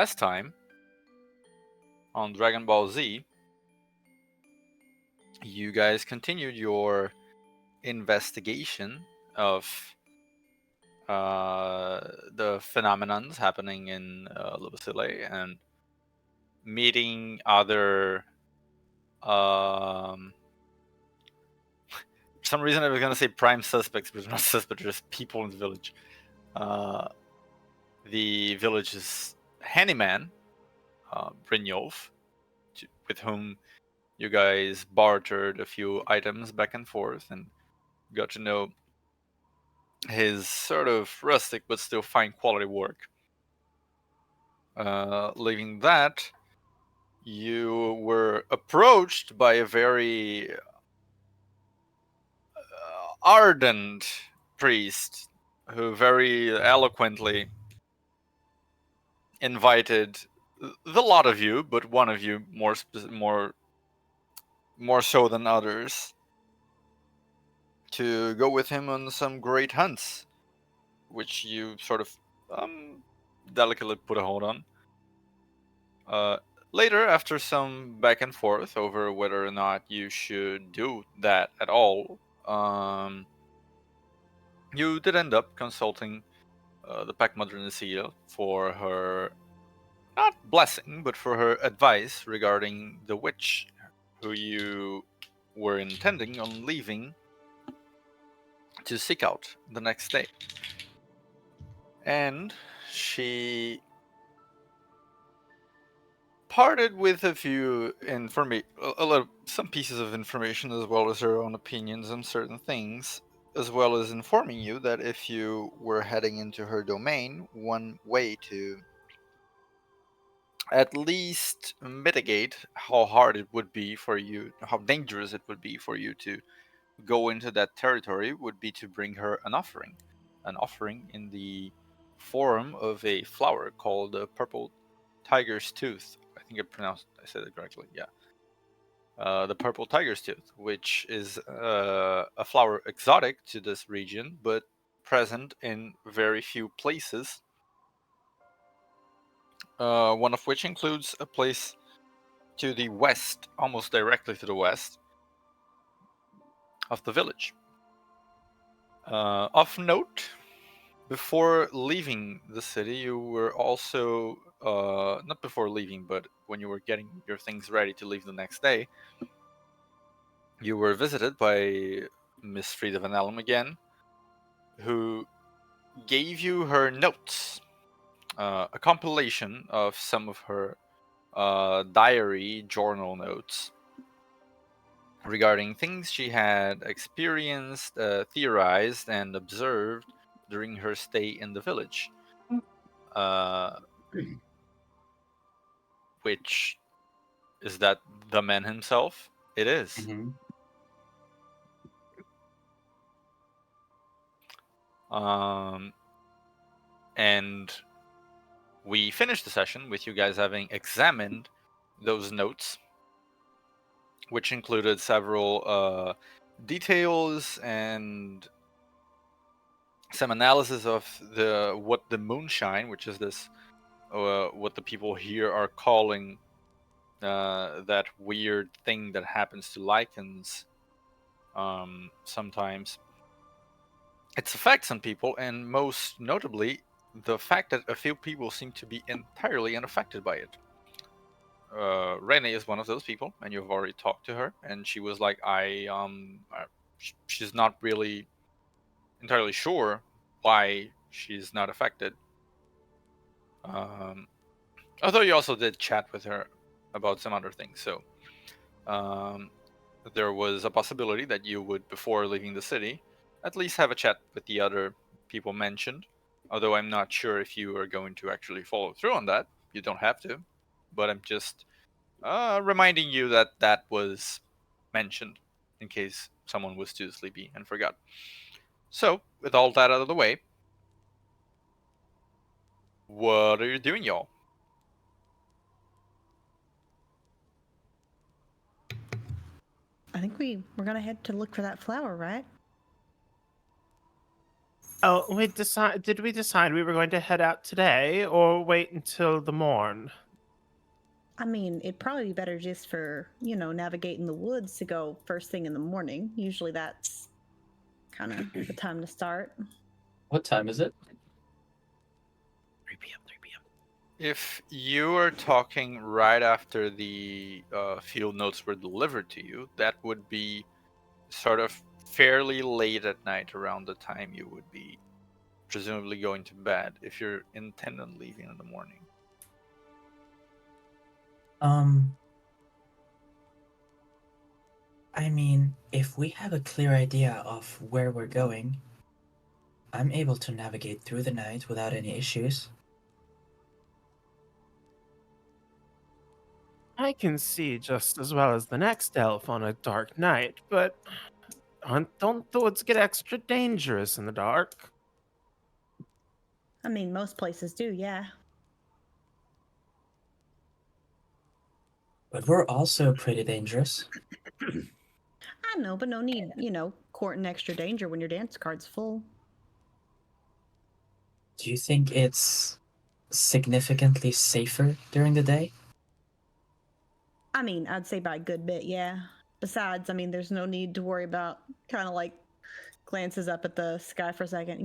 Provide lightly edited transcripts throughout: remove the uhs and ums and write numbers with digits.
Last time on Dragon Ball Z, you guys continued your investigation of the phenomenons happening in Lubicile and meeting other. For some reason, I was gonna say prime suspects, but not suspects, just people in the village. The village's handyman, Brynjolf, with whom you guys bartered a few items back and forth and got to know his sort of rustic but still fine quality work. Leaving that, you were approached by a very ardent priest who very eloquently invited the lot of you, but one of you more so than others, to go with him on some great hunts, which you sort of delicately put a hold on. Later, after some back and forth over whether or not you should do that at all, you did end up consulting the Pack Mother Nasia for her, not blessing, but for her advice regarding the witch who you were intending on leaving to seek out the next day. And she parted with a few some pieces of information, as well as her own opinions on certain things, as well as informing you that if you were heading into her domain, one way to at least mitigate how hard it would be for you, how dangerous it would be for you to go into that territory, would be to bring her an offering in the form of a flower called the purple tiger's tooth. I think I said it correctly. Yeah, the purple tiger's tooth, which is a flower exotic to this region, but present in very few places. One of which includes a place to the west, almost directly to the west of the village. Of note, before leaving the city, you were also not before leaving, but when you were getting your things ready to leave the next day, you were visited by Miss Frida Van Elm again, who gave you her notes, a compilation of some of her diary journal notes regarding things she had experienced, theorized, and observed during her stay in the village. Which is that the man himself? It is. Mm-hmm. And we finished the session with you guys having examined those notes, which included several details and some analysis of what the moonshine, which is this what the people here are calling that weird thing that happens to lichens sometimes, its effects on people, and most notably the fact that a few people seem to be entirely unaffected by it. Rene is one of those people, and you've already talked to her, and she was like, she's not really entirely sure why she's not affected. Although you also did chat with her about some other things, so there was a possibility that you would, before leaving the city, at least have a chat with the other people mentioned. Although I'm not sure if you are going to actually follow through on that. You don't have to, but I'm just reminding you that that was mentioned in case someone was too sleepy and forgot. So, with all that out of the way, what are you doing, y'all? I think we're gonna head to look for that flower, right? Oh, did we decide we were going to head out today or wait until the morn? I mean, it'd probably be better just for, navigating the woods to go first thing in the morning. Usually that's kind of the time to start. What time is it? 3 p.m. 3 p.m. If you are talking right after the field notes were delivered to you, that would be sort of fairly late at night, around the time you would be presumably going to bed if you're intent on leaving in the morning. I mean, if we have a clear idea of where we're going, I'm able to navigate through the night without any issues. I can see just as well as the next elf on a dark night, but don't the woods get extra dangerous in the dark? I mean, most places do, yeah. But we're also pretty dangerous. I know, but no need, courting extra danger when your dance card's full. Do you think it's significantly safer during the day? I mean, I'd say by a good bit, yeah. Besides, I mean, there's no need to worry about kind of like glances up at the sky for a second,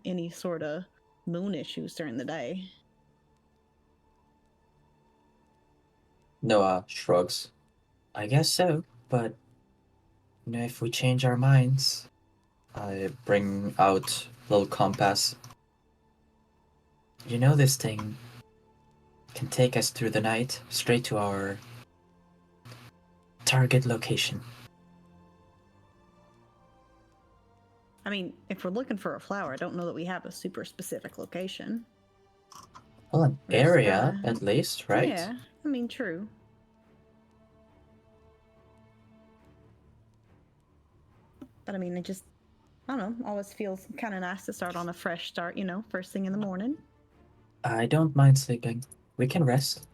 any sort of moon issues during the day. Noah shrugs. I guess so, but if we change our minds, I bring out little compass. This thing can take us through the night straight to our target location. I mean, if we're looking for a flower, I don't know that we have a super specific location. Well, an We're just area gotta, at least, right? yeah, I mean, true. But I mean, I don't know, always feels kind of nice to start on a fresh start, first thing in the morning. I don't mind sleeping. We can rest.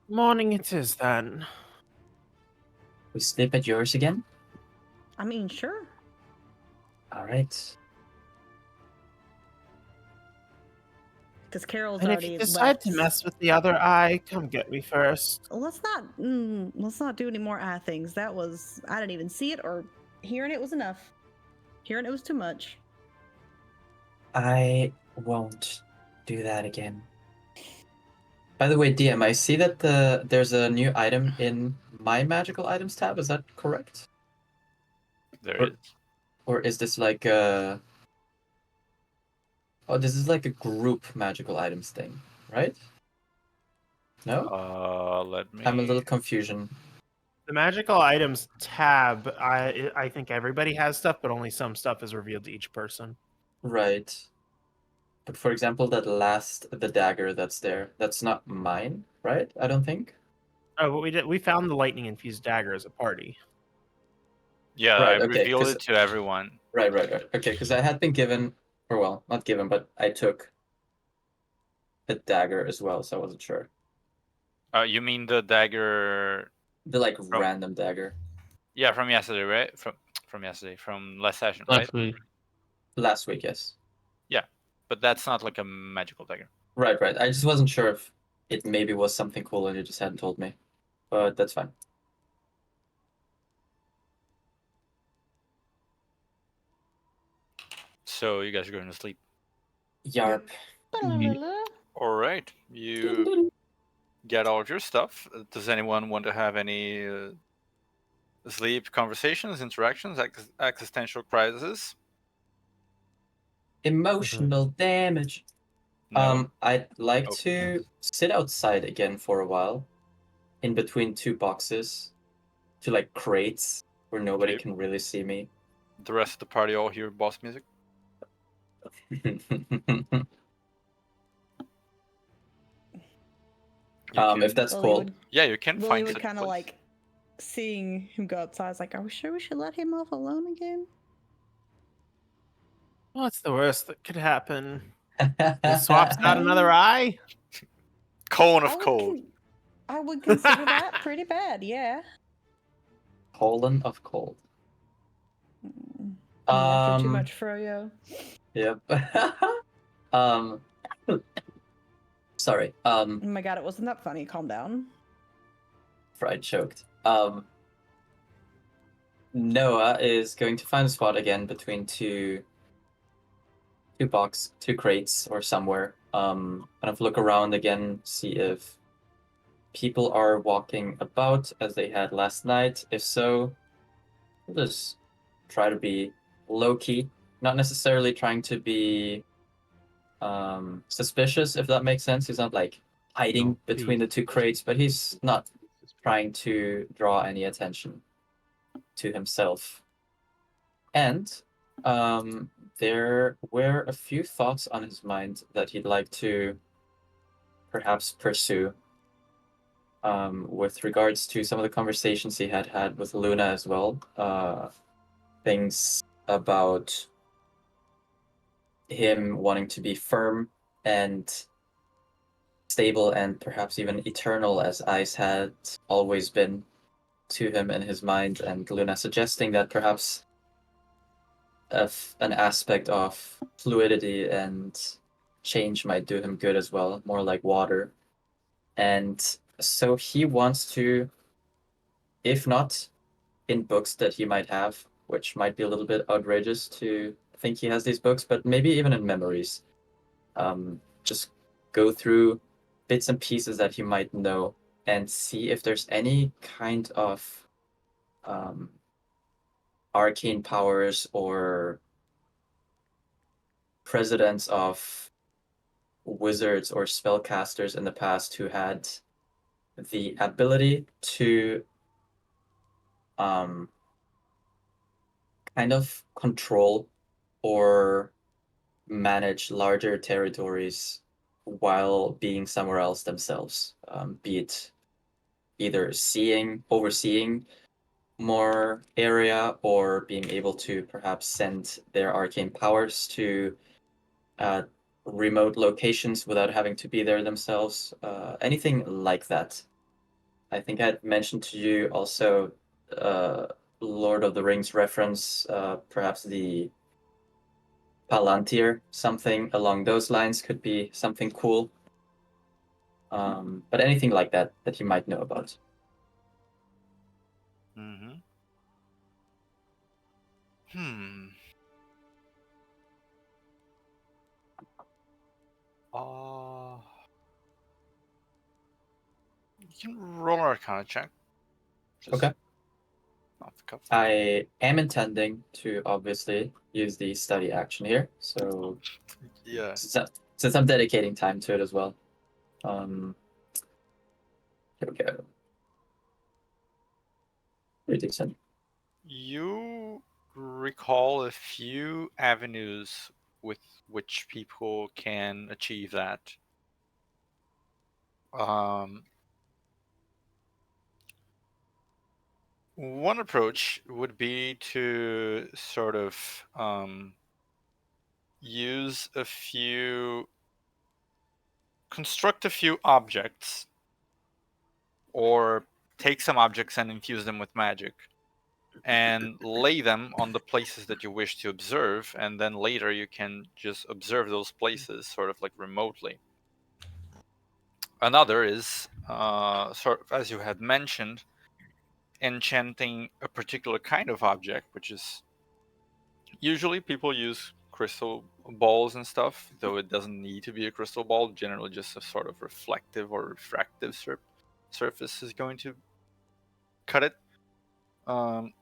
Morning it is then. We sleep at yours again? I mean, sure. All right. Because Carol's And if you already decide left. to mess with the other eye, come get me first. Let's not do any more eye things. I didn't even see it, or hearing it was enough. Hearing it was too much. I won't do that again. By the way, DM, I see that there's a new item in my magical items tab. Is that correct? There Or, is. or is this like a... Oh, this is like a group magical items thing, right? No? Let me. I'm a little confusion. The magical items tab, I think everybody has stuff, but only some stuff is revealed to each person. Right. But for example, the dagger that's there, that's not mine, right? I don't think. Oh, but we found the lightning infused dagger as a party. Yeah, I Right, okay, revealed because it to everyone. right. Okay, because I had been given, or well, not given, but I took a dagger as well, so I wasn't sure. You mean the dagger The like from? random dagger. Yeah, from yesterday, right? From yesterday, from last session, right? Last week. Last week, yes. Yeah, but that's not like a magical dagger. Right. I just wasn't sure if it maybe was something cool and you just hadn't told me. But that's fine. So you guys are going to sleep. Yarp. All right, you get all of your stuff. Does anyone want to have any sleep conversations, interactions, existential crises? Emotional damage. No. I'd like Oh. to sit outside again for a while, in between two boxes, to like crates where nobody Okay. can really see me. The rest of the party all hear boss music. If that's cool. Yeah, you can Lily find would such kind of place. like seeing him go outside. Is like, are we sure we should let him off alone again? What's the worst that could happen? He swaps out another eye? Cone I of would, cold. I would consider that pretty bad. Yeah. Colon of cold. Mm. Me after too Um. much froyo. Yep. um. Sorry. Oh my god, it wasn't that funny. Calm down. Fried choked. Noah is going to find a spot again between two crates or somewhere. Kind of look around again, see if people are walking about as they had last night. If so, we'll just try to be low key, not necessarily trying to be suspicious, if that makes sense. He's not like hiding No, between the two crates, but he's not trying to draw any attention to himself. And there were a few thoughts on his mind that he'd like to perhaps pursue with regards to some of the conversations he had had with Luna as well. Things about him wanting to be firm and stable and perhaps even eternal as Ice had always been to him in his mind, and Luna suggesting that perhaps an aspect of fluidity and change might do him good as well, more like water. And so he wants to, if not in books that he might have, which might be a little bit outrageous to think he has these books, but maybe even in memories, just go through bits and pieces that he might know and see if there's any kind of arcane powers or presidents of wizards or spellcasters in the past who had the ability to kind of control or manage larger territories while being somewhere else themselves, be it either overseeing more area or being able to perhaps send their arcane powers to remote locations without having to be there themselves. Anything like that. I think I'd mentioned to you also Lord of the Rings reference, perhaps the Palantir, something along those lines could be something cool. But anything like that that you might know about. Mm-hmm. Hmm. You can roll an Arcana check. Just Okay. off the cuff. I am intending to obviously use the study action here, so Yeah. since I'm dedicating time to it as well. Here we go. Pretty decent. You recall a few avenues with which people can achieve that. One approach would be to sort of construct a few objects, or take some objects and infuse them with magic, and lay them on the places that you wish to observe, and then later you can just observe those places sort of like remotely. Another is, sort of as you had mentioned, enchanting a particular kind of object, which is usually people use crystal balls and stuff, though it doesn't need to be a crystal ball. Generally, just a sort of reflective or refractive surface is going to cut it. But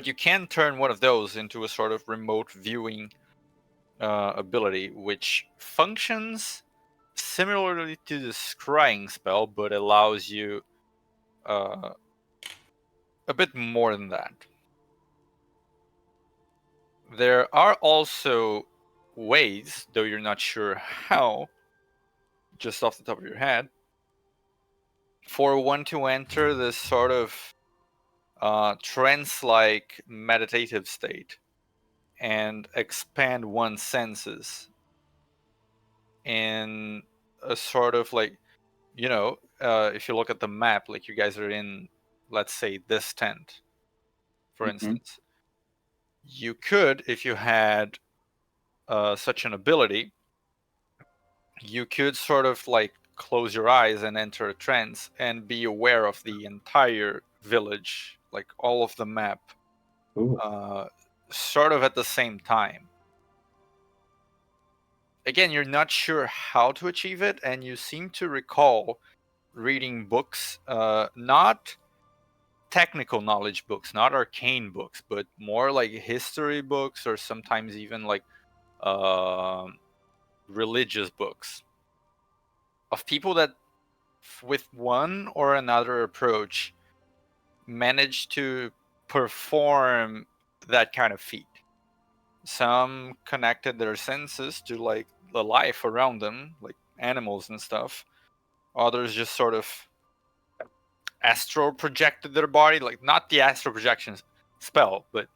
you can turn one of those into a sort of remote viewing ability, which functions similarly to the scrying spell, but allows you a bit more than that. There are also ways, though you're not sure how, just off the top of your head, for one to enter this sort of trance-like meditative state and expand one's senses in a sort of like, if you look at the map, like you guys are in let's say this tent, for Mhm. instance, you could, if you had such an ability, you could sort of like close your eyes and enter a trance and be aware of the entire village, like all of the map, Ooh. sort of at the same time. Again, you're not sure how to achieve it, and you seem to recall reading books, not technical knowledge books, not arcane books, but more like history books, or sometimes even like religious books of people that, with one or another approach, managed to perform that kind of feat. Some connected their senses to like the life around them, like animals and stuff. Others just sort of astral projected their body, like not the astral projection spell, but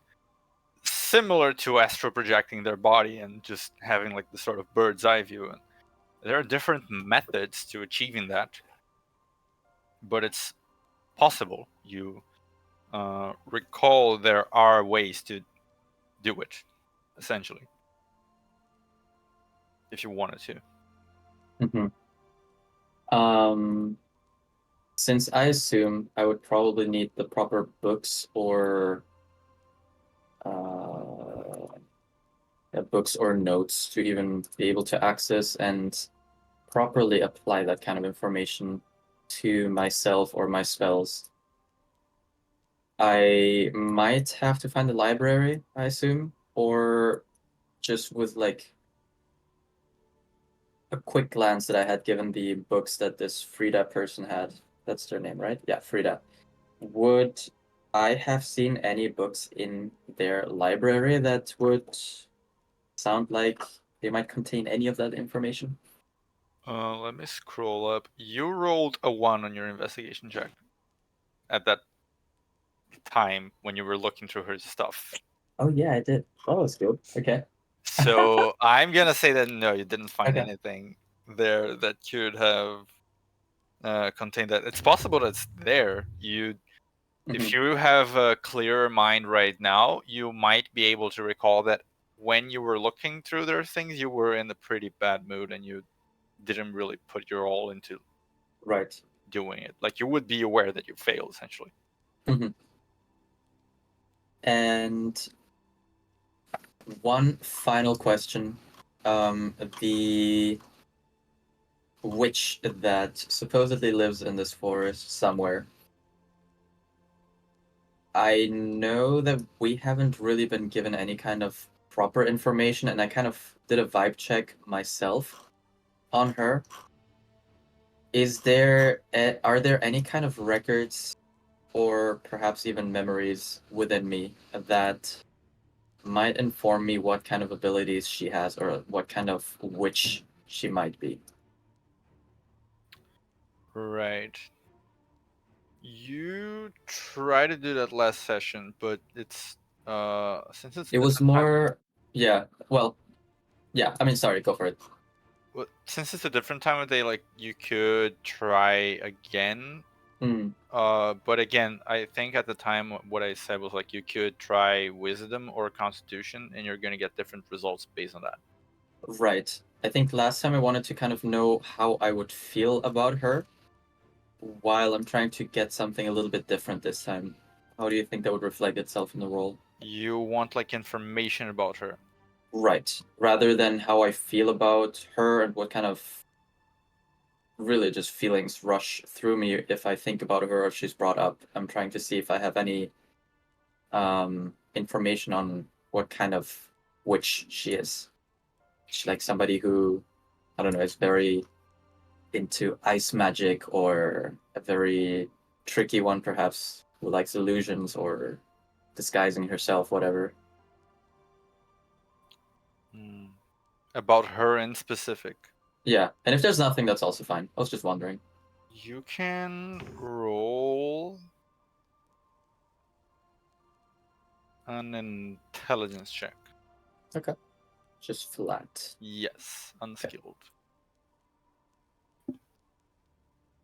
similar to astral projecting their body and just having like the sort of bird's eye view. And there are different methods to achieving that, but it's possible. You recall there are ways to do it, essentially, if you wanted to. Mhm. Since I assume I would probably need the proper books or books or notes to even be able to access and properly apply that kind of information to myself or my spells, I might have to find the library, I assume, or just with like a quick glance that I had given the books that this Frida person had. That's their name, right? Yeah, Frida. Would I have seen any books in their library that would sound like they might contain any of that information? Let me scroll up. You rolled a 1 on your investigation check at that time when you were looking through her stuff. Oh yeah, I did. Oh, that's good. Okay. So I'm gonna say that no, you didn't find Okay. anything there that could have contained that. It's possible that it's there. If Mhm. you have a clearer mind right now, you might be able to recall that when you were looking through their things, you were in a pretty bad mood and you didn't really put your all into Right. doing it. Like you would be aware that you failed, essentially. Mhm. And one final question. The witch that supposedly lives in this forest somewhere. I know that we haven't really been given any kind of proper information, and I kind of did a vibe check myself on her. Are there any kind of records or perhaps even memories within me that might inform me what kind of abilities she has or what kind of witch she might be? Right. You try to do that last session, but it's since it's a It was different time. more, yeah, well, yeah, I mean, sorry, go for it. Well, since it's a different time of day, like you could try again. Hmm. But again, I think at the time what I said was like you could try wisdom or constitution, and you're gonna get different results based on that. Right. I think last time I wanted to kind of know how I would feel about her, while I'm trying to get something a little bit different this time. How do you think that would reflect itself in the role? You want like information about her. Right. Rather than how I feel about her and what kind of really just feelings rush through me if I think about her or if she's brought up. I'm trying to see if I have any information on what kind of witch she is. She's like somebody who, I don't know, is very into ice magic, or a very tricky one perhaps who likes illusions or disguising herself, whatever. Hmm. About her in specific. Yeah, and if there's nothing, that's also fine. I was just wondering. You can roll an intelligence check. Okay. Just flat. Yes, unskilled.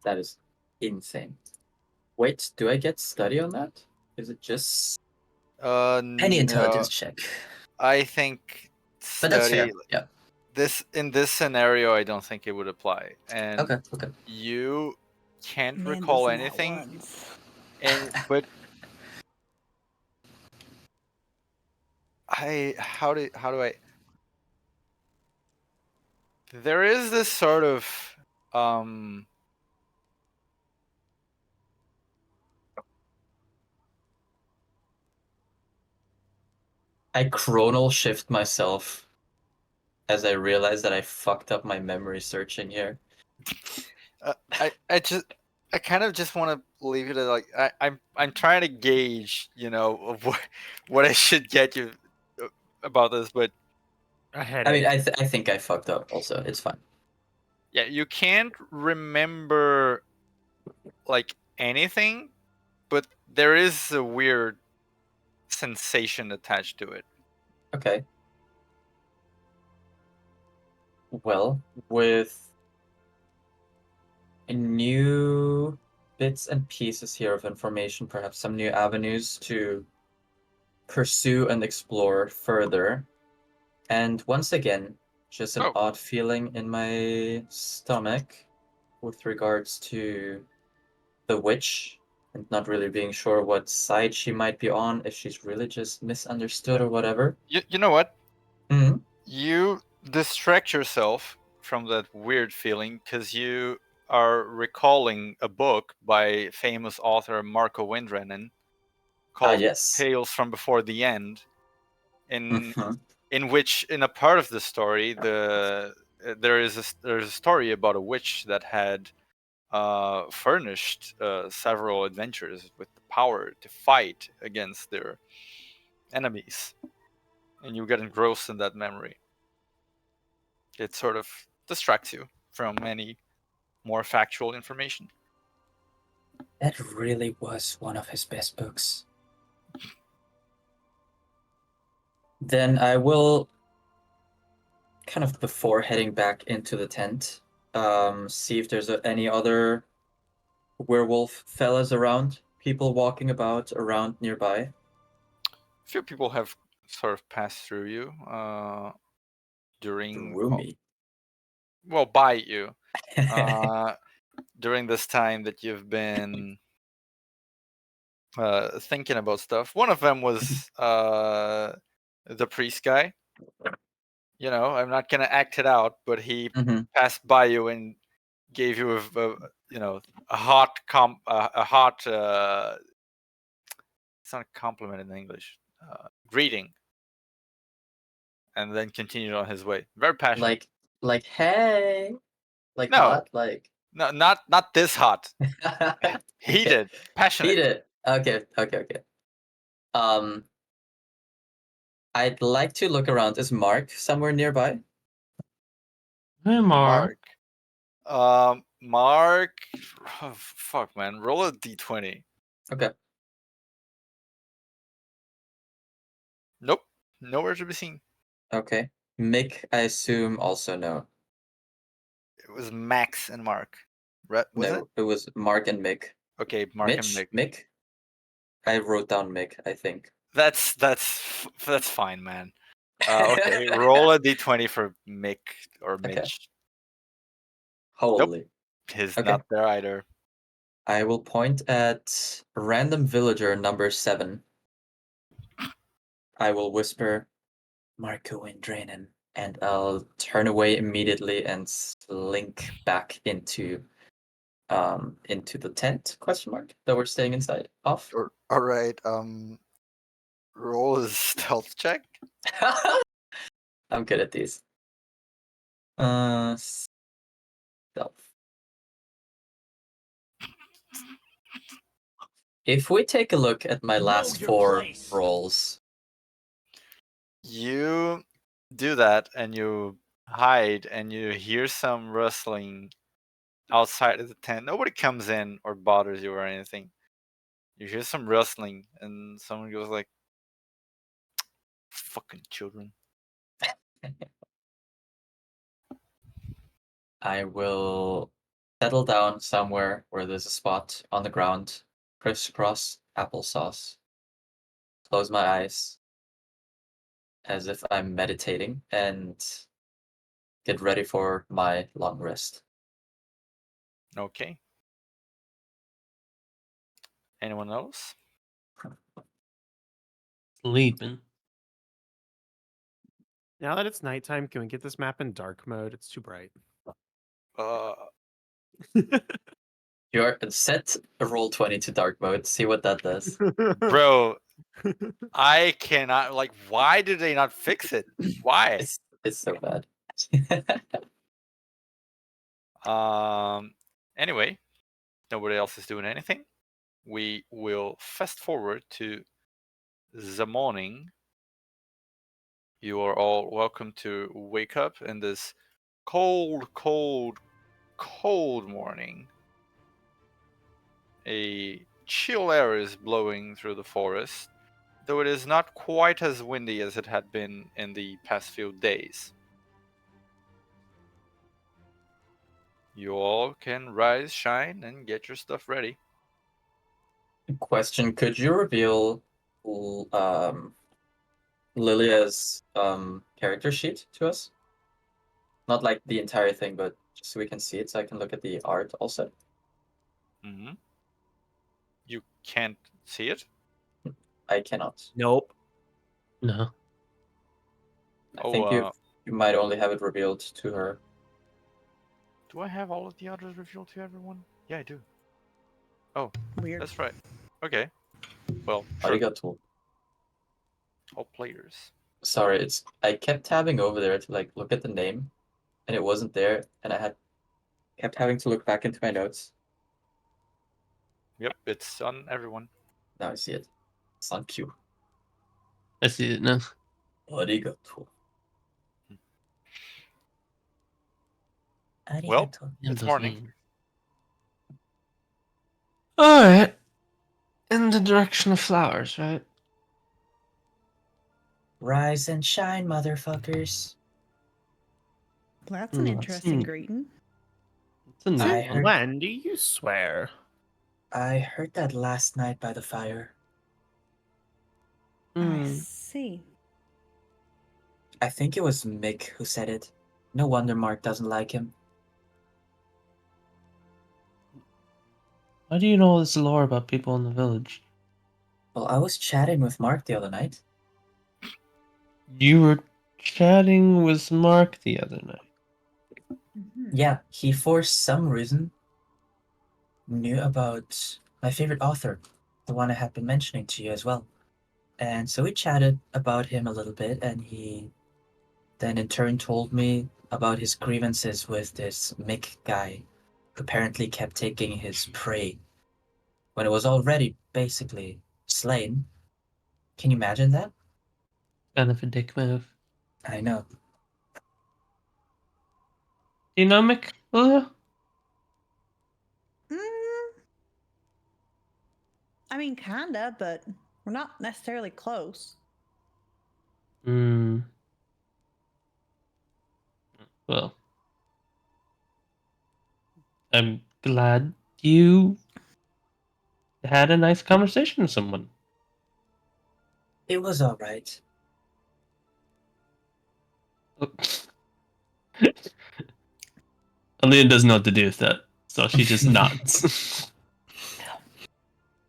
That is insane. Wait, do I get study on that? Is it just any No, intelligence check? I think But that's study fair. Yeah. in this scenario, I don't think it would apply. And Okay. Okay. you can't Man recall doesn't that anything, once. but how do I? There is this sort of I chronal shift myself as I realize that I fucked up my memory searching here. I kind of just want to leave it at like I'm trying to gauge, of what I should get you about this, but A I headache. mean, I think I fucked up. Also, it's fine. yeah, you can't remember like anything, but there is a weird sensation attached to it. Okay. Well, with new bits and pieces here of information, perhaps some new avenues to pursue and explore further. And once again, just an Oh, odd feeling in my stomach with regards to the witch and not really being sure what side she might be on, if she's really just misunderstood or whatever. you know what? Mhm. You distract yourself from that weird feeling because you are recalling a book by famous author Marco Windrennen called Yes. Tales from Before the End, in Mhm. which, in a part of the story, there's a story about a witch that had furnished several adventurers with the power to fight against their enemies, and you get engrossed in that memory. It sort of distracts you from any more factual information. That really was one of his best books. Then I will, kind of before heading back into the tent, see if there's any other werewolf fellas around, people walking about around nearby. A few people have sort of passed through you during, Roomy. well, by you during this time that you've been thinking about stuff. One of them was the priest guy. I'm not gonna act it out, but he Mhm. passed by you and gave you a hot a hot it's not a compliment in English, greeting, and then continued on his way. Very passionate. like hey, like No, hot, like no, not this hot. okay, Heated, passionate. beat it. Okay, okay, okay. Um, I'd like to look around. Is Mark somewhere nearby? Hey, Mark. Mark. Oh, fuck, man. Roll a d20. Okay. Nope. Nowhere to be seen. Okay. Mick, I assume also no. It was Max and Mark. Was it? No, it was Mark and Mick. Okay, Mark and Mitch? Mick. Mick? I wrote down Mick, I think. That's fine, man. Okay, roll a d20 for Mick or Okay. Mitch. Nope, Holy. he's Okay. not there either. I will point at random villager number 7. I will whisper, Marco and Draenen, and I'll turn away immediately and slink back into the tent, question mark, that we're staying inside of. All right. Roll a stealth check. I'm good at these. Stealth. If we take a look at my last 4 rolls, You do that, and you hide, and you hear some rustling outside of the tent. Nobody comes in or bothers you or anything. You hear some rustling, and someone goes like, "Fucking children." I will settle down somewhere where there's a spot on the ground crisscross applesauce, close my eyes as if I'm meditating, and get ready for my long rest. Okay. Anyone else? Sleeping. Now that it's nighttime, can we get this map in dark mode? It's too bright. Uh, You're set roll 20 to dark mode. See what that does. bro, I cannot. Like, why did they not fix it? Why? It's so bad. Anyway, nobody else is doing anything. We will fast forward to the morning. You are all welcome to wake up in this cold, cold, cold morning. A chill air is blowing through the forest, though it is not quite as windy as it had been in the past few days. You all can rise, shine, and get your stuff ready. Question: could you reveal Lilia's character sheet to us? Not like the entire thing, but just so we can see it, so I can look at the art also. Mm-hmm. You can't see it? I cannot. Nope. No. I think you might only have it revealed to her. Do I have all of the others revealed to everyone? Yeah, I do. Oh, Weird. that's right. Okay. Well, sure. Arigato. All players. Sorry, I kept tabbing over there to like look at the name, and it wasn't there, and I kept having to look back into my notes. Yep, it's on everyone. Now I see it. It's on cue. I see it now. Arigato. Well, Arigato. it's morning. Alright. In the direction of flowers, right? Rise and shine, motherfuckers. Well, that's an Hmm, interesting hmm. greeting. It's a new I one. heard- When do you swear? I heard that last night by the fire. I Hmm. see. I think it was Mick who said it. No wonder Mark doesn't like him. Why do you know all this lore about people in the village? Well, I was chatting with Mark the other night. You were chatting with Mark the other night. Mhm. Yeah, he for some reason knew about my favorite author, the one I had been mentioning to you as well. And so we chatted about him a little bit, and he then in turn told me about his grievances with this Mick guy who apparently kept taking his prey when it was already basically slain. Can you imagine that? Kind of a dick move. I know. Do you know Mick? Lilia? Mm, I mean, kinda, but we're not necessarily close. Hmm. Well, I'm glad you had a nice conversation with someone. It was alright. Aaliyah doesn't know what to do with that, so she just nods.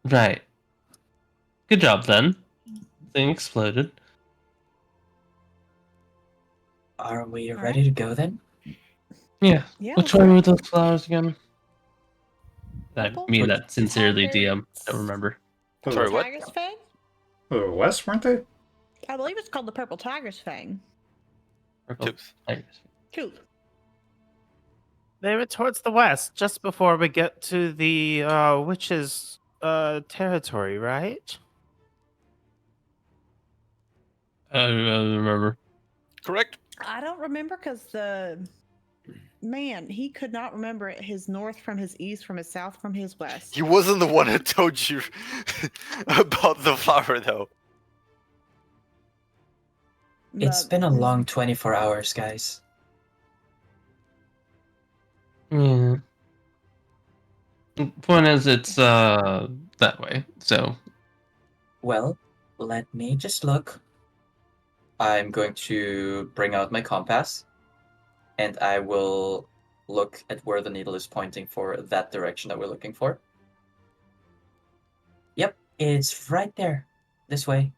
Right. Good job then. Thing exploded. Are we All ready to go then? Yeah. Yeah. Which let's one go. were those flowers again? Purple I mean that sincerely, DM. Don't tiger- remember. Sorry, what? Tiger's Fang? The West, weren't they? I believe it's called the Purple Tiger's Fang. Purple Tooth. tigers. Tooth. They were towards the west, just before we get to the witches' territory, right? I remember. Correct. I don't remember because the man, he could not remember his north from his east, from his south from his west. He wasn't the one who told you about the flower, though. It's But been a his- long 24 hours, guys. Yeah. The point is, it's that way. So Well, let me just look. I'm going to bring out my compass, and I will look at where the needle is pointing for that direction that we're looking for. Yep, it's right there. This way.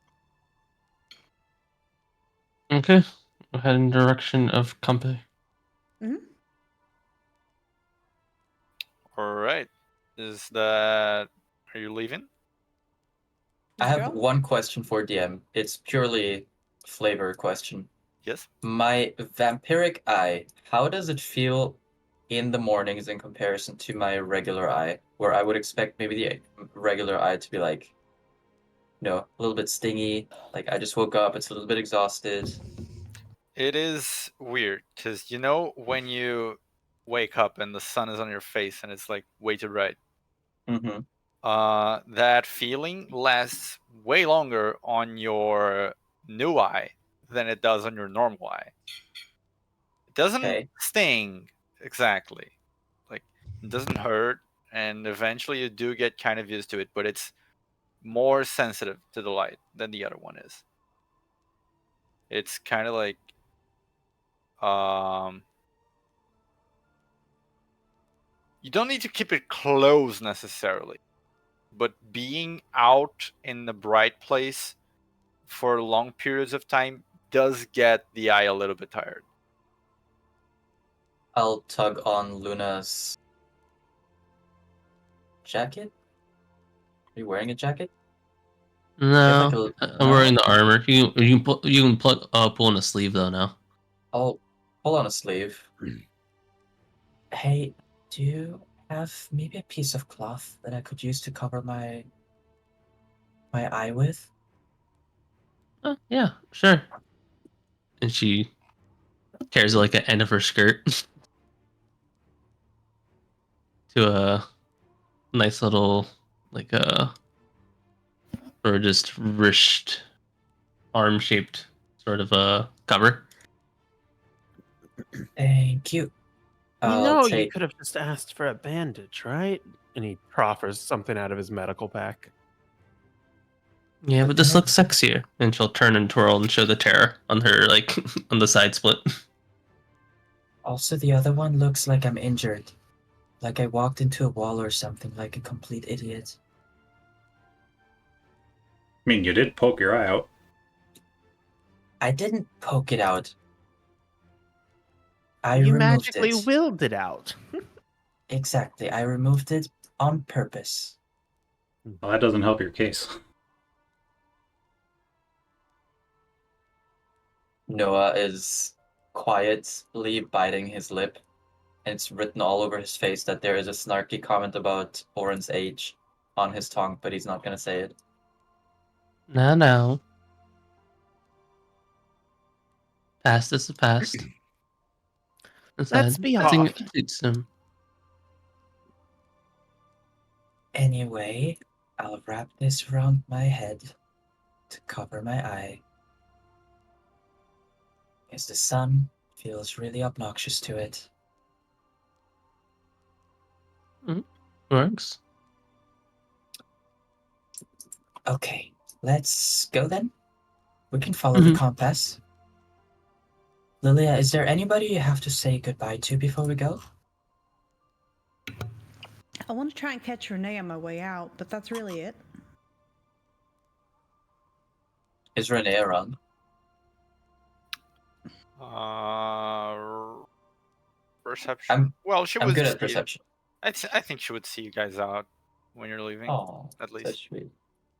okay, we'll head in direction of compass. All right. Is that? Are you leaving? I Let's have go. one question for DM. It's purely flavor question. Yes. My vampiric eye, how does it feel in the mornings in comparison to my regular eye, where I would expect maybe the regular eye to be like, a little bit stingy. Like I just woke up, it's a little bit exhausted. It is weird because when you wake up and the sun is on your face and it's like way too bright. Mm-hmm. That feeling lasts way longer on your new eye than it does on your normal eye. It doesn't Okay. sting exactly, like it doesn't hurt, and eventually you do get kind of used to it, but it's more sensitive to the light than the other one is. It's kind of like you don't need to keep it closed necessarily, but being out in the bright place for long periods of time does get the eye a little bit tired. I'll tug on Luna's jacket. Are you wearing a jacket? No, Like I'm wearing the armor. You can pull in a sleeve though now. I'll pull on a sleeve. Hey, do you have maybe a piece of cloth that I could use to cover my eye with? Oh, yeah, sure. And she tears like an end of her skirt to a nice little like or just wrist arm shaped sort of a cover. Thank you. I'll You take. could have just asked for a bandage, right? And he proffers something out of his medical pack. Yeah, But but this then looks sexier. And she'll turn and twirl and show the tear on her like on the side split. Also, the other one looks like I'm injured. Like I walked into a wall or something, like a complete idiot. I mean, you did poke your eye out. I didn't poke it out. I You removed magically it. willed it out. Exactly, I removed it on purpose. Well, that doesn't help your case. Noah is quietly biting his lip, and it's written all over his face that there is a snarky comment about Oren's age on his tongue, but he's not gonna say it. No. Past is the past. Let's be I think off. it suits him. Anyway, I'll wrap this around my head to cover my eye. As the sun feels really obnoxious to it. Works. Okay, let's go then. We can follow the compass. Lilia, is there anybody you have to say goodbye to before we go? I want to try and catch Renee on my way out, but that's really it. Is Renee around? Perception. Well, she I'm would good at see you. perception. I think she would see you guys out when you're leaving. Oh, at so least. sweet.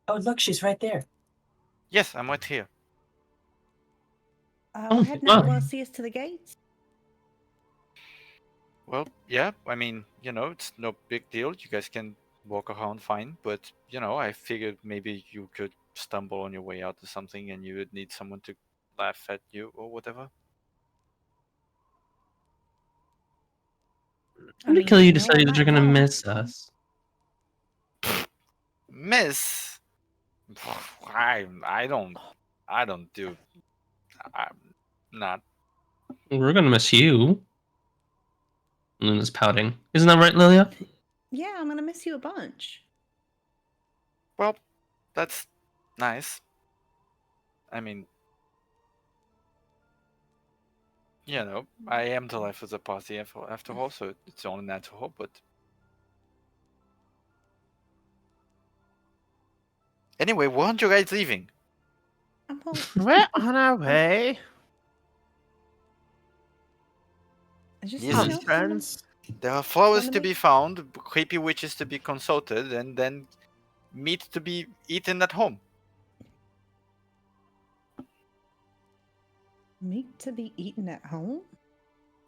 Oh, look, she's right there. Yes, I'm right here. We're heading out. Want to see us to the gates? Well, yeah. I mean, it's no big deal. You guys can walk around fine, but I figured maybe you could stumble on your way out to something, and you would need someone to laugh at you or whatever. How did you decide that you're gonna miss us? Miss? I don't do. I'm not. We're gonna miss you. Luna's pouting. Isn't that right, Lilia? Yeah, I'm gonna miss you a bunch. Well, that's nice. I mean, I am the life of the party after all, so it's only natural, but... Anyway, why aren't you guys leaving? Well, We're on our way. just, Yes, Come, yes, yes. friends. There are flowers Wanna to be- be found, creepy witches to be consulted, and then meat to be eaten at home. meat to be eaten at home?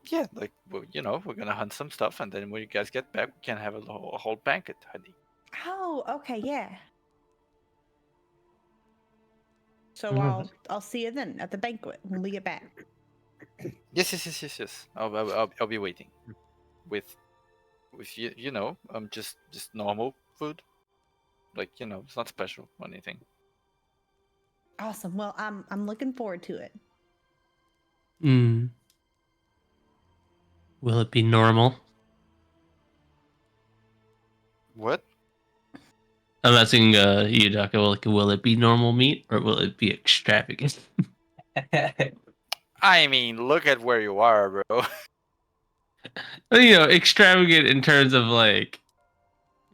Yeah, like, well, we're gonna hunt some stuff, and then when you guys get back, we can have a whole banquet, honey. Oh, okay, yeah. So Mhm. I'll see you then at the banquet when we get back. Yes, yes, yes, yes, yes. I'll be waiting. With just normal food. Like, it's not special or anything. Awesome. Well, I'm looking forward to it. Hmm. Will it be normal? What? I'm asking you, Daka. Will it be normal meat or will it be extravagant? I mean, look at where you are, bro. Extravagant in terms of like,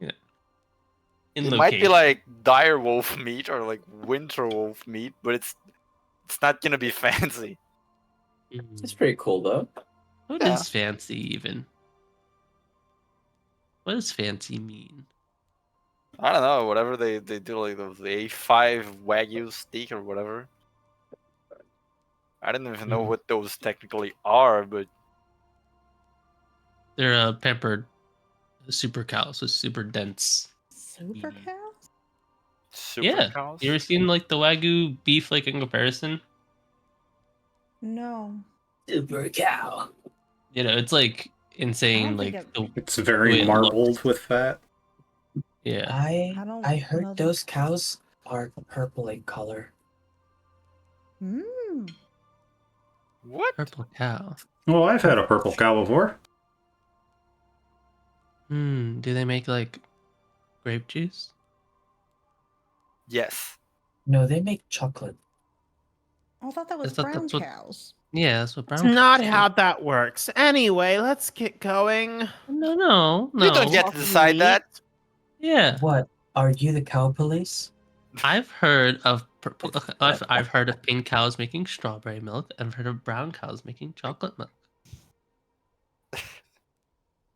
in It might be location. like dire wolf meat or like winter wolf meat, but it's not gonna be fancy. It's pretty cool though. What Yeah. is fancy even? What does fancy mean? I don't know, whatever they do, like the A5 Wagyu steak or whatever. I don't even know Mhm. what those technically are, but They're pampered super cows with super dense. Super meat. cows? super Yeah. cows. You ever seen like the Wagyu beef like in comparison? No. Super cow. It's like insane. think Like I've- It's the very way it marbled looks. with fat. Yeah. I I don't I know heard that- those cows are purple in color. Mm. What? Purple cow. Well, I've had a purple cow before. Do they make like grape juice? Yes. No, they make chocolate. I thought that was I thought brown that's what- cows. Yeah, that's what That's brown not cows do. how that works. Anyway, let's get going. No. You don't get to Coffee decide that. meat. Yeah, What? Are you the cow police? I've heard of purple. I've heard of pink cows making strawberry milk. I've heard of brown cows making chocolate milk.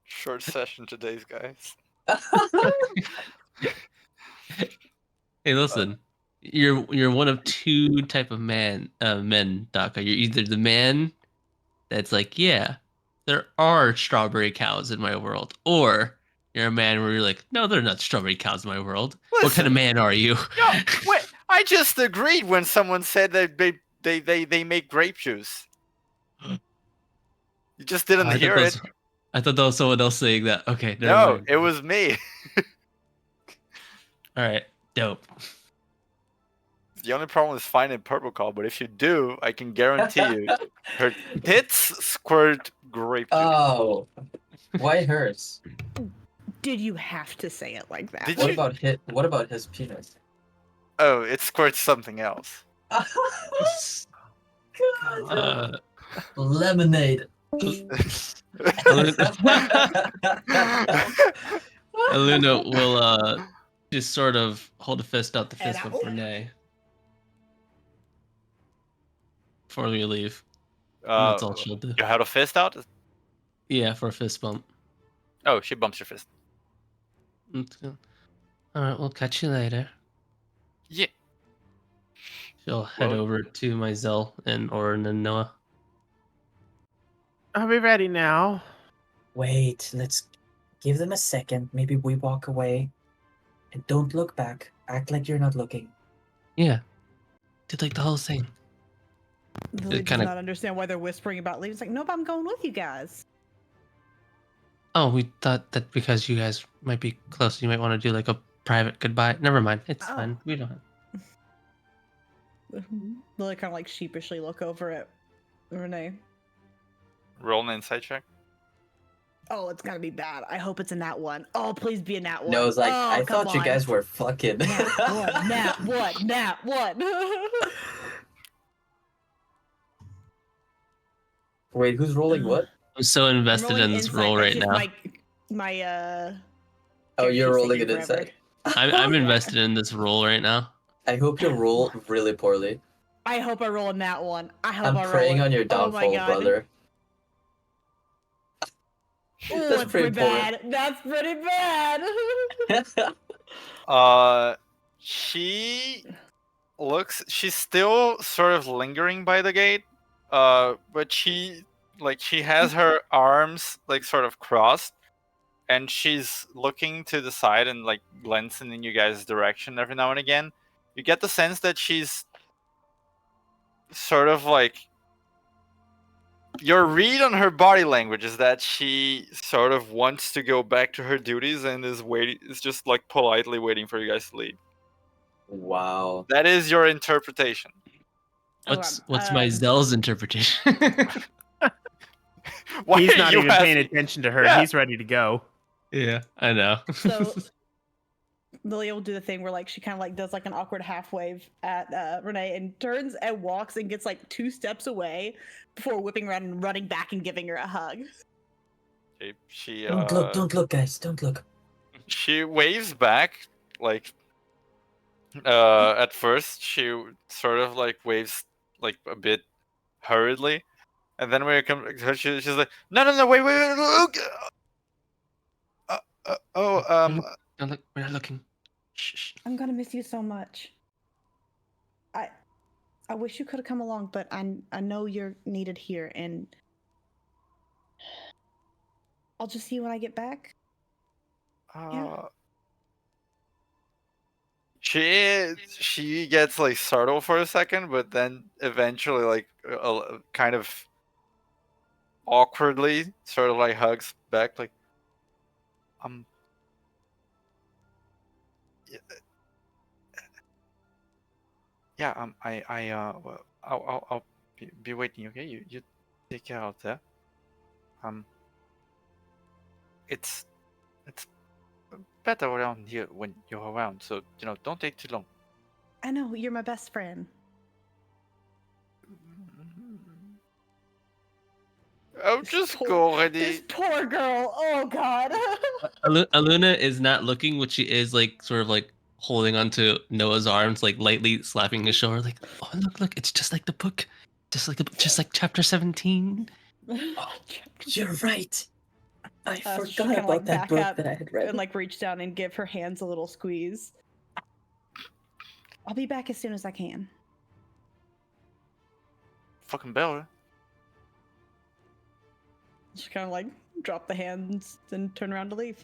Short session today, guys. Hey, listen, you're one of two type of men, Daka. You're either the man that's like, yeah, there are strawberry cows in my world, or you're a man where you're like, no, there are not strawberry cows in my world. What kind of Listen. man are you? Yo, wait! I just agreed when someone said that they make grape juice. You just didn't hear it. I thought that was someone else saying that. Okay, never No, mind. it was me. All right, dope. The only problem is finding purple cow, but if you do, I can guarantee you, her tits squirt grape juice. Oh, why hers? Did you have to say it like that? Did What you- about his? What about his penis? Oh, it squirts something else. God. Lemonade. Aluna will just sort of hold a fist out the And fist I- bump Renee before we leave. And that's all she'll do. You had a fist out? Yeah, for a fist bump. Oh, she bumps your fist. All right, we'll catch you later. Yeah. She'll head Well- over to my Zell and Orin and Noah. Are we ready now? Wait, let's give them a second. Maybe we walk away. And don't look back. Act like you're not looking. Yeah, did like the whole thing. Lily does kinda- not understand why they're whispering about leaving. It's like, nope, I'm going with you guys. Oh, we thought that because you guys might be close, you might want to do like a private goodbye. Never mind, it's Oh. fine. We don't have. Lily kind of like sheepishly look over at Renee. Roll an insight check. Oh, it's gonna be bad. I hope it's a nat 1. Oh, please be a nat 1. No, it's like oh, I come thought you on. guys were fucking. Nat 1, nat 1, nat 1. Wait, who's rolling what? I'm so I'm invested rolling in this insight. role That's right just now. my Oh, character you're sheet's rolling taking it forever. inside. I'm invested in this role right now. I hope you roll really poorly. I hope I roll a nat 1. I hope I'm I roll praying it. on your Oh my downfall, god. brother. Oh, That's it's pretty pretty poor. bad. That's pretty bad. She looks. She's still sort of lingering by the gate. But she has her arms like sort of crossed, and she's looking to the side and like glancing in you guys' direction every now and again. You get the sense that she's sort of like, your read on her body language is that she sort of wants to go back to her duties and is just like politely waiting for you guys to leave. Wow. That is your interpretation. What's Okay, my Zell's interpretation? Why He's are not you even paying asking? attention to her. Yeah. He's ready to go. Yeah, I know. So Lilia will do the thing where like she kind of like does like an awkward half wave at Renee and turns and walks and gets like 2 steps away before whipping around and running back and giving her a hug. She Don't look, guys. Don't look. she waves back like at first she sort of like waves like a bit hurriedly, and then when it comes she's like, no, wait, look. Don't look. We're not looking. Shh. I'm gonna miss you so much. I wish you could have come along, but I know you're needed here, and I'll just see you when I get back. Yeah. She gets like startled for a second, but then eventually like kind of awkwardly sort of like hugs back like, yeah, well, I'll be waiting. Okay, you take care out there. It's better around here when you're around, so don't take too long. I know you're my best friend. Oh, just go This already. poor girl. Oh god. Aluna is not looking, which she is like sort of like holding onto Noah's arms, like lightly slapping his shoulder, like, oh look, it's just like the book, just like chapter 17. Oh, you're right. I She'll forgot kinda, about like, that back book up that I had read. and like reach down and give her hands a little squeeze. I'll be back as soon as I can. Fucking bell. She kind of like drop the hands and turn around to leave.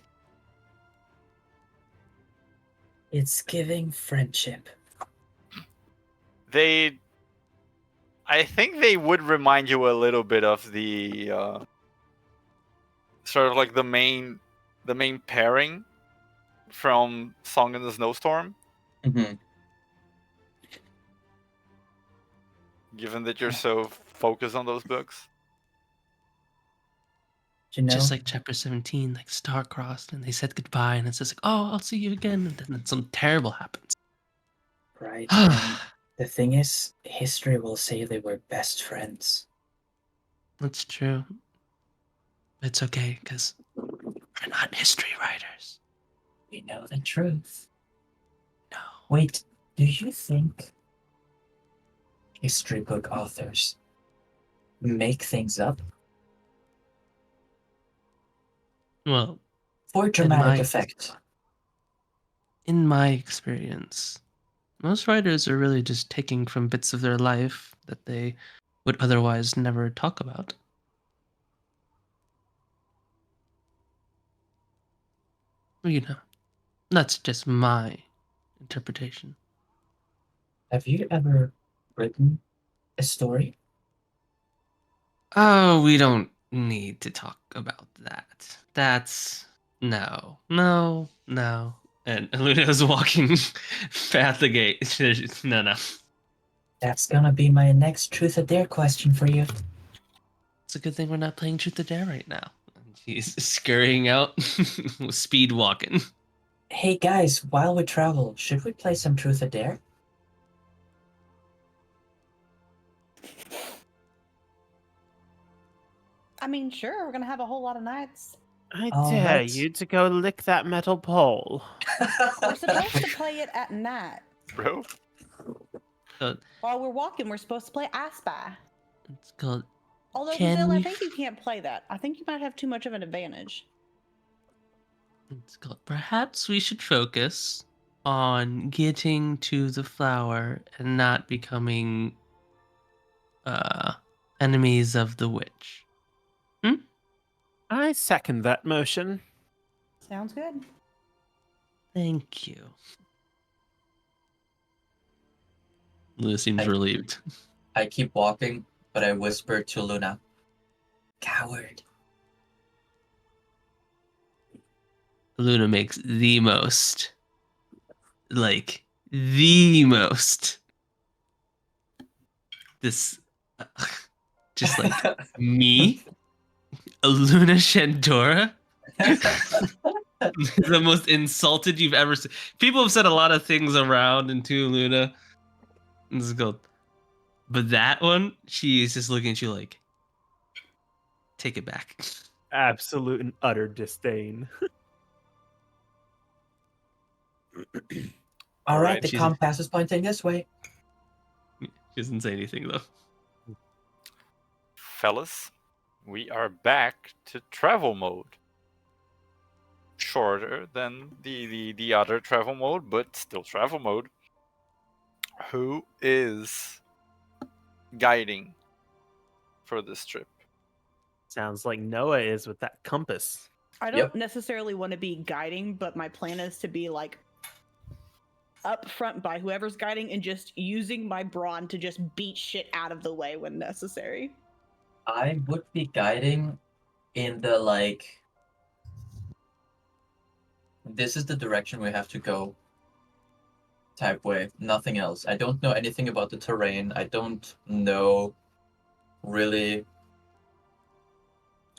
It's giving friendship. I think they would remind you a little bit of the sort of like the main pairing from Song in the Snowstorm. Mm-hmm. Given that you're so focused on those books. You know, Just like chapter 17, like star-crossed, and they said goodbye, and it's just like, oh, I'll see you again, and then something terrible happens. right? And the thing is, history will say they were best friends. That's true. It's okay, because we're not history writers. We know the truth. No. Wait, do you think history book authors make things up Well, for dramatic effect? in my experience, most writers are really just taking from bits of their life that they would otherwise never talk about. You know, that's just my interpretation. Have you ever written a story? Oh, we don't need to talk about that. That's no. And Luna's walking past the gate. No. That's gonna be my next truth or dare question for you. It's a good thing we're not playing Truth or Dare right now. He's scurrying out, speed walking. Hey guys, while we travel, should we play some Truth or Dare? I mean, sure, we're gonna have a whole lot of nights. I All dare right. you to go lick that metal pole. We're supposed to play it at night. Bro. While we're walking, we're supposed to play I Spy. It's called. Although, Can Gazelle, I we think you can't play that. I think you might have too much of an advantage. It's called. Perhaps we should focus on getting to the flower and not becoming enemies of the witch. I second that motion. Sounds good. Thank you. Luna seems I- relieved. I keep walking, but I whisper to Luna, "Coward." Luna makes the most. Like, the most. This. Just like me, Luna Shandora. The most insulted you've ever seen. People have said a lot of things around into Luna. And this is called. But that one, she is just looking at you like, take it back. Absolute and utter disdain. All right, Alright, the she's- compass is pointing this way. She doesn't say anything though. Fellas, we are back to travel mode. Shorter than the other travel mode, but still travel mode. Who is guiding for this trip? Sounds like Noah is with that compass. I don't necessarily want to be guiding, but my plan is to be like up front by whoever's guiding and just using my brawn to just beat shit out of the way when necessary. I would be guiding in the like, this is the direction we have to go type way, nothing else. I don't know anything about the terrain. I don't know really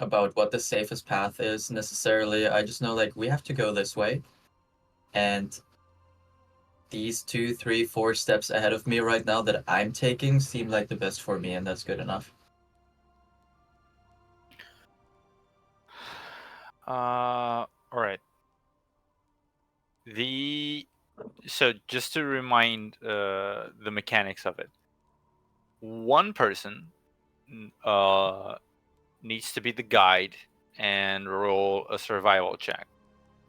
about what the safest path is necessarily. I just know like we have to go this way. And these 2, 3, 4 steps ahead of me right now that I'm taking seem like the best for me, and that's good enough. All right. So just to remind the mechanics of it, one person needs to be the guide and roll a survival check,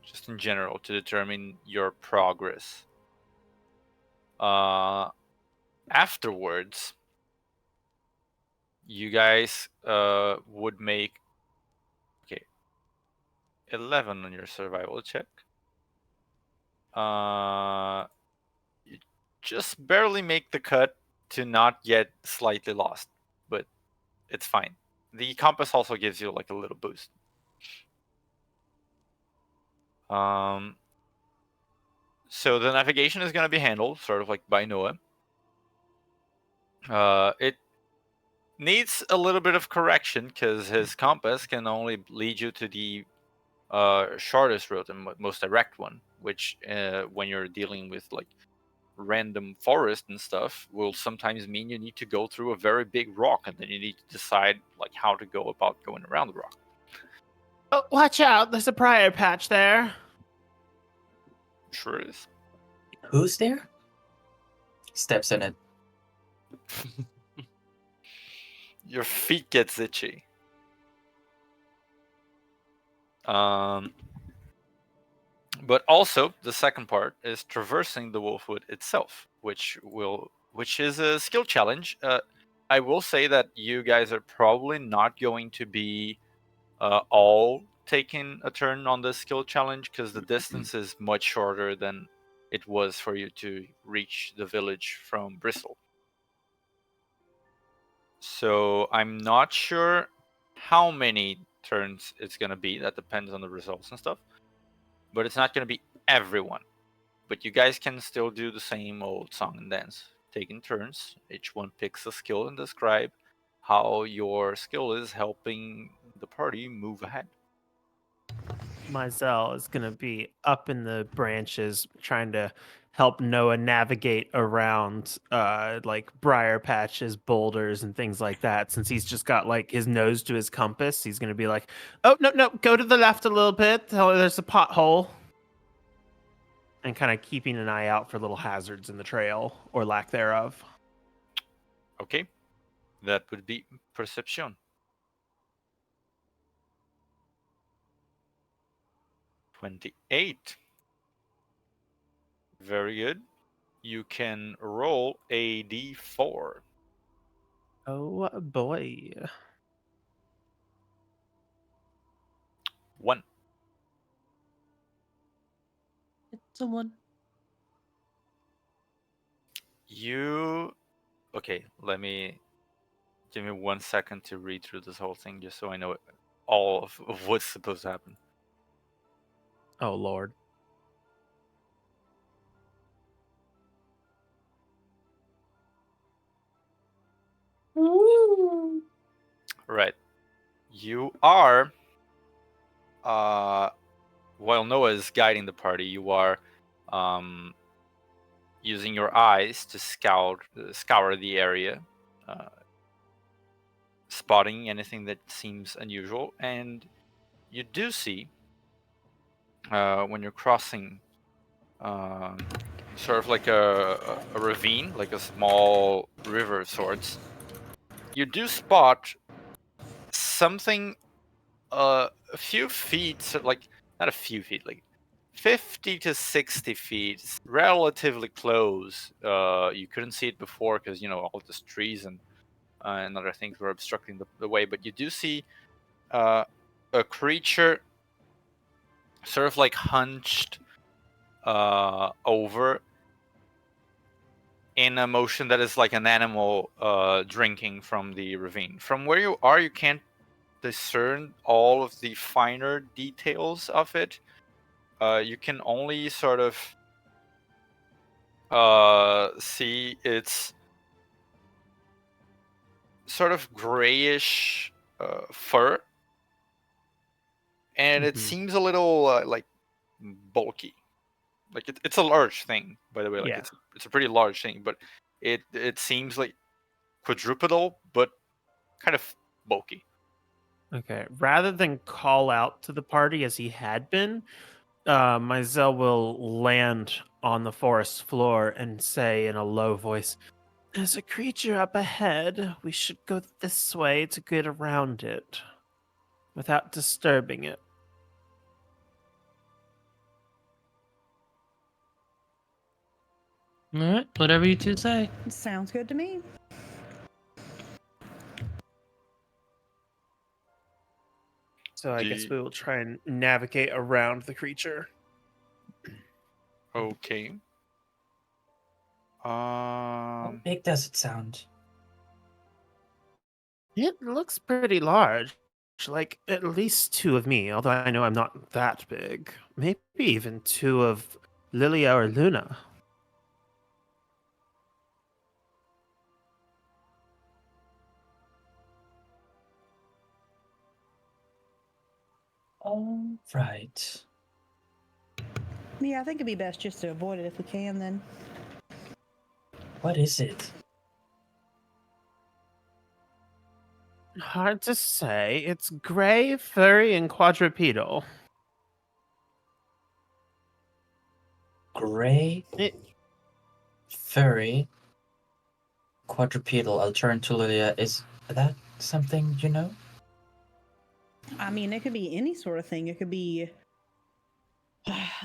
just in general, to determine your progress. Afterwards, you guys would make 11 on your survival check. You just barely make the cut to not get slightly lost, but it's fine. The compass also gives you like a little boost. So the navigation is going to be handled sort of like by Noah. It needs a little bit of correction because his compass can only lead you to the shortest route and most direct one, which when you're dealing with like random forest and stuff will sometimes mean you need to go through a very big rock, and then you need to decide like how to go about going around the rock. Oh, watch out! There's a briar patch there. Sure is. Who's there? Steps in it. Your feet gets itchy. But also the second part is traversing the Wolfwood itself, which is a skill challenge. I will say that you guys are probably not going to be all taking a turn on the skill challenge because the distance is much shorter than it was for you to reach the village from Bristol. So I'm not sure how many turns it's going to be. That depends on the results and stuff. But it's not going to be everyone. But you guys can still do the same old song and dance, taking turns. Each one picks a skill and describe how your skill is helping the party move ahead. Mizell is going to be up in the branches trying to help Noah navigate around like briar patches, boulders, and things like that. Since he's just got like his nose to his compass, he's going to be like, oh, no, go to the left a little bit. Oh, there's a pothole. And kind of keeping an eye out for little hazards in the trail or lack thereof. Okay, that would be perception. 28. Very good. You can roll a d4. Oh boy. 1. It's a 1. You... Okay, give me 1 second to read through this whole thing just so I know all of what's supposed to happen. Oh Lord. Right. You are... while Noah is guiding the party, you are using your eyes to scour the area, spotting anything that seems unusual, and you do see when you're crossing sort of like a ravine, like a small river of sorts, you do spot something a few feet, like not a few feet, like 50 to 60 feet, relatively close. You couldn't see it before because all these trees and other things were obstructing the way, but you do see a creature sort of like hunched over in a motion that is like an animal drinking from the ravine. From where you are, you can't discern all of the finer details of it. You can only sort of see its sort of grayish fur, and it seems a little like bulky. Like it's a large thing, by the way. Like Yeah. it's a pretty large thing, but it seems like quadrupedal, but kind of bulky. Okay. Rather than call out to the party as he had been, Mizell will land on the forest floor and say in a low voice, "There's a creature up ahead. We should go this way to get around it without disturbing it." All right, whatever you two say. Sounds good to me. So I guess we will try and navigate around the creature. Okay. How big does it sound? It looks pretty large. Like at least 2 of me, although I know I'm not that big. Maybe even 2 of Lilia or Luna. All right. Yeah, I think it'd be best just to avoid it if we can then. What is it? Hard to say. It's gray, furry, and quadrupedal. Gray, furry, quadrupedal. I'll turn to Lilia. Is that something you know? I mean, it could be any sort of thing. It could be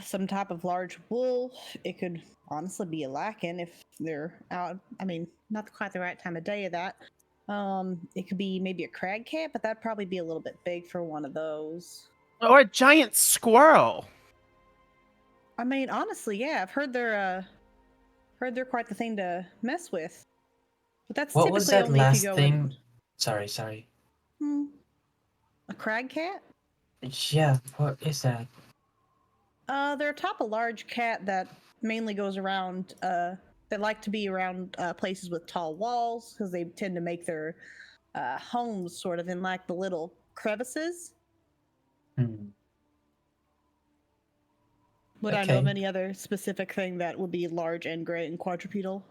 some type of large wolf. It could honestly be a lichen if they're out. I mean, not quite the right time of day of that. It could be maybe a crag cat, but that'd probably be a little bit big for one of those. Or a giant squirrel. I mean, honestly, yeah, I've heard they're quite the thing to mess with. But that's What typically was that only last if you go thing? Sorry. A crag cat? Yeah, what is that? They're a type of large cat that mainly goes around. They like to be around places with tall walls because they tend to make their homes sort of in like the little crevices. Would I know of Okay. any other specific thing that would be large and gray and quadrupedal?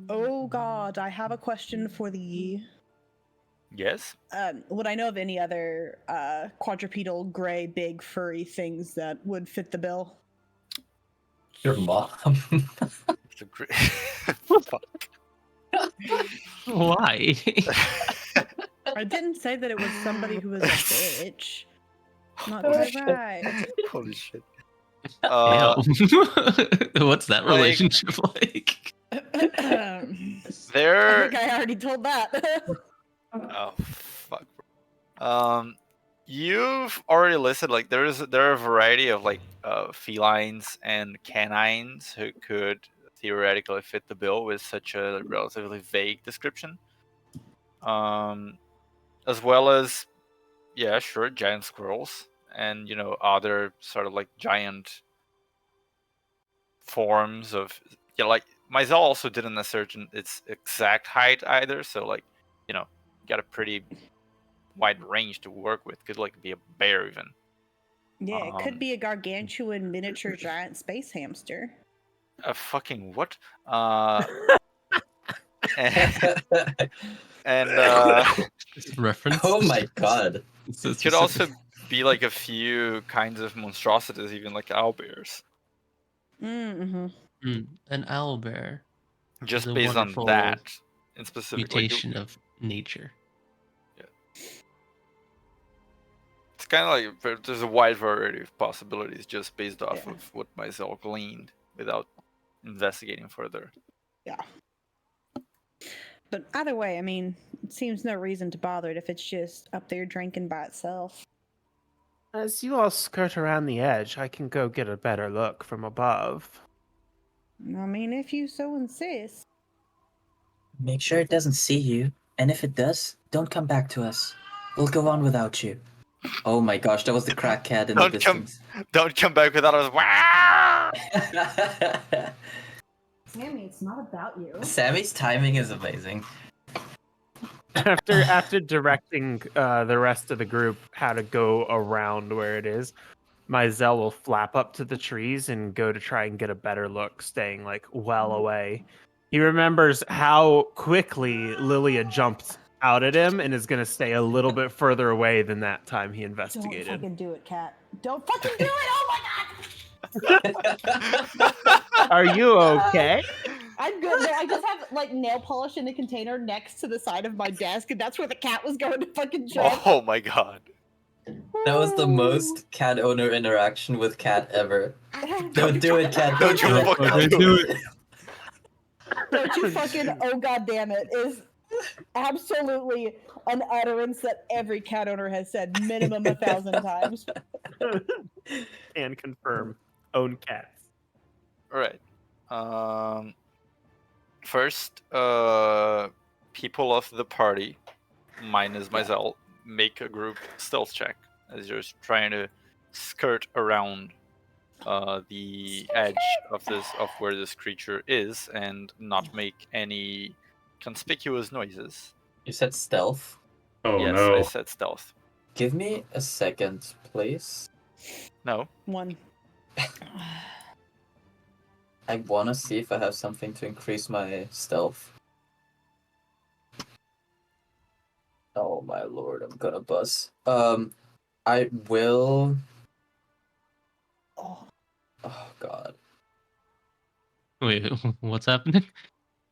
Oh god, I have a question for the Yes. would I know of any other quadrupedal, gray, big, furry things that would fit the bill? Your mom. It's a great. Fuck. Why? I didn't say that it was somebody who was a bitch. Not quite right. Holy shit. Damn. What's that like- relationship like? I There. think I already told that. Oh fuck. You've already listed like there are a variety of like felines and canines who could theoretically fit the bill with such a relatively vague description. As well as, yeah, sure, giant squirrels and other sort of like giant forms of like Myzel also didn't ascertain its exact height either, so like you got a pretty wide range to work with. Could like be a bear even. Yeah, it could be a gargantuan miniature giant space hamster. A fucking what? And Reference? Oh my god. It's so it could specific. also be like a few kinds of monstrosities, even like owlbears. Mm-hmm. An owlbear. Just It's a based on wonderful that in specific. Like, mutation of nature. it's kind of like there's a wide variety of possibilities just based off Yeah. of what myself gleaned without investigating further. Yeah. But either way, I mean, it seems no reason to bother it if it's just up there drinking by itself. As you all skirt around the edge, I can go get a better look from above. I mean, if you so insist. Make sure it doesn't see you, and if it does, don't come back to us. We'll go on without you. Oh my gosh, that was the crack cat in the Don't come- distance. Don't come back without us. Wow! Sammy, it's not about you. Sammy's timing is amazing. After directing the rest of the group how to go around where it is, Myzel will flap up to the trees and go to try and get a better look, staying like well away. He remembers how quickly Lilia jumped out at him and is going to stay a little bit further away than that time he Don't investigated. fucking do it, Cat. Don't fucking do it! Oh my god! Are you okay? I'm good. I just have like nail polish in the container next to the side of my desk, and that's where the cat was going to fucking jump. Oh my god. That was the most cat owner interaction with cat ever. Don't do it, cat. Don't you fucking Don't do do it. Don't you fucking oh god damn it is absolutely an utterance that every cat owner has said minimum 1,000 times. And confirm. Own cats. Alright. First, people of the party, minus myself, make a group stealth check as you're trying to skirt around the edge of where this creature is and not make any conspicuous noises. You said stealth. Oh Yes, no. I said stealth. Give me a second, please. No. One. I wanna see if I have something to increase my stealth. Oh my lord, I'm gonna buzz. I will. Oh, Oh god. Wait, what's happening?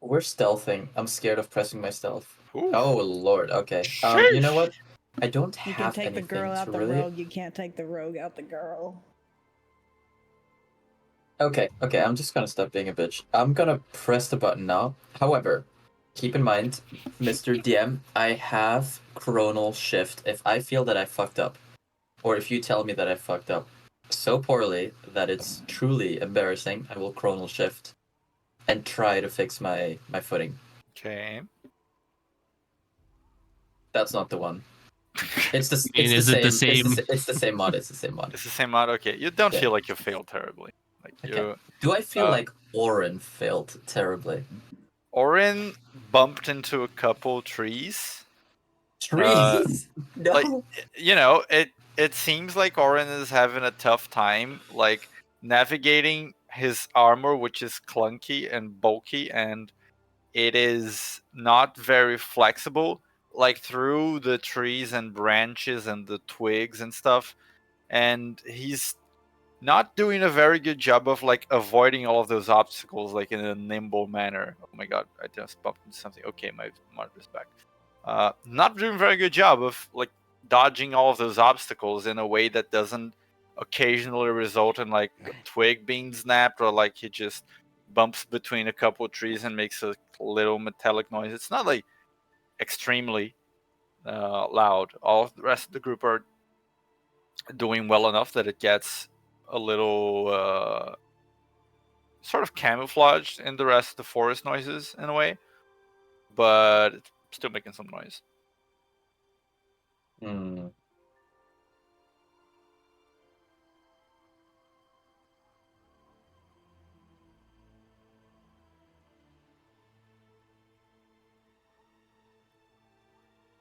We're stealthing. I'm scared of pressing my stealth. Ooh. Oh lord, okay. You know what? I don't you have can take the anything girl out to the really. rogue. You can't take the rogue out the girl. Okay, I'm just gonna stop being a bitch. I'm gonna press the button now. However, keep in mind, Mr. DM, I have chronal shift if I feel that I fucked up. Or if you tell me that I fucked up so poorly that it's truly embarrassing, I will chronal shift and try to fix my footing. Okay. That's not the one. It's the I mean, it's is the it the same. same? It's the same mod. It's the same mod. It's the same mod. Okay, you don't Yeah. feel like you failed terribly. Like Okay. Do I feel like Orin failed terribly? Orin bumped into a couple trees Trees. No. like it seems like Orin is having a tough time like navigating his armor, which is clunky and bulky, and it is not very flexible, like through the trees and branches and the twigs and stuff. And he's not doing a very good job of like avoiding all of those obstacles like in a nimble manner. Oh my god, I just bumped into something. Okay, my monitor is back. Not doing a very good job of like dodging all of those obstacles in a way that doesn't occasionally result in like a twig being snapped, or like he just bumps between a couple of trees and makes a little metallic noise. It's not like extremely loud. All of the rest of the group are doing well enough that it gets a little sort of camouflaged in the rest of the forest noises in a way, but it's still making some noise. Hmm.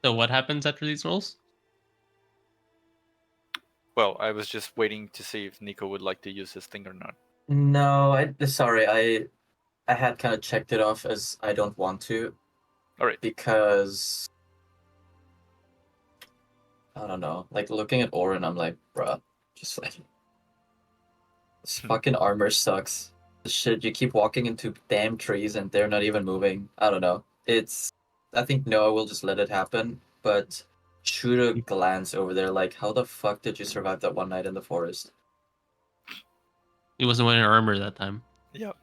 So what happens after these rolls? Well, I was just waiting to see if Nico would like to use his thing or not. No, sorry, I had kind of checked it off as I don't want to. All right. Because I don't know, like looking at Orin, I'm like, bruh, just like this fucking armor sucks. Shit, you keep walking into damn trees and they're not even moving. I don't know. I think Noah will just let it happen, but shoot a glance over there, like, how the fuck did you survive that one night in the forest? He wasn't wearing armor that time. Yep.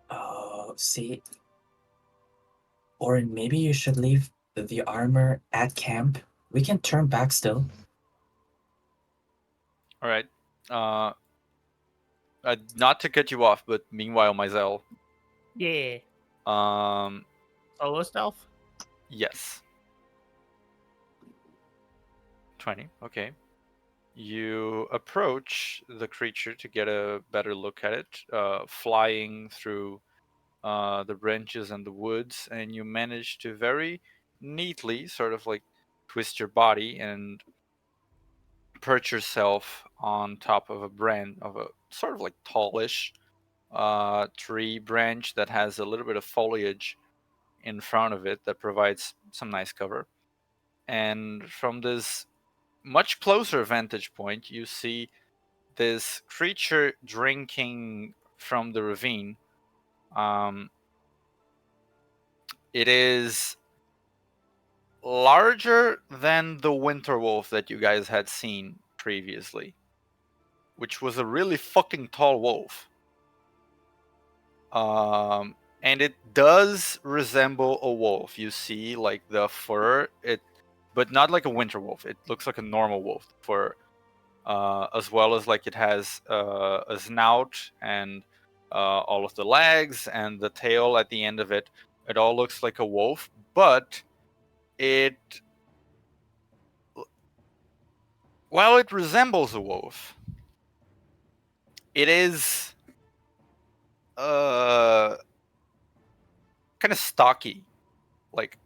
Oh, see, Orin, maybe you should leave the armor at camp. We can turn back still. All right. Not to cut you off, but meanwhile, Myzel. Yeah. Um, Solo stealth? yes. 20. Okay. You approach the creature to get a better look at it, flying through the branches and the woods, and you manage to very neatly sort of like twist your body and perch yourself on top of a branch of a sort of like tallish tree branch that has a little bit of foliage in front of it that provides some nice cover. And from this much closer vantage point, you see this creature drinking from the ravine. It is larger than the winter wolf that you guys had seen previously, which was a really fucking tall wolf. And it does resemble a wolf. You see, like the fur, but not like a winter wolf. It looks like a normal wolf fur, as well as like it has a snout and all of the legs and the tail at the end of it. It all looks like a wolf, but while it resembles a wolf, it is kind of stocky. Like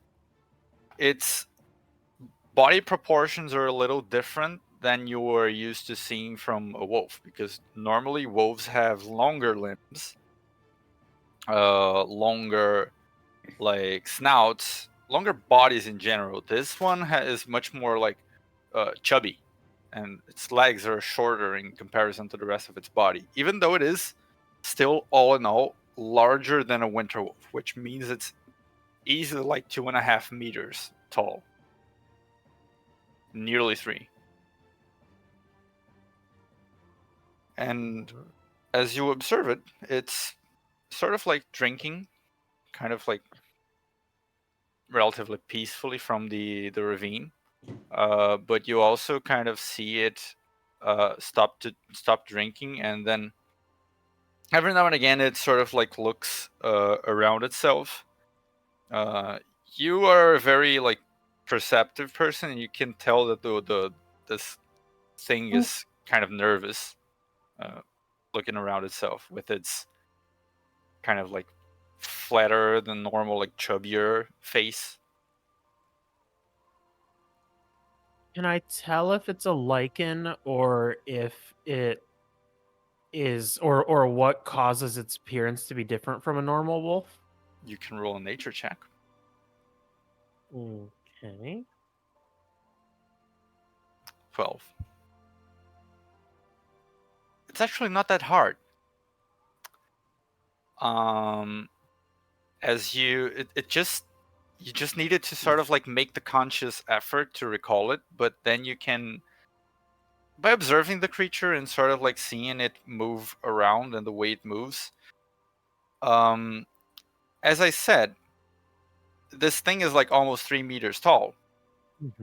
its body proportions are a little different than you were used to seeing from a wolf, because normally wolves have longer limbs, longer like snouts, longer bodies in general. This one is much more like chubby, and its legs are shorter in comparison to the rest of its body, even though it is still all in all larger than a winter wolf, which means it's easily like 2.5 meters tall, nearly 3. And as you observe it, it's sort of like drinking, kind of like relatively peacefully from the ravine. But you also kind of see it stop drinking, and then every now and again it sort of like looks around itself. You are a very like perceptive person, and you can tell that this thing is kind of nervous, looking around itself with its kind of like flatter than normal, like chubbier face. Can I tell if it's a lichen or if it is or what causes its appearance to be different from a normal wolf? You can roll a nature check. Okay. 12. It's actually not that hard. As you just needed to sort of like make the conscious effort to recall it, but then you can, by observing the creature and sort of like seeing it move around and the way it moves. As I said, this thing is like almost 3 meters tall,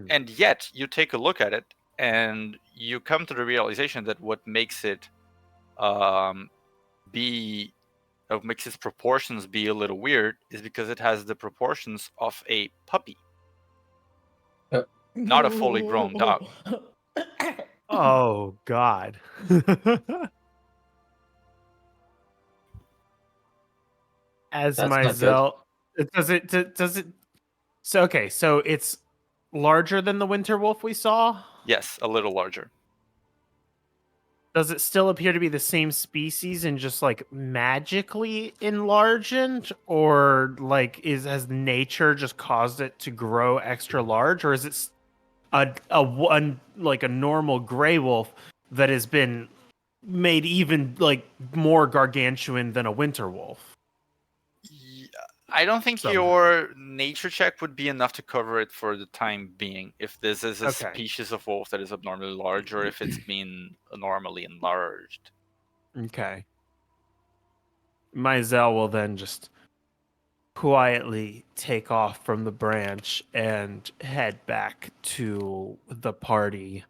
and yet you take a look at it and you come to the realization that what makes it makes its proportions be a little weird is because it has the proportions of a puppy, not a fully grown dog. Oh God. As That's my not good. does it so okay, so it's larger than the winter wolf we saw? Yes, a little larger. Does it still appear to be the same species and just like magically enlarged, or like has nature just caused it to grow extra large, or is it a one like a normal gray wolf that has been made even like more gargantuan than a winter wolf? I don't think Somehow. your nature check would be enough to cover it for the time being. If this is a Okay. species of wolf that is abnormally large, or if it's been abnormally enlarged. Okay. Mizell will then just quietly take off from the branch and head back to the party.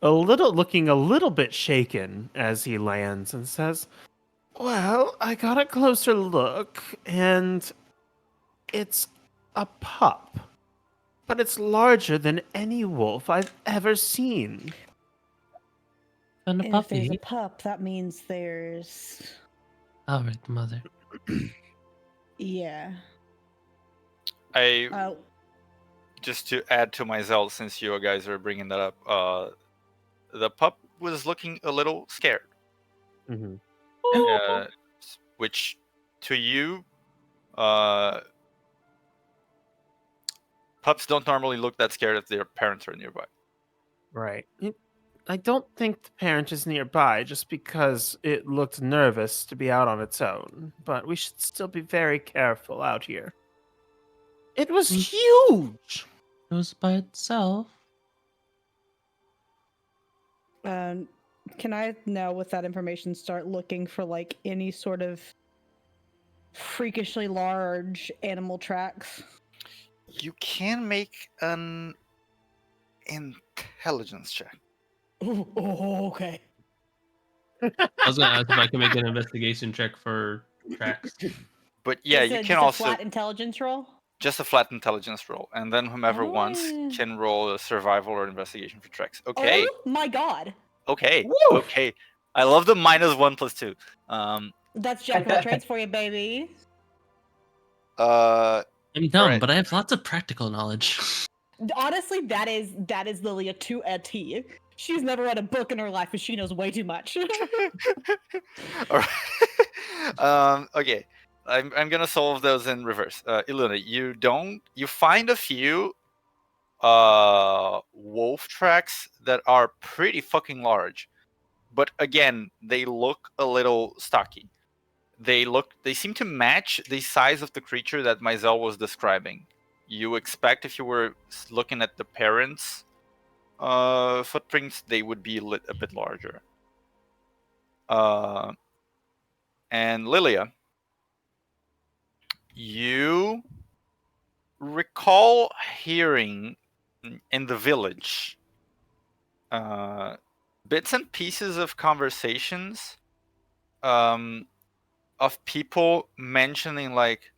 Looking a little bit shaken as he lands and says, "Well, I got a closer look and it's a pup, but it's larger than any wolf I've ever seen." And a And if there's a puppy. pup, that means there's All right, mother. yeah. I just to add to my zeal, since you guys are bringing that up, the pup was looking a little scared, which to you, pups don't normally look that scared if their parents are nearby. Right. I don't think the parent is nearby just because it looked nervous to be out on its own, but we should still be very careful out here. It was huge! It was by itself. Can I now, with that information, start looking for like any sort of freakishly large animal tracks? You can make an intelligence check. Oh, okay. I was gonna ask if I can make an investigation check for tracks. But yeah, Is you it can just also a flat intelligence roll? just a flat intelligence roll, and then whomever wants Oh. can roll a survival or investigation for tracks. Okay. Oh my god. Okay. Woo! Okay. I love the -1+2. That's jack of all trades for you, baby. Uh, I'm dumb, Alright. but I have lots of practical knowledge. Honestly, that is Lilia to a T. She's never read a book in her life, and she knows way too much. All right. Okay. I'm gonna solve those in reverse. Iluna, you find a few wolf tracks that are pretty fucking large, but again, they look a little stocky. They seem to match the size of the creature that Mizell was describing. You expect if you were looking at the parents' footprints, they would be a bit larger. And Lilia, you recall hearing in the village bits and pieces of conversations of people mentioning like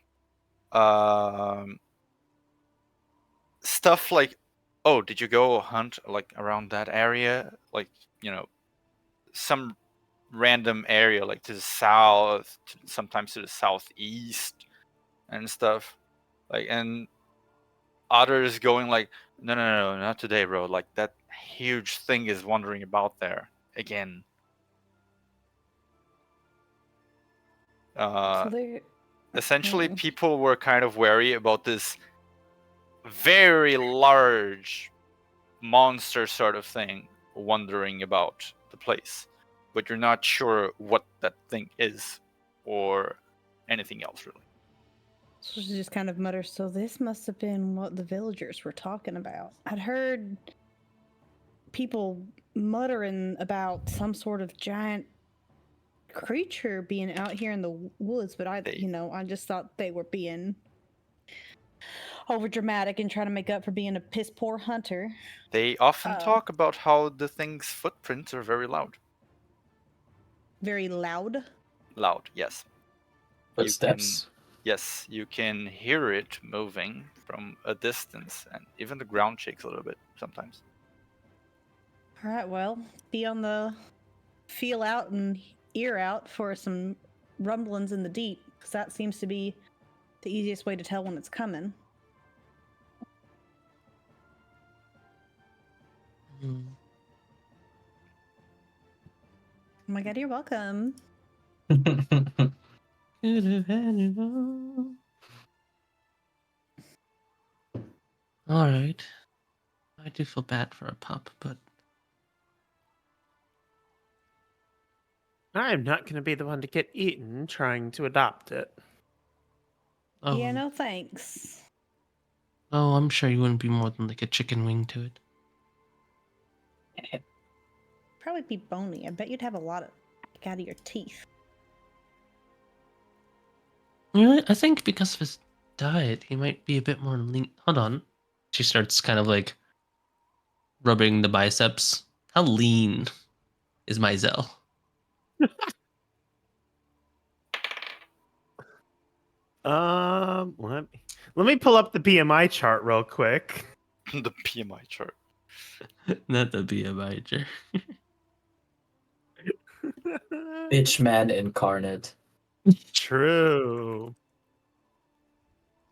stuff like, oh, did you go hunt like around that area, like, some random area like to the south, sometimes to the southeast and stuff, like, and others going like, no, not today, bro. Like that huge thing is wandering about there again. So they're Essentially, Hmm. people were kind of wary about this very large monster sort of thing wandering about the place, but you're not sure what that thing is or anything else really. So she just kind of mutters, so this must have been what the villagers were talking about. I'd heard people muttering about some sort of giant creature being out here in the woods, but I just thought they were being over dramatic and trying to make up for being a piss poor hunter. They often Oh. talk about how the thing's footprints are very loud. Very loud. Loud, yes. Footsteps. You can hear it moving from a distance, and even the ground shakes a little bit sometimes. All right, well, be on the feel out and ear out for some rumblings in the deep, because that seems to be the easiest way to tell when it's coming. Hmm. Oh my god, you're welcome. Could have had it all. All right. I do feel bad for a pup, but I'm not going to be the one to get eaten trying to adopt it. oh, Yeah, no thanks. oh, I'm sure you wouldn't be more than like a chicken wing to it. Probably be bony. I bet you'd have a lot of out of your teeth. Really, I think because of his diet, he might be a bit more lean. Hold on. She starts kind of like rubbing the biceps. How lean is Mizell? Let me pull up the BMI chart real quick. The PMI chart. Not the BMI. Bitch man incarnate. True.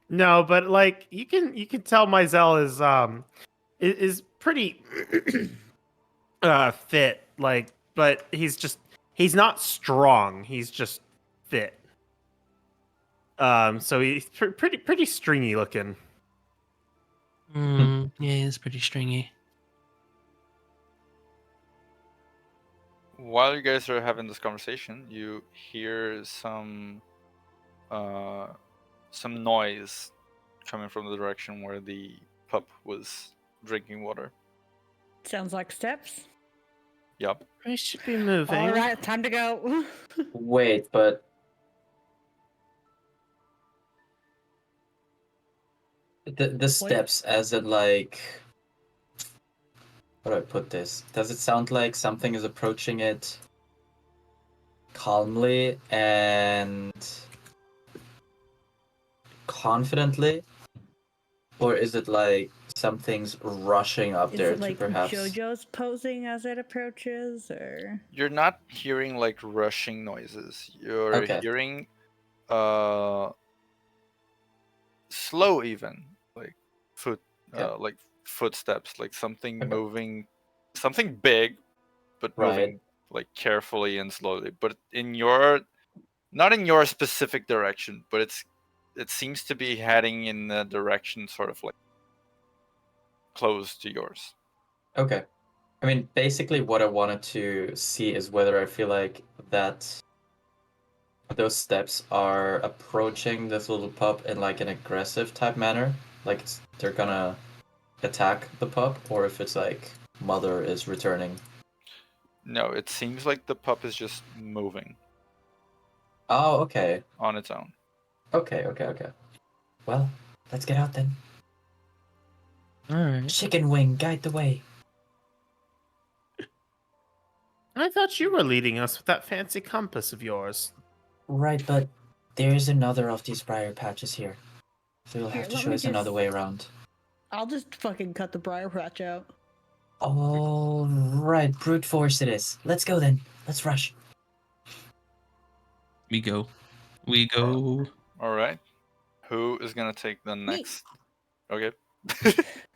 No, but like you can tell Mizell is pretty fit, like, but he's not strong. He's just fit. So he's pretty stringy looking. Yeah, it's pretty stringy. While you guys are having this conversation, you hear some noise coming from the direction where the pup was drinking water. Sounds like steps. Yup. I should be moving. All right, time to go. Wait, but the steps, as in like, how do I put this? Does it sound like something is approaching it calmly and confidently, or is it like something's rushing up Is there it to like perhaps? JoJo's posing as it approaches, or You're not hearing like rushing noises. You're Okay. hearing slow, even like Okay. like footsteps, like something Okay. moving, something big, but Right. moving like carefully and slowly. But not in your specific direction, but it seems to be heading in a direction sort of like close to yours. Okay. I mean, basically, what I wanted to see is whether I feel like that those steps are approaching this little pup in like an aggressive type manner, like they're gonna attack the pup, or if it's like mother is returning. No, it seems like the pup is just moving Oh, okay. on its own. Okay. Well, let's get out then. All right. Chicken wing, guide the way. I thought you were leading us with that fancy compass of yours. Right, but there is another of these briar patches here, so you'll Here, have to let show me us another just- way around. I'll just fucking cut the briar patch out. All right, brute force it is. Let's go then. Let's rush. We go. We go. All right. Who is gonna take the next? Okay. I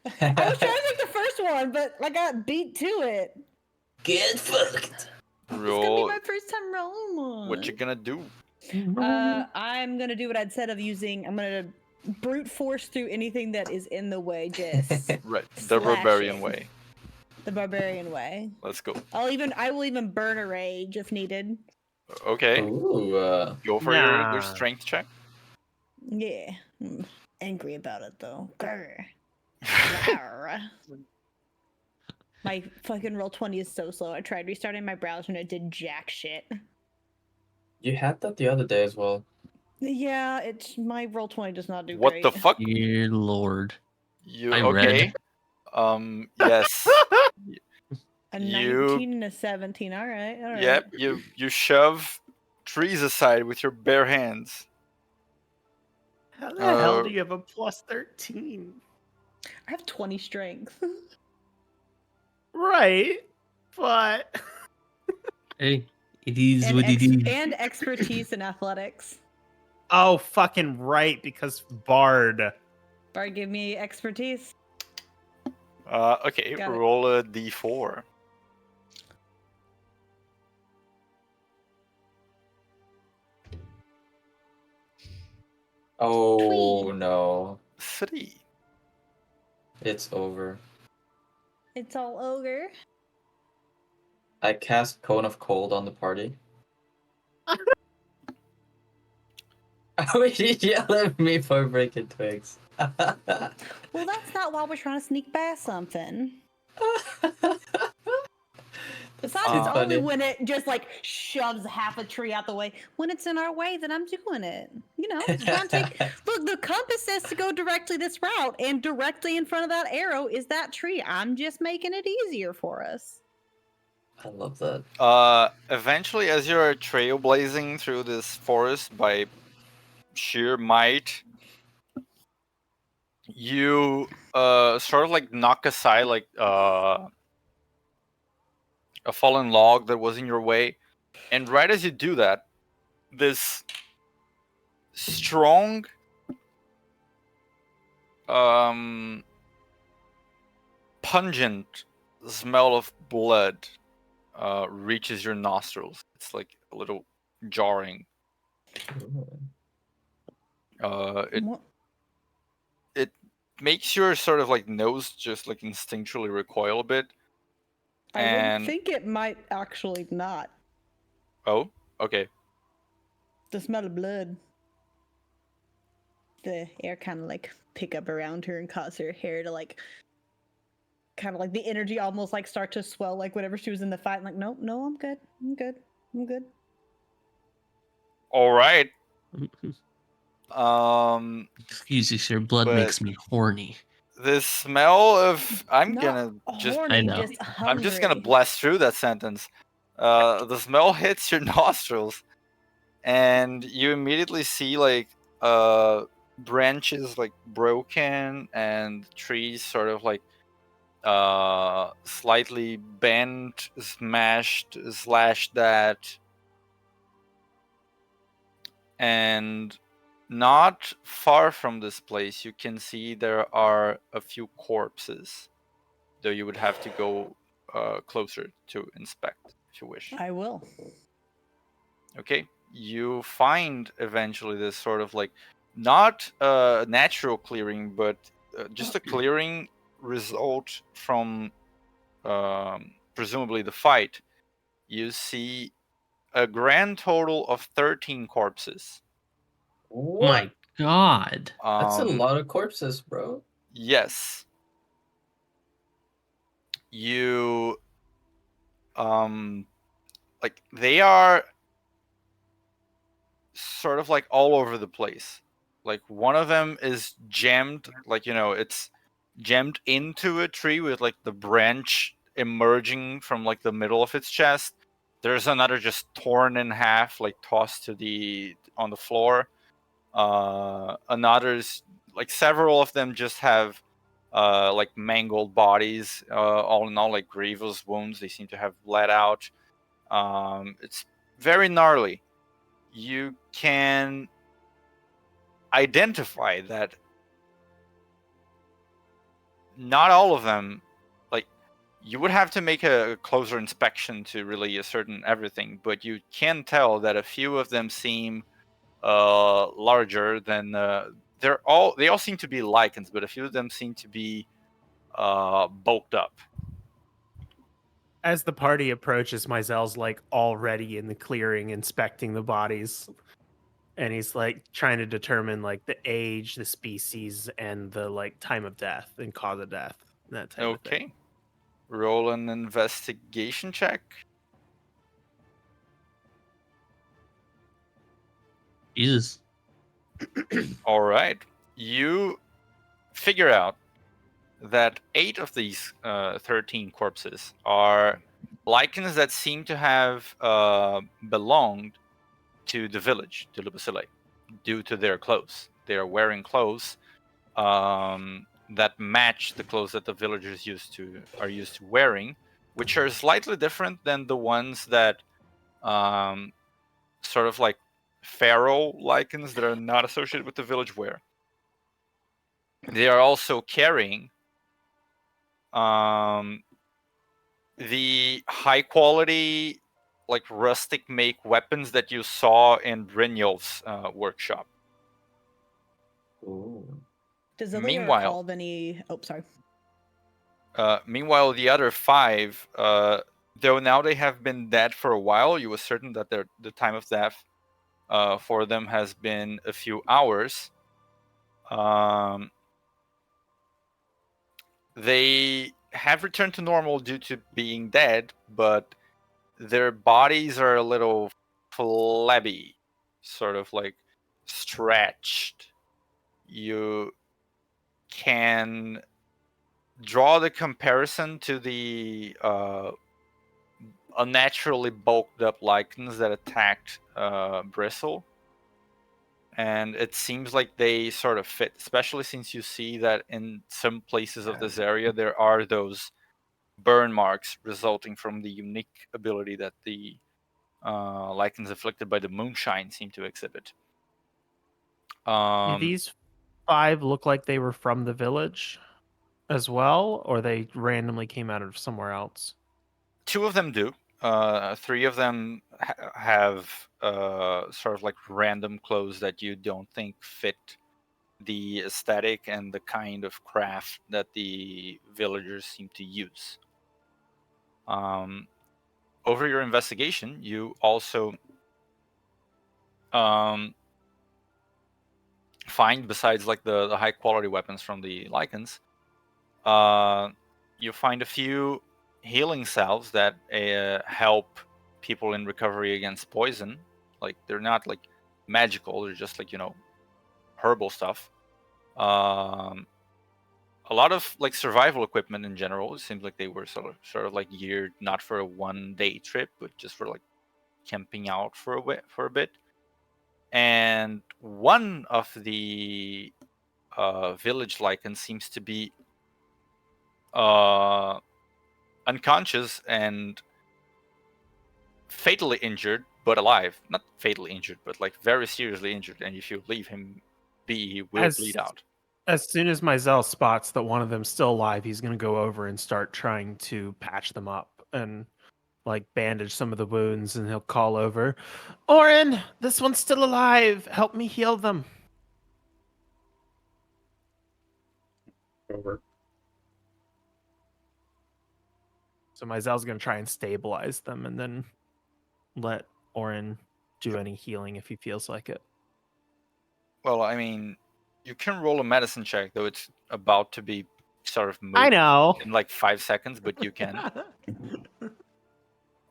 was trying to think the first one, but I got beat to it. Get fucked. It's gonna be Roll. my first time rolling one. What you gonna do? I'm gonna do what I'd said of using. I'm gonna brute force through anything that is in the way. Just Right, the slash barbarian it. way. The barbarian way. Let's go. I will even burn a rage if needed. Okay, Ooh. go for your strength check. Yeah. Angry about it though. Grr. Rawr. My fucking roll 20 is so slow. I tried restarting my browser and it did jack shit. You had that the other day as well. Yeah, it's my roll 20 does not do What great. the fuck? Dear Lord. You I okay? read. Yes. A You- 19 and a 17. All right. Yep. You shove trees aside with your bare hands. How the hell do you have a plus 13? I have 20 strength. Right, but Hey, it is what it is. And expertise in athletics. oh, fucking right, because Bard. Bard, give me expertise. Okay. Got it. Roll a d4. Oh Tweet. no. 3. It's over. It's all ogre. I cast Cone of Cold on the party. Oh, you yell at me for breaking twigs. Well, that's not why we're trying to sneak past something. Besides, It's it's only funny. when it just like shoves half a tree out the way. When it's in our way, then I'm doing it. You know, trying to take. Look, the compass says to go directly this route, and directly in front of that arrow is that tree. I'm just making it easier for us. I love that. Eventually, as you're trailblazing through this forest by sheer might, you sort of like knock aside like a fallen log that was in your way, and right as you do that, this strong pungent smell of blood reaches your nostrils. It's like a little jarring. It What? makes your sort of like nose just like instinctually recoil a bit. I would And think it might actually not. oh, okay. The smell of blood. The air kind of like pick up around her and cause her hair to like kind of like the energy almost like start to swell like whenever she was in the fight. I'm like, nope, no, I'm good. I'm good. I'm good. All right. Excuse you, sir. Blood but- makes me horny. The smell of I'm Not gonna just horny, I know. just hungry. I'm just gonna blast through that sentence. The smell hits your nostrils, and you immediately see like branches like broken and trees sort of like slightly bent, smashed, slashed at, and not far from this place you can see there are a few corpses, though you would have to go closer to inspect if you wish. I will. Okay, you find eventually this sort of like not a natural clearing, but just a clearing result from presumably the fight. You see a grand total of 13 corpses. What? My God. That's a lot of corpses, bro. Yes. You like they are sort of like all over the place. Like one of them is jammed, like it's jammed into a tree with like the branch emerging from like the middle of its chest. There's another just torn in half, like tossed to on the floor. Another's like several of them just have like mangled bodies. All in all, like grievous wounds. They seem to have bled out. It's very gnarly. You can identify that not all of them. Like, you would have to make a closer inspection to really ascertain everything, but you can tell that a few of them seem larger than they all seem to be lichens, but a few of them seem to be bulked up. As the party approaches, Meisel's like already in the clearing inspecting the bodies. And he's like trying to determine like the age, the species, and the like time of death and cause of death. That type of thing. Okay. Roll an investigation check. Jesus. All right. You figure out that 8 of these 13 corpses are lichens that seem to have belonged to the village, to Lubasile, due to their clothes. They are wearing clothes that match the clothes that the villagers are used to wearing, which are slightly different than the ones that sort of like feral lichens that are not associated with the village wear. They are also carrying the high quality, like rustic make weapons that you saw in Brynjolf's workshop. Ooh. Does Ilya Meanwhile- recall of any? Oh, sorry. Meanwhile, the other 5, though now they have been dead for a while, you were certain that the time of death for them has been a few hours. They have returned to normal due to being dead, but their bodies are a little flabby, sort of like stretched. You can draw the comparison to the unnaturally bulked up lichens that attacked Bristle. And it seems like they sort of fit, especially since you see that in some places of this area there are those burn marks resulting from the unique ability that the lichens afflicted by the moonshine seem to exhibit. Do these 5 look like they were from the village as well, or they randomly came out of somewhere else? 2 of them do. 3 of them have sort of like random clothes that you don't think fit the aesthetic and the kind of craft that the villagers seem to use. Over your investigation, you also find, besides like the high quality weapons from the lichens, you find a few healing salves that help people in recovery against poison. Like, they're not like magical, they're just like, herbal stuff. A lot of like survival equipment in general. It seems like they were sort of like geared not for a 1-day trip, but just for like camping out for a bit. And one of the village lichens seems to be unconscious and fatally injured, but alive. Not fatally injured, but like very seriously injured. And if you leave him be, he will bleed out. As soon as Meisel spots that one of them's still alive, he's going to go over and start trying to patch them up and like bandage some of the wounds, and he'll call over, "Orin, this one's still alive. Help me heal them." Over. So Meisel's going to try and stabilize them and then let Orin do any healing if he feels like it. Well, I mean, you can roll a medicine check, though it's about to be sort of moved I know. in like 5 seconds, but you can.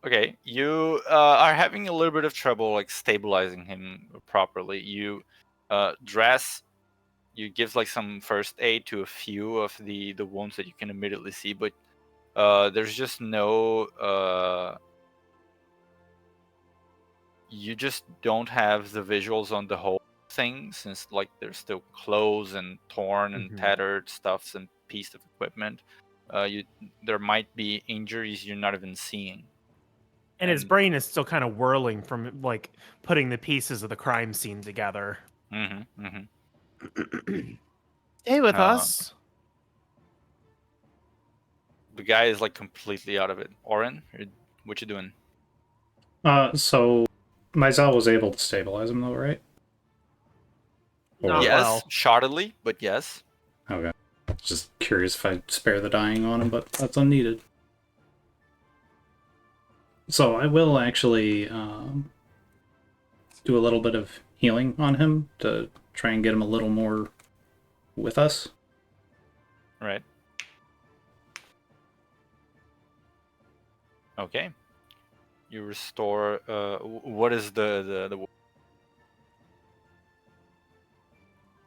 Okay, you are having a little bit of trouble like stabilizing him properly. You dress, you give like some first aid to a few of the wounds that you can immediately see, but there's just no you just don't have the visuals on the whole thing, since like there's still clothes and torn and tattered stuffs and pieces of equipment. There might be injuries you're not even seeing. And his brain is still kind of whirling from like putting the pieces of the crime scene together. Stay with us. the guy is like completely out of it. Oren, what you doing? So Mizell was able to stabilize him though, right? Not Yes, well. shoddily, but yes. Okay. Just curious if I'd spare the dying on him, but that's unneeded. So I will actually do a little bit of healing on him to try and get him a little more with us. Right. Okay. You restore. What is the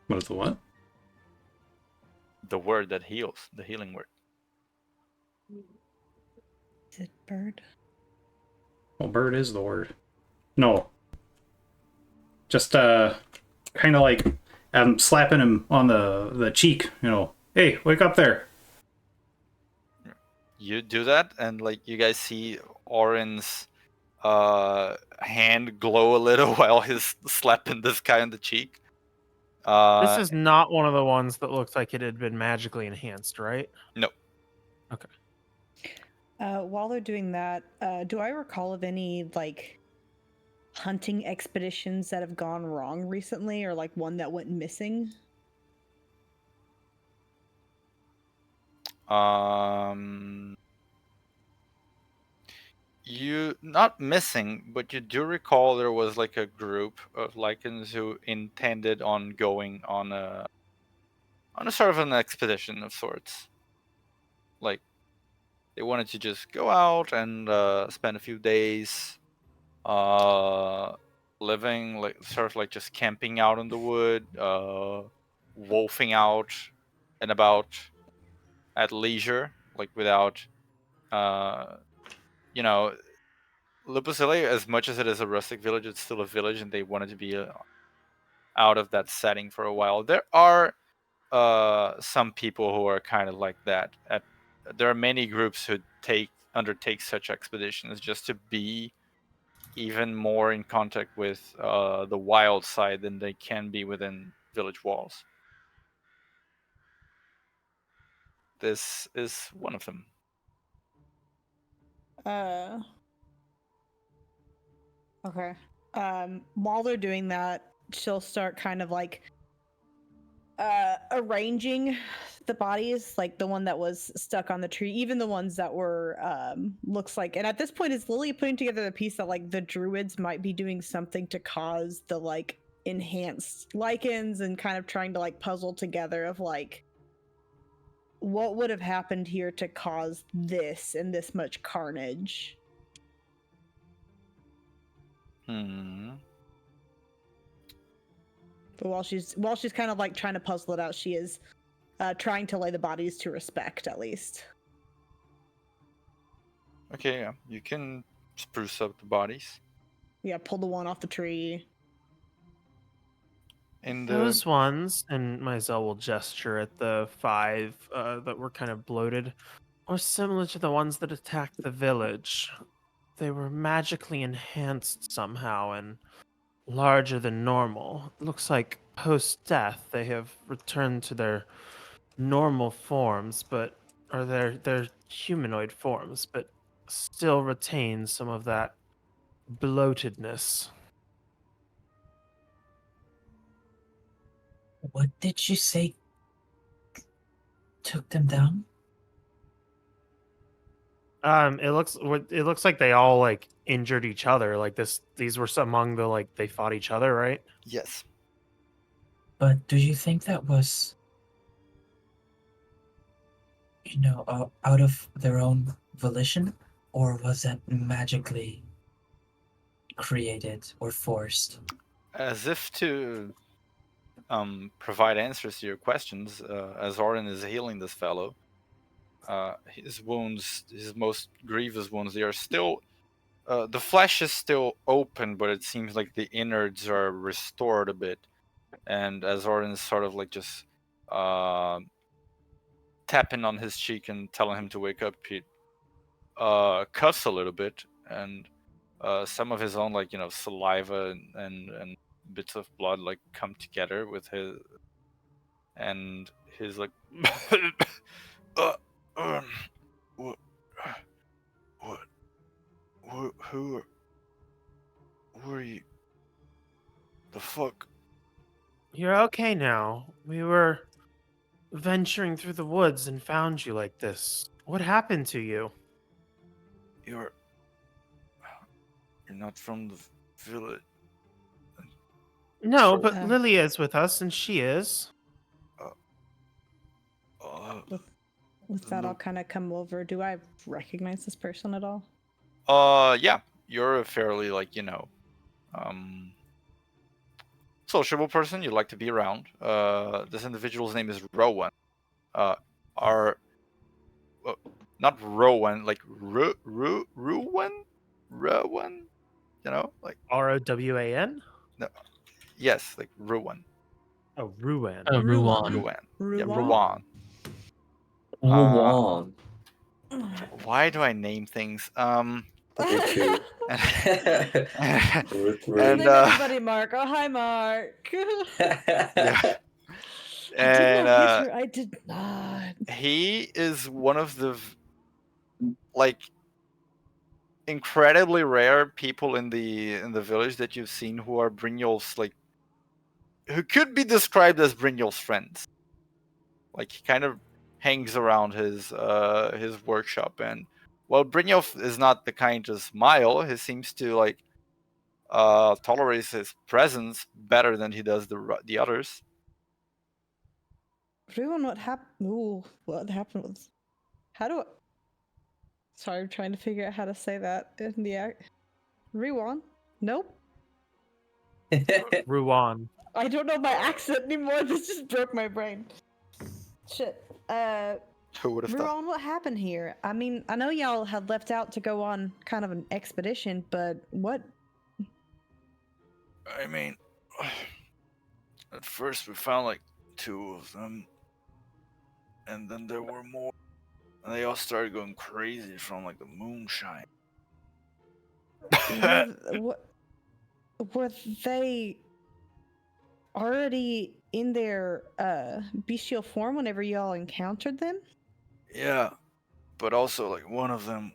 What is the what? the word that heals? The healing word. Is it bird? Well, bird is the word. No. Just kind of like slapping him on the cheek. You know, hey, wake up there. You do that, and like you guys see Oren's hand glow a little while he's slapping this guy on the cheek. This is not one of the ones that looks like it had been magically enhanced, right? No. Okay. While they're doing that, do I recall of any like hunting expeditions that have gone wrong recently, or like one that went missing? You not missing, but you do recall there was like a group of Lycans who intended on going on a sort of an expedition of sorts. Like they wanted to just go out and spend a few days living like sort of like just camping out in the wood, wolfing out and about at leisure, like without you know, Lupusile, as much as it is a rustic village, it's still a village, and they wanted to be out of that setting for a while. There are some people who are kind of like that. There are many groups who undertake such expeditions just to be even more in contact with the wild side than they can be within village walls. This is one of them. Okay. While they're doing that, she'll start kind of like arranging the bodies, like the one that was stuck on the tree, even the ones that were looks like, and at this point is Lily putting together the piece that like the druids might be doing something to cause the like enhanced lichens, and kind of trying to like puzzle together of like what would have happened here to cause this and this much carnage. But while she's kind of like trying to puzzle it out, she is trying to lay the bodies to respect, at least. Okay, yeah, you can spruce up the bodies. Yeah, pull the one off the tree. And Those ones, and Mizell will gesture at the 5 that were kind of bloated, are similar to the ones that attacked the village. They were magically enhanced somehow and larger than normal. Looks like post-death they have returned to their normal forms, but or their humanoid forms, but still retain some of that bloatedness. What did you say took them down? It looks like they all like injured each other. Like these were among the like they fought each other, right? yes. But do you think that was, out of their own volition? Or was that magically created or forced? As if to provide answers to your questions, as Oren is healing this fellow, his wounds, his most grievous wounds, they are still. The flesh is still open, but it seems like the innards are restored a bit. And as Oren is sort of like just tapping on his cheek and telling him to wake up, he coughs a little bit, and some of his own like saliva and bits of blood like come together with his, and his like What? What? Who are you? The fuck? You're okay now. We were venturing through the woods and found you like this. What happened to you? You're not from the village. No, So- but Lilia is with us, and she is. With that, I'll kind of come over. Do I recognize this person at all? Yeah, you're a fairly sociable person. You like to be around. This individual's name is Rowan. Our not Rowan, like Rowan, like Rowan? yes, like Rowan. Oh, Ruan. Oh, Ruan. Ruan. Yeah, Ruan? Ruan. Wuhan. Why do I name things? Me too. and Name everybody Mark. Oh, hi, Mark. yeah, I did and not hit her. I did not. he is one of the like incredibly rare people in the village that you've seen who are Brynjolf's who could be described as Brynjolf's friends. Like he kind of hangs around his workshop, and while Brynjolf is not the kind to smile, he seems to tolerate his presence better than he does the others. Ruan, what happened? Ooh, what happened was. How do I. Sorry, I'm trying to figure out how to say that in the act. Ruan? Nope. Ruan. I don't know my accent anymore. This just broke my brain. Shit. Who would have thought? Ruan, what happened here? I mean, I know y'all had left out to go on kind of an expedition, but what? I mean, at first we found like 2 of them, and then there were more, and they all started going crazy from the moonshine. Were they already in their bestial form whenever y'all encountered them? Yeah, but also one of them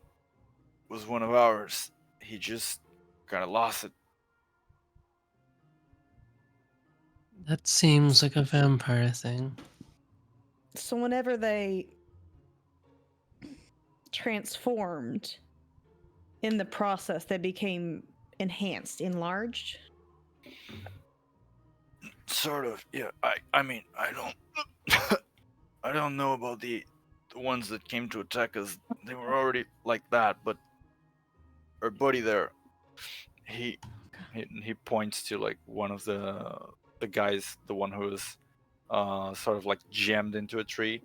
was one of ours. He just kind of lost it. That seems like a vampire thing. So whenever they transformed, in the process they became enhanced, enlarged. Sort of, yeah. I mean, I don't I don't know about the ones that came to attack us. They were already like that, but our buddy there, he points to one of the guys, the one who was sort of jammed into a tree.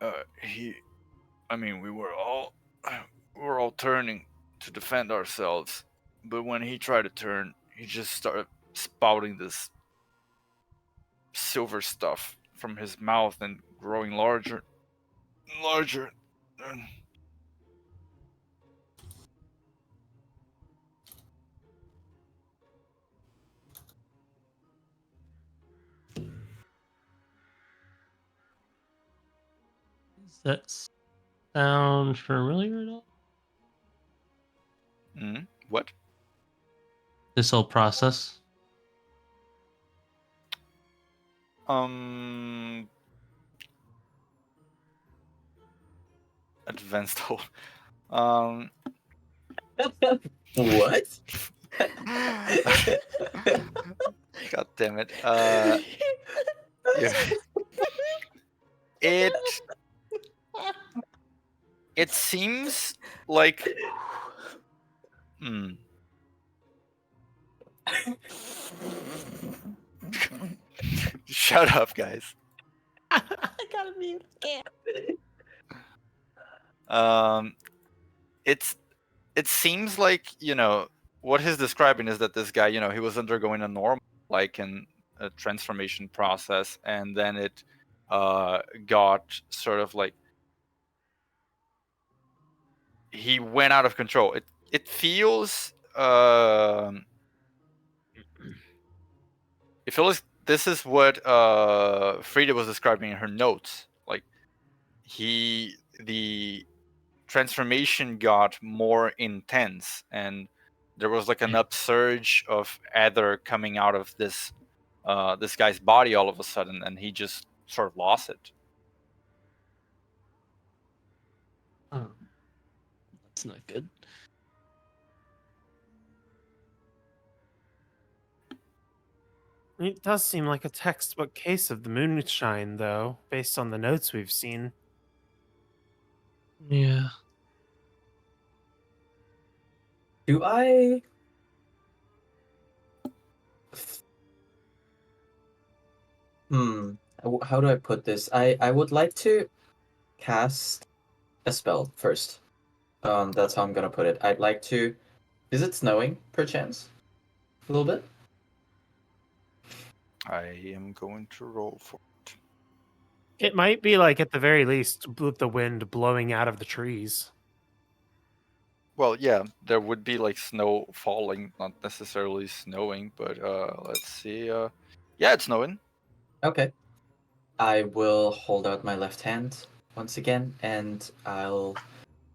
I mean, we were all turning to defend ourselves, but when he tried to turn, he just started spouting this silver stuff from his mouth and growing larger and larger. And Does that sound familiar at all? what? This whole process? Advanced hole. What? God damn it. Yeah. It seems like Shut up, guys. I gotta mute. Can't. It seems like what he's describing is that this guy, he was undergoing a normal a transformation process, and then it got sort of he went out of control. It feels it feels like this is what Frida was describing in her notes. the transformation got more intense, and there was like an upsurge of ether coming out of this guy's body all of a sudden, and he just sort of lost it. Oh, that's not good. It does seem like a textbook case of the moonshine, though, based on the notes we've seen. Yeah. Do I? How do I put this? I would like to cast a spell first. That's how I'm gonna put it. I'd like to. Is it snowing, perchance? A little bit? I am going to roll for it. It might be like, at the very least, with the wind blowing out of the trees. Well, yeah, there would be like snow falling, not necessarily snowing, but let's see. Yeah, it's snowing. Okay. I will hold out my left hand once again, and I'll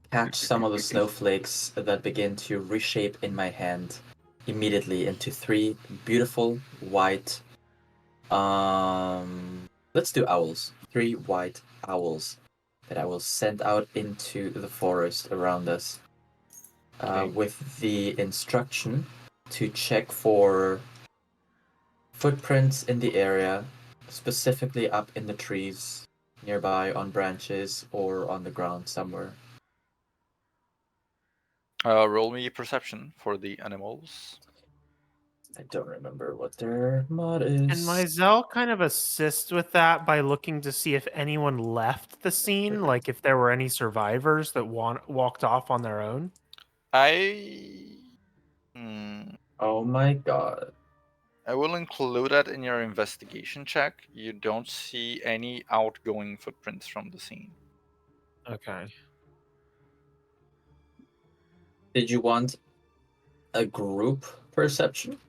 catch some of the snowflakes that begin to reshape in my hand immediately into 3 beautiful white. Let's do owls. 3 white owls that I will send out into the forest around us. Okay. With the instruction to check for footprints in the area, specifically up in the trees nearby, on branches, or on the ground somewhere. Roll me perception for the animals. I don't remember what their mod is. And Mizell kind of assists with that by looking to see if anyone left the scene, like if there were any survivors that walked off on their own. Oh my god. I will include that in your investigation check. You don't see any outgoing footprints from the scene. Okay. Did you want a group perception?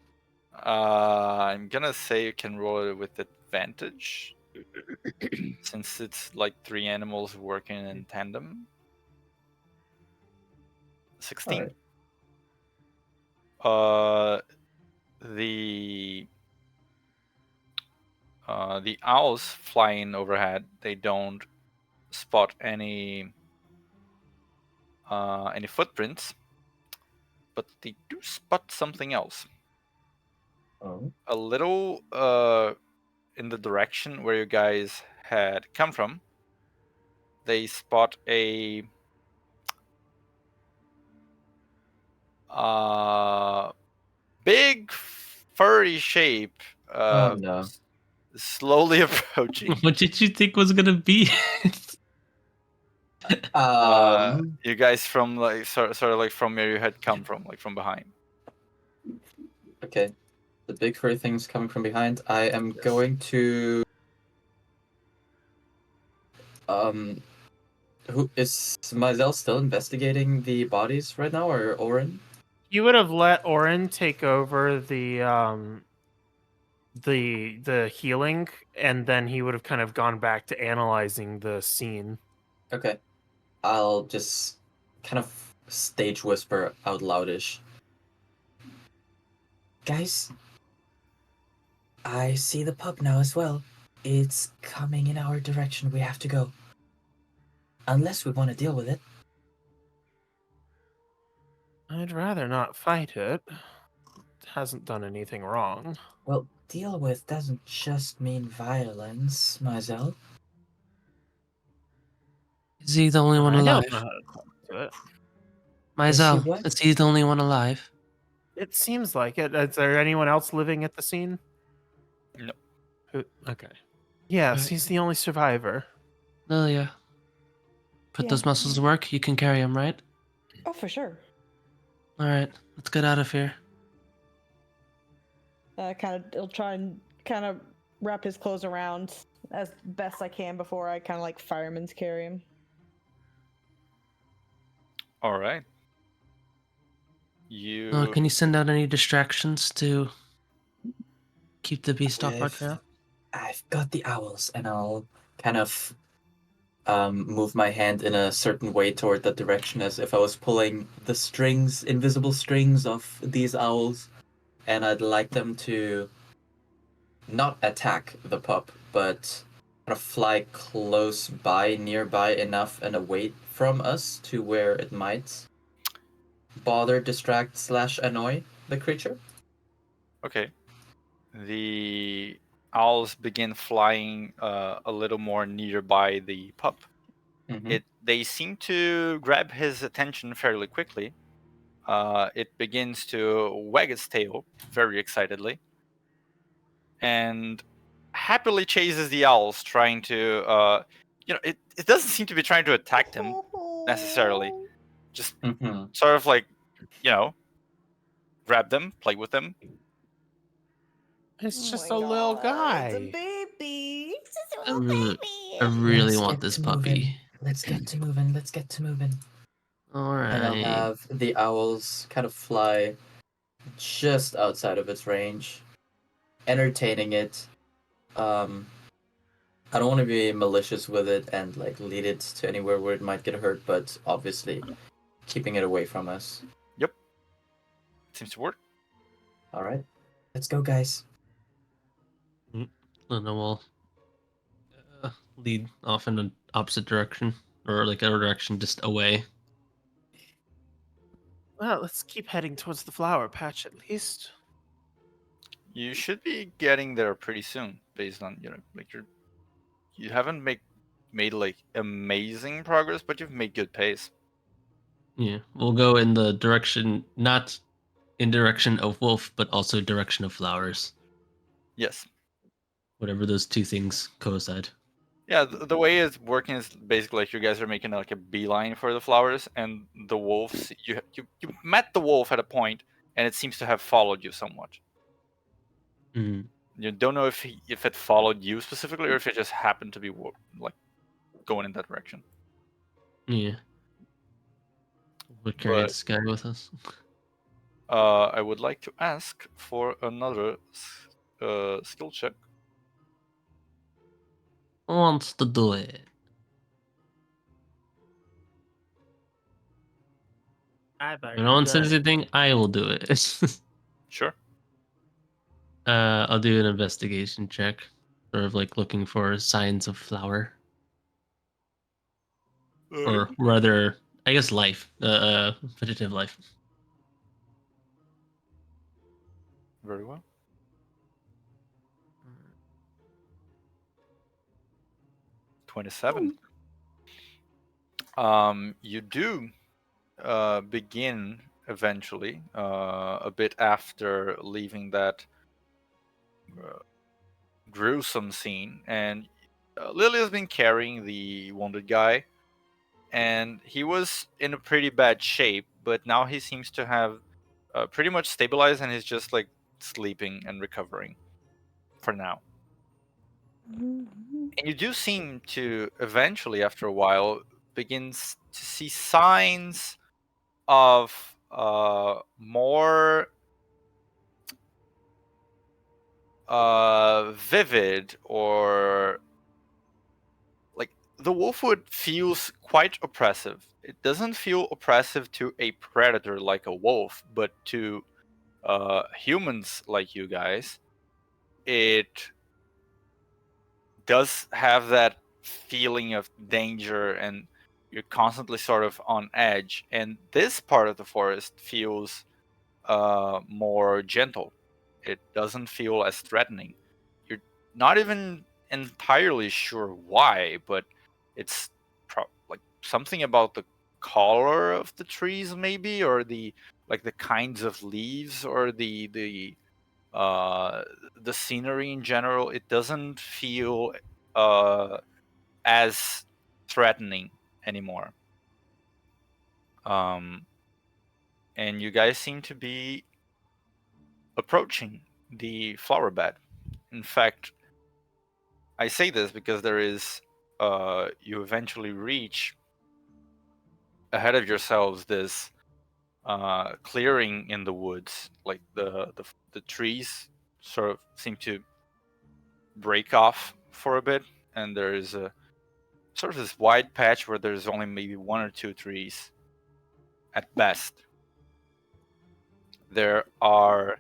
I'm gonna say you can roll it with advantage, since it's like 3 animals working in tandem. 16. The owls flying overhead, they don't spot any footprints, but they do spot something else. Oh. A little in the direction where you guys had come from, they spot a big furry shape Oh no. slowly approaching. What did you think was gonna be? You guys from like sort of like from where you had come from, like from behind. Okay. The big furry thing's coming from behind. I am going to who is Mazel still investigating the bodies right now, or Orin? You would have let Orin take over the healing, and then he would have kind of gone back to analyzing the scene. Okay. I'll just kind of stage whisper out loudish. Guys, I see the pup now as well. It's coming in our direction. We have to go. Unless we want to deal with it. I'd rather not fight it. It hasn't done anything wrong. Well, deal with doesn't just mean violence, Mazel. Is he the only one I don't alive? know how to talk to it. Myself. Is he what? Is he the only one alive? It seems like it. Is there anyone else living at the scene? No. Okay. Yes, Right. he's the only survivor. Lilia. Put Yeah. those muscles to work. You can carry him, right? Oh, for sure. Alright, let's get out of here. He'll try and kind of wrap his clothes around as best I can before I kind of like fireman's carry him. All right. Can you send out any distractions to keep the beast off our trail? I've got the owls, and I'll kind of move my hand in a certain way toward that direction as if I was pulling the strings, invisible strings of these owls, and I'd like them to not attack the pup, but kind of fly close by, nearby enough and away from us to where it might bother, distract, / annoy the creature. Okay. The owls begin flying a little more nearby the pup. Mhm. They seem to grab his attention fairly quickly. It begins to wag its tail very excitedly, and happily chases the owls, trying to, it doesn't seem to be trying to attack them necessarily. Just Mhm. sort of like, grab them, play with them. It's Oh just my a little God, it's a guy. baby. It's just a I little really, baby. I really Let's want get this to moving. puppy. Let's get to moving. Let's get to moving. All And I'll right. have the owls kind of fly just outside of its range, entertaining it. I don't want to be malicious with it and like lead it to anywhere where it might get hurt, but obviously keeping it away from us. Yep. Seems to work. All right. Let's go, guys. And then we'll lead off in an opposite direction, or like a direction just away. Well, let's keep heading towards the flower patch at least. You should be getting there pretty soon, based on you haven't made like amazing progress, but you've made good pace. Yeah, we'll go in the direction, not in direction of wolf, but also direction of flowers. Yes. Whatever those two things coincide. Yeah, the way it's working is basically like you guys are making like a beeline for the flowers, and the wolves. You met the wolf at a point, and it seems to have followed you somewhat. Mm. You don't know if it followed you specifically, or if it just happened to be like going in that direction. Yeah. We're carrying But this guy with us. I would like to ask for another skill check. Who wants to do it? I've If no one says anything, I will do it. Sure. I'll do an investigation check, sort of like looking for signs of flower, or rather, I guess life, vegetative life. Very well. 27. You do begin eventually, a bit after leaving that gruesome scene, and Lily has been carrying the wounded guy, and he was in a pretty bad shape, but now he seems to have pretty much stabilized, and he's just like sleeping and recovering for now. And you do seem to eventually, after a while, begins to see signs of more vivid, or like the wolfwood feels quite oppressive. It doesn't feel oppressive to a predator like a wolf, but to humans like you guys, it does have that feeling of danger, and you're constantly sort of on edge. And this part of the forest feels more gentle. It doesn't feel as threatening. You're not even entirely sure why, but it's like something about the color of the trees, maybe, or the kinds of leaves, or uh, the scenery in general. It doesn't feel as threatening anymore. And you guys seem to be approaching the flower bed. In fact, I say this because there is, you eventually reach ahead of yourselves this clearing in the woods. Like the trees sort of seem to break off for a bit, and there is sort of this wide patch where there's only maybe 1 or 2 trees at best. There are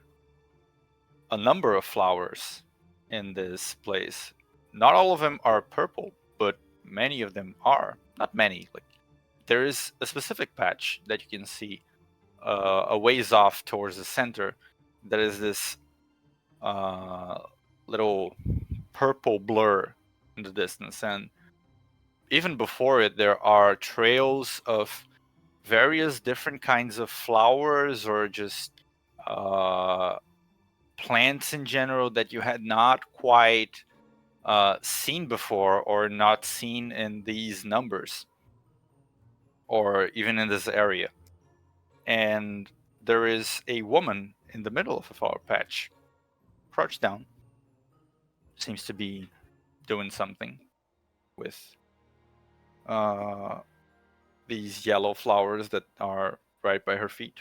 a number of flowers in this place. Not all of them are purple, but many of them are. Not many. Like, there is a specific patch that you can see a ways off towards the center. That is this little purple blur in the distance, and even before it, there are trails of various different kinds of flowers or just plants in general that you had not quite seen before, or not seen in these numbers, or even in this area. And there is a woman in the middle of a flower patch, crouched down, seems to be doing something with these yellow flowers that are right by her feet.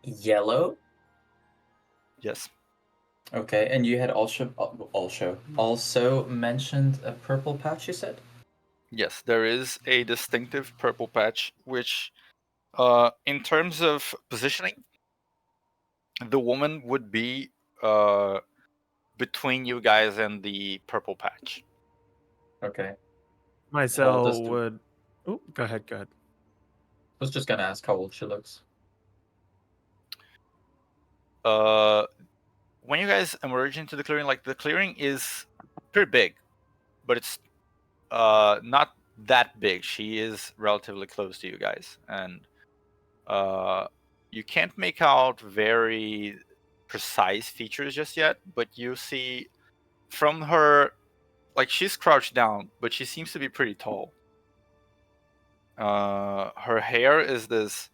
Yellow? Yes. Okay, and you had also mentioned a purple patch, you said? Yes, there is a distinctive purple patch, which, in terms of positioning, the woman would be between you guys and the purple patch. Okay. Myself the- would. Oh, go ahead. Go ahead. I was just gonna ask how old she looks. When you guys emerge into the clearing, like, the clearing is pretty big, but it's not that big. She is relatively close to you guys, and you can't make out very precise features just yet, but you see from her, like, she's crouched down, but she seems to be pretty tall. Her hair is this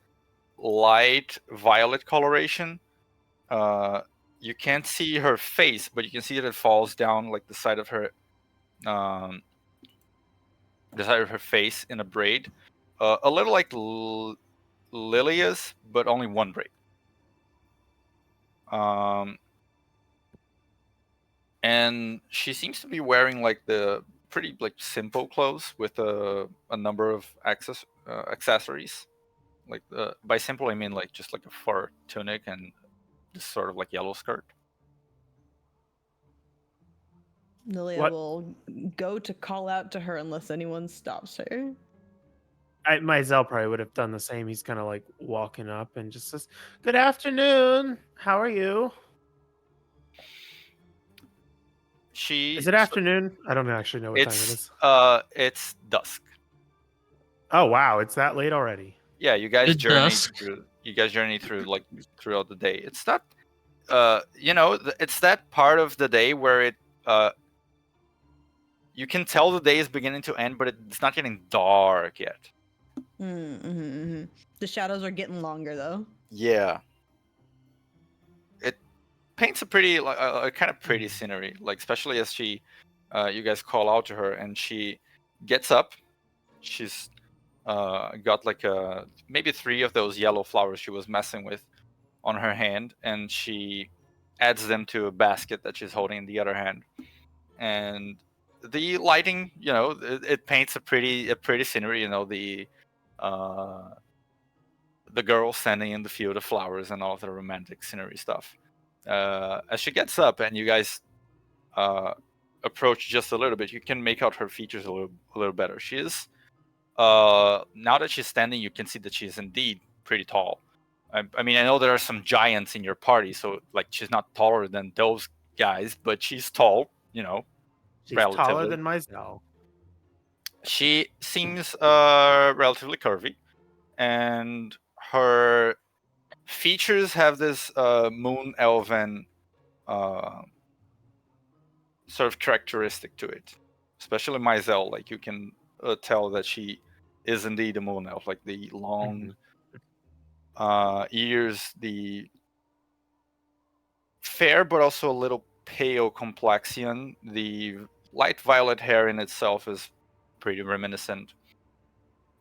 light violet coloration. You can't see her face, but you can see that it falls down like the side of her face in a braid, a little like Lilia's, but only one braid. And she seems to be wearing like the pretty like simple clothes with a number of accessories. Like, by simple I mean like just like a fur tunic and this sort of like yellow skirt. Lilia What? will go to call out to her unless anyone stops her. Myzel probably would have done the same. He's kind of like walking up and just says, "Good afternoon. How are you?" Is it afternoon? I don't actually know what time it is. It's dusk. Oh wow, it's that late already. Yeah, you guys It's journey dusk. through. You guys journey through like throughout the day. It's not, it's that part of the day where it, you can tell the day is beginning to end, but it's not getting dark yet. The shadows are getting longer though. Yeah. It paints a pretty, a kind of pretty scenery, like, especially as you guys call out to her and she gets up. She's got like maybe 3 of those yellow flowers she was messing with on her hand, and she adds them to a basket that she's holding in the other hand. And the lighting, it paints a pretty scenery. The girl standing in the field of flowers and all the romantic scenery stuff. As she gets up and you guys approach just a little bit, you can make out her features a little better. She is, now that she's standing, you can see that she's indeed pretty tall. I mean, I know there are some giants in your party, so like she's not taller than those guys, but she's tall, She's relatively. taller than Myzel. She seems relatively curvy, and her features have this moon elven sort of characteristic to it, especially Myzel. Like, you can tell that she is indeed a moon elf, like the long ears, the fair but also a little pale complexion. The light violet hair in itself is pretty reminiscent.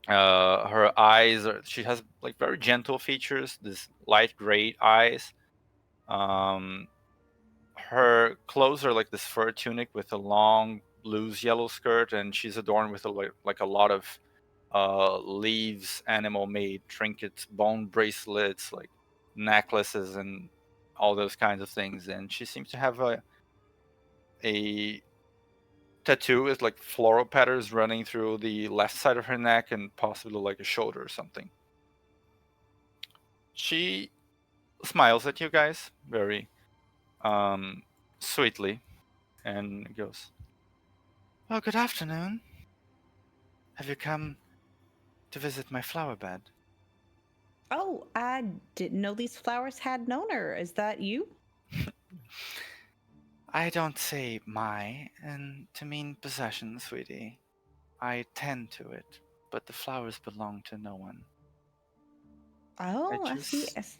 Her eyes she has like very gentle features, this light gray eyes. her clothes are like this fur tunic with a long, loose yellow skirt, and she's adorned with like a lot of leaves, animal-made trinkets, bone bracelets, like necklaces, and all those kinds of things. And she seems to have a tattoo with like floral patterns running through the left side of her neck and possibly like a shoulder or something. She smiles at you guys very sweetly and goes, "Well, good afternoon. Have you come to visit my flower bed?" Oh, I didn't know these flowers had an owner. Is that you? I don't say my and to mean possession, sweetie. I tend to it, but the flowers belong to no one. Oh, I see. just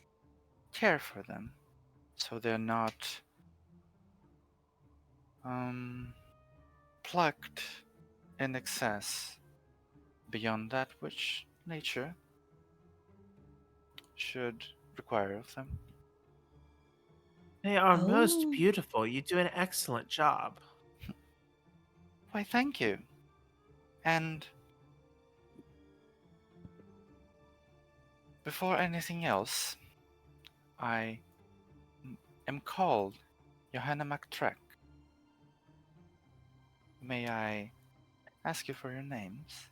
care for them, so they're not plucked in excess beyond that which nature should require of them. They are most Oh. beautiful. You do an excellent job. Why, thank you. And before anything else, I am called Johanna McTreck. May I ask you for your names?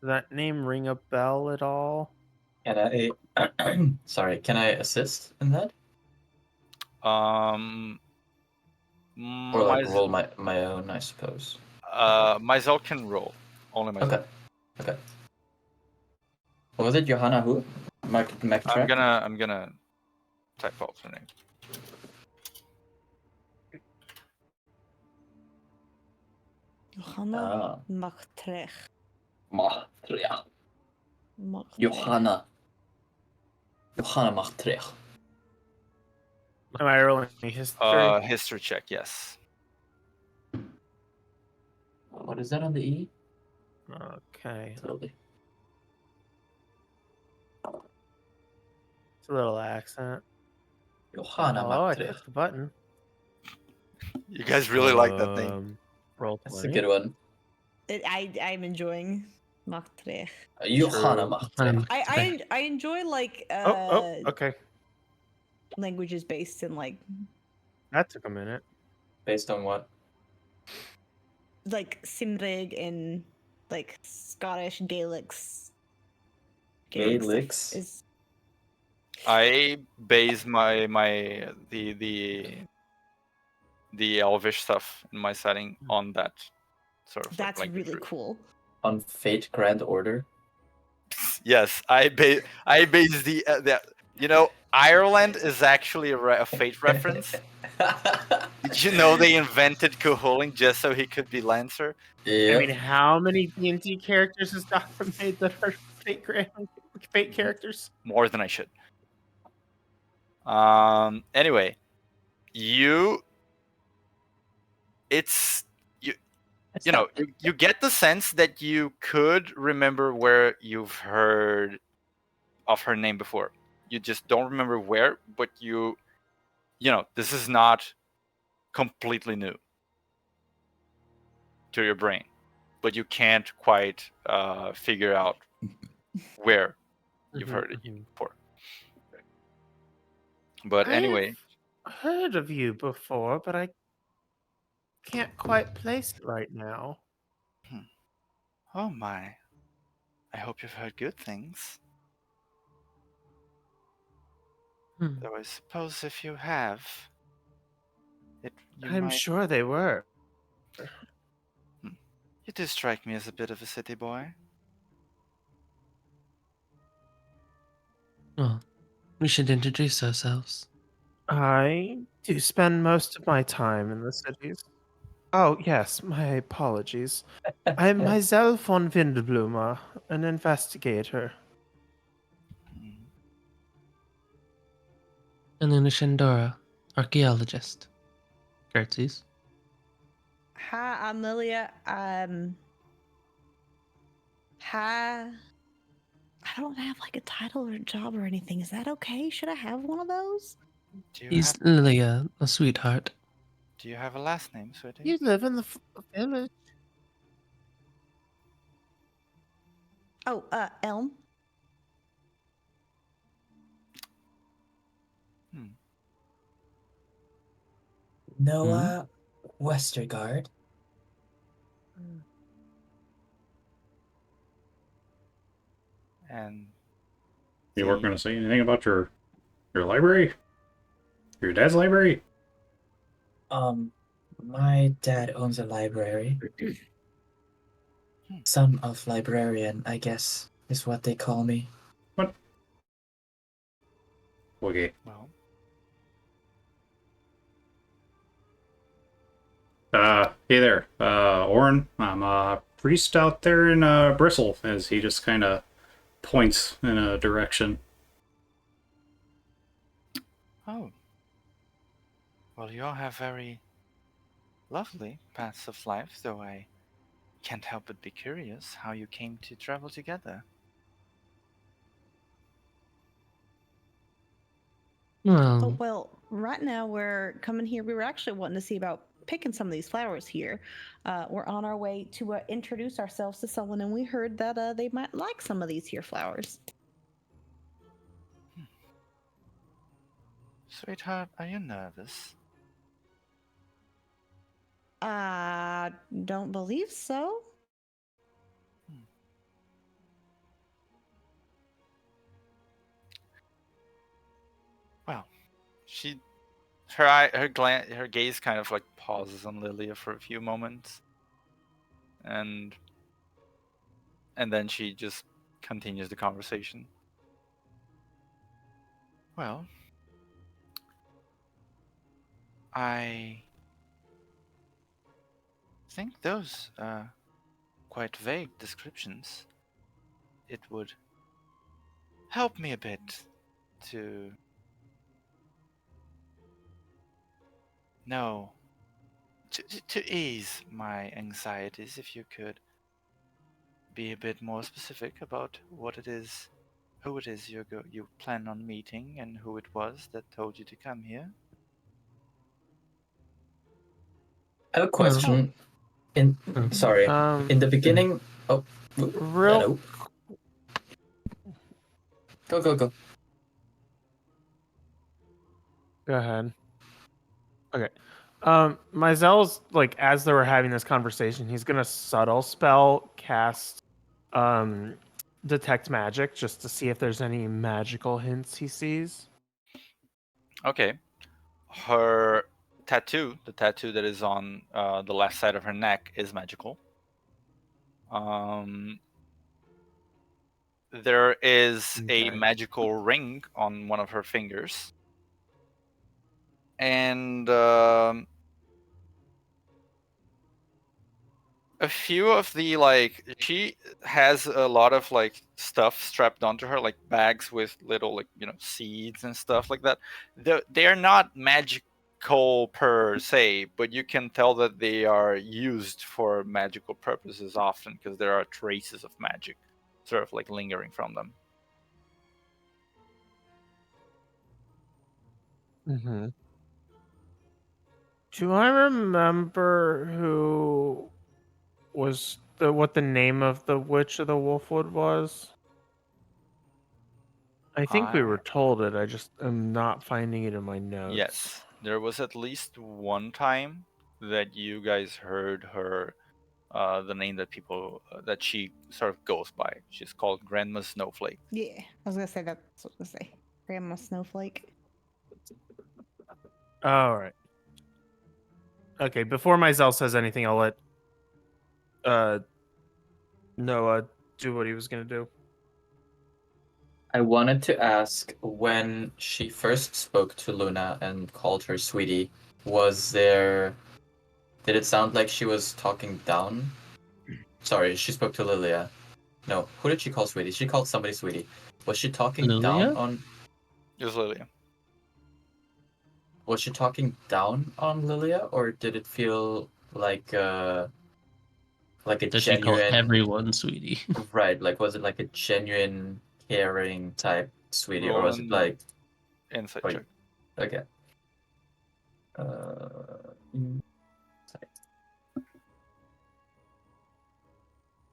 Does that name ring a bell at all? Can I sorry, can I assist in that? Um, Or like Myz- roll my own, I suppose. Myzel can roll. Only Myzel. Okay. Okay. What was it, Johanna who? McTrack? I'm gonna type out her name. Johanna Machtrech. McTrack. Johanna McTrack. Am I rolling history? History check, yes. What is that on the E? Okay. Totally. It's a little accent. Johanna Oh, I McTrack. clicked the button. You guys really like that name. Roll That's a 20. good one. I'm enjoying Machtrech. Johanna True. McTrack. I enjoy like Okay. languages based in like That took a minute. Based on what? Simrig and like Scottish Gaelics. Gaelics? stuff is I base my the Elvish stuff in my setting on that sort of that's like really root. cool. On Fate Grand Order? Yes, I base the Ireland is actually a Fate reference. Did you know they invented Cuchulainn just so he could be Lancer? I mean, Yep. how many D&D characters has Doctor made that are fate characters? More than I should. Anyway, you get the sense that you could remember where you've heard of her name before. You just don't remember where, but this is not completely new to your brain, but you can't quite figure out where you've heard it before. But anyway, I've heard of you before, but I can't quite place it right now. oh my, I hope you've heard good things. Though I suppose if you have, I'm sure they were. You do strike me as a bit of a city boy. Well, we should introduce ourselves. I do spend most of my time in the cities. Oh, yes, my apologies. I'm Myself von Windblumer, an investigator. And then Shandora, archaeologist. Curtsies. Hi, Amelia. Hi. I don't have like a title or a job or anything. Is that okay? Should I have one of those? He's Lilia, a sweetheart. Do you have a last name, sweetie? You live in the village. Oh, Elm. Hmm. Noah Westergaard. And You weren't the- going to say anything about your library? Your dad's library? My dad owns a library. Son of librarian, I guess, is what they call me. What? Okay. well, Hey there. Orin, I'm a priest out there in Bristle, as he just kind of points in a direction. oh. Well, you all have very lovely paths of life, though I can't help but be curious how you came to travel together. Oh, Well, well, right now we're coming here. We were actually wanting to see about picking some of these flowers here. We're on our way to introduce ourselves to someone, and we heard that they might like some of these here flowers. Sweetheart, are you nervous? Don't believe so. Well, her gaze kind of like pauses on Lilia for a few moments, and then she just continues the conversation. Well, I think those quite vague descriptions. It would help me a bit to know, to ease my anxieties, if you could be a bit more specific about what it is, who it is you plan on meeting, and who it was that told you to come here. I have a question. In sorry, in the beginning. Oh, Real. hello. Go. Go ahead. Okay. Myzel's like as they were having this conversation, he's gonna subtle spell cast detect magic just to see if there's any magical hints he sees. Okay. Her tattoo, the tattoo that is on the left side of her neck, is magical. There is a Okay. magical ring on one of her fingers. And a few of the, like, she has a lot of like stuff strapped onto her, like bags with little, like, seeds and stuff like that. They're not magical per se, but you can tell that they are used for magical purposes often, because there are traces of magic sort of like lingering from them. Mm-hmm. Do I remember who was what the name of the Witch of the Wolfwood was? I think we were told it. I just am not finding it in my notes. Yes, there was at least one time that you guys heard her, the name that people that she sort of goes by. She's called Grandma Snowflake. Yeah, I was gonna say that's what I was gonna say. Grandma Snowflake. All right. Okay, before Myzel says anything, I'll let Noah do what he was gonna do. I wanted to ask, when she first spoke to Luna and called her sweetie, did it sound like she was talking down? Sorry, she spoke to Lilia. No, who did she call sweetie? She called somebody sweetie. Was she talking down Lilia? on It was Lilia. Was she talking down on Lilia, or did it feel like a Does she call genuine everyone sweetie? right? Like, was it like a genuine caring type sweetie, or Roll was it an like insight Wait. check. okay? Uh, Insight.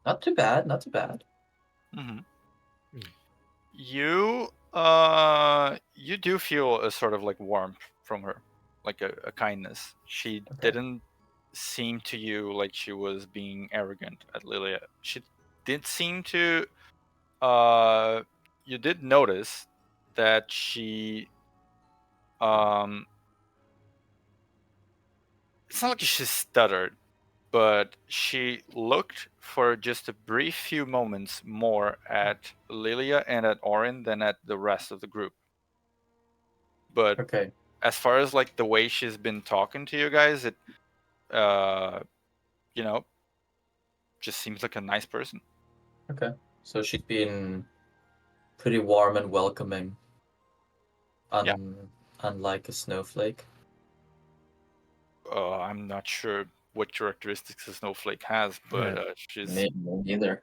Not too bad. Not too bad. Hmm. Hmm. You do feel a sort of like warmth from her, like a kindness. She Okay. didn't seem to you like she was being arrogant at Lilia. She did seem to. You did notice that she. It's not like she stuttered, but she looked for just a brief few moments more at Lilia and at Orin than at the rest of the group. But Okay. as far as like the way she's been talking to you guys, it you know, just seems like a nice person. Okay. So she's been pretty warm and welcoming. Yeah. Unlike a snowflake. I'm not sure what characteristics a snowflake has, but Me neither.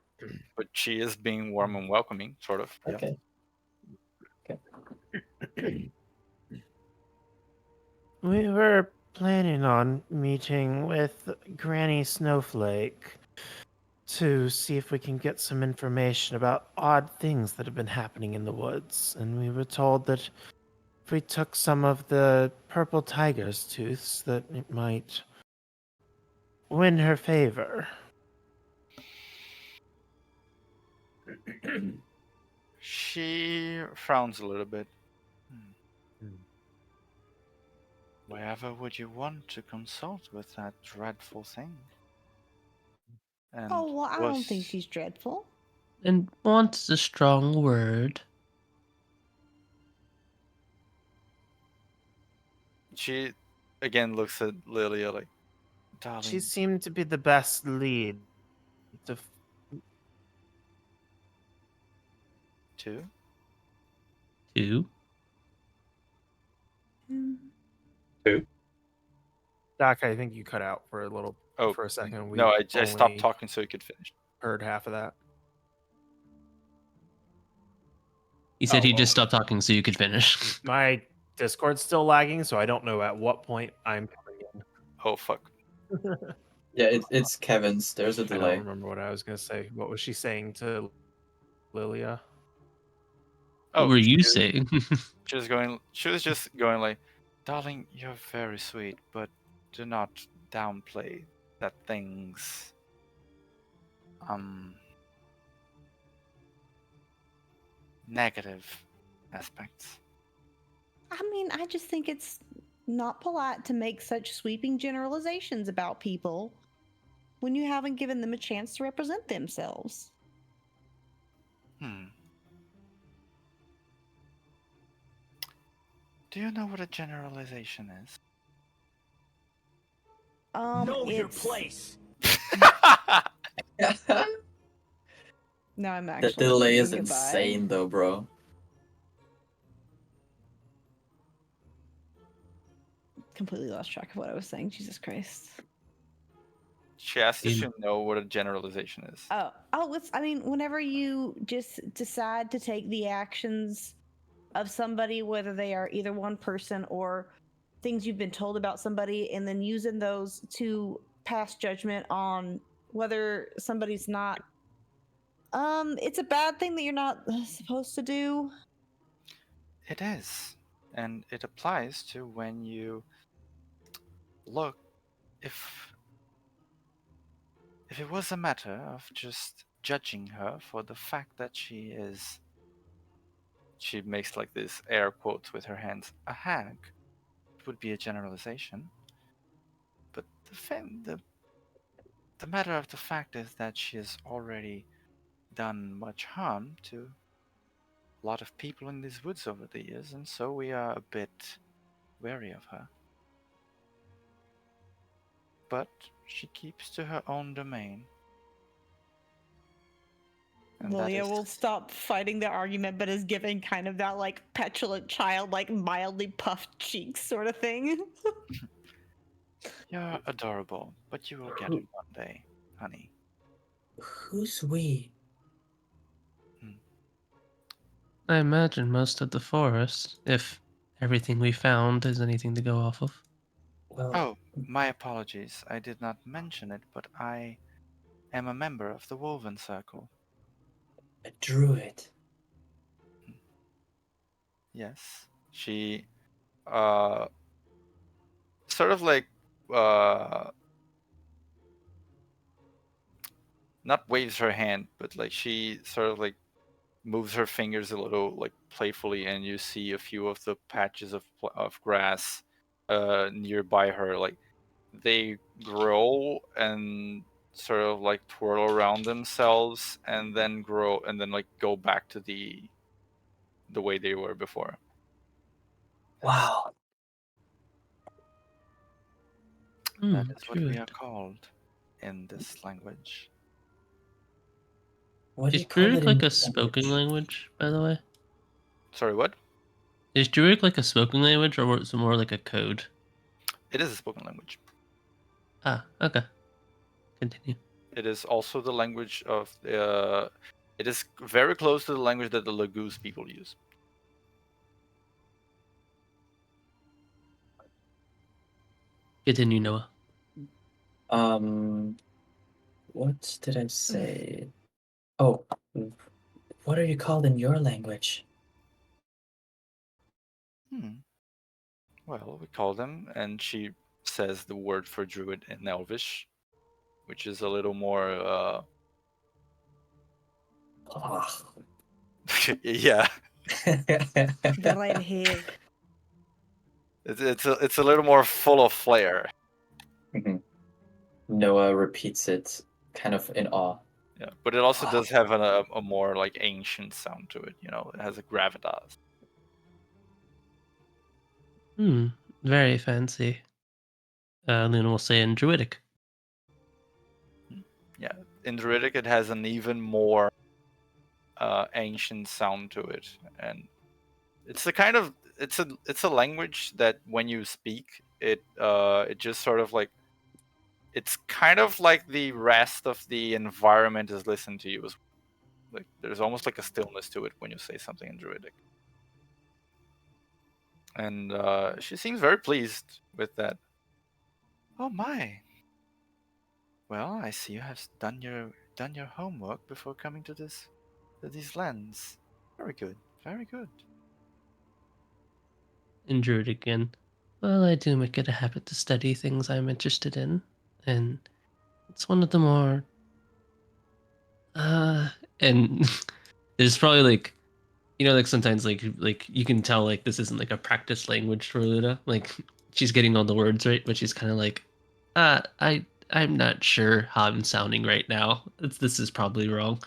but she is being warm and welcoming, sort of. Yeah. Okay. We were planning on meeting with Granny Snowflake to see if we can get some information about odd things that have been happening in the woods. And we were told that if we took some of the purple tiger's tooths, that it might win her favor. She frowns a little bit. Wherever would you want to consult with that dreadful thing? And Oh, well, I don't think was she's dreadful. And wants a strong word. she again looks at Lilia like, darling. She seemed to be the best lead to Too? Two. Doc, I think you cut out for a little Oh, for a second. We no, I stopped only talking so you could finish. heard half of that. He said Oh, he just well. stopped talking so you could finish. My Discord's still lagging, so I don't know at what point I'm coming in. Oh, fuck. Yeah, it's Kevin's. There's a I don't delay. remember what I was gonna say. What was she saying to Lilia? What Oh, were you she- saying? She was just going like, darling, you're very sweet, but do not downplay that thing's negative aspects. I mean, I just think it's not polite to make such sweeping generalizations about people when you haven't given them a chance to represent themselves. Do you know what a generalization is? Know your It's... place. No, I'm The actually delay is leaving. Goodbye. insane though, bro. Completely lost track of what I was saying. Jesus Christ. She asked if you know what a generalization is. I mean, whenever you just decide to take the actions of somebody, whether they are either one person or things you've been told about somebody, and then using those to pass judgment on whether somebody's not, it's a bad thing that you're not supposed to do. It is. And it applies to when you look, if it was a matter of just judging her for the fact that she makes like this air quotes with her hands, a hag, it would be a generalization. But the matter of the fact is that she has already done much harm to a lot of people in these woods over the years, and so we are a bit wary of her. But she keeps to her own domain. And Lilia will stop fighting the argument, but is giving kind of that like petulant child, like mildly puffed cheeks sort of thing. You're adorable, but you will get it one day, honey. Who's we? I imagine most of the forest, if everything we found is anything to go off of. Well, Oh, my apologies. I did not mention it, but I am a member of the Woven Circle. a druid. Yes. She sort of like uh not waves her hand, but like she sort of like moves her fingers a little like playfully, and you see a few of the patches of grass nearby her, like they grow and sort of like twirl around themselves and then grow and then like go back to the way they were before. Wow. That is what we Druid. are called in this language. What do Is you call it Druid in like your a spoken language, by the way? Sorry, what? Is Druid like a spoken language, or is it more like a code? It is a spoken language. Ah, okay. Continue. It is also the language of it is very close to the language that the Laguz people use. Continue, Noah. What did I say? Oh, what are you called in your language? Well, we call them, and she says the word for druid in Elvish, which is a little more Oh. yeah. The red hair. It's a little more full of flair. Mhm. Noah repeats it, kind of in awe. Yeah, but it also does have a more like ancient sound to it. You know, it has a gravitas. Very fancy. Luna will say in Druidic. Yeah, in Druidic it has an even more ancient sound to it, and it's a kind of it's a language that when you speak it it just sort of like it's kind of like the rest of the environment is listening to you as like there's almost like a stillness to it when you say something in Druidic. And she seems very pleased with that. Oh my. Well, I see you have done your homework before coming to these lands. Very good. Very good. In Druidic again. Well, I do make it a habit to study things I'm interested in, and it's one of the more and there's probably like like sometimes like you can tell like this isn't like a practice language for Luna. Like she's getting all the words right, but she's kind of like, I'm not sure how I'm sounding right now. This is probably wrong.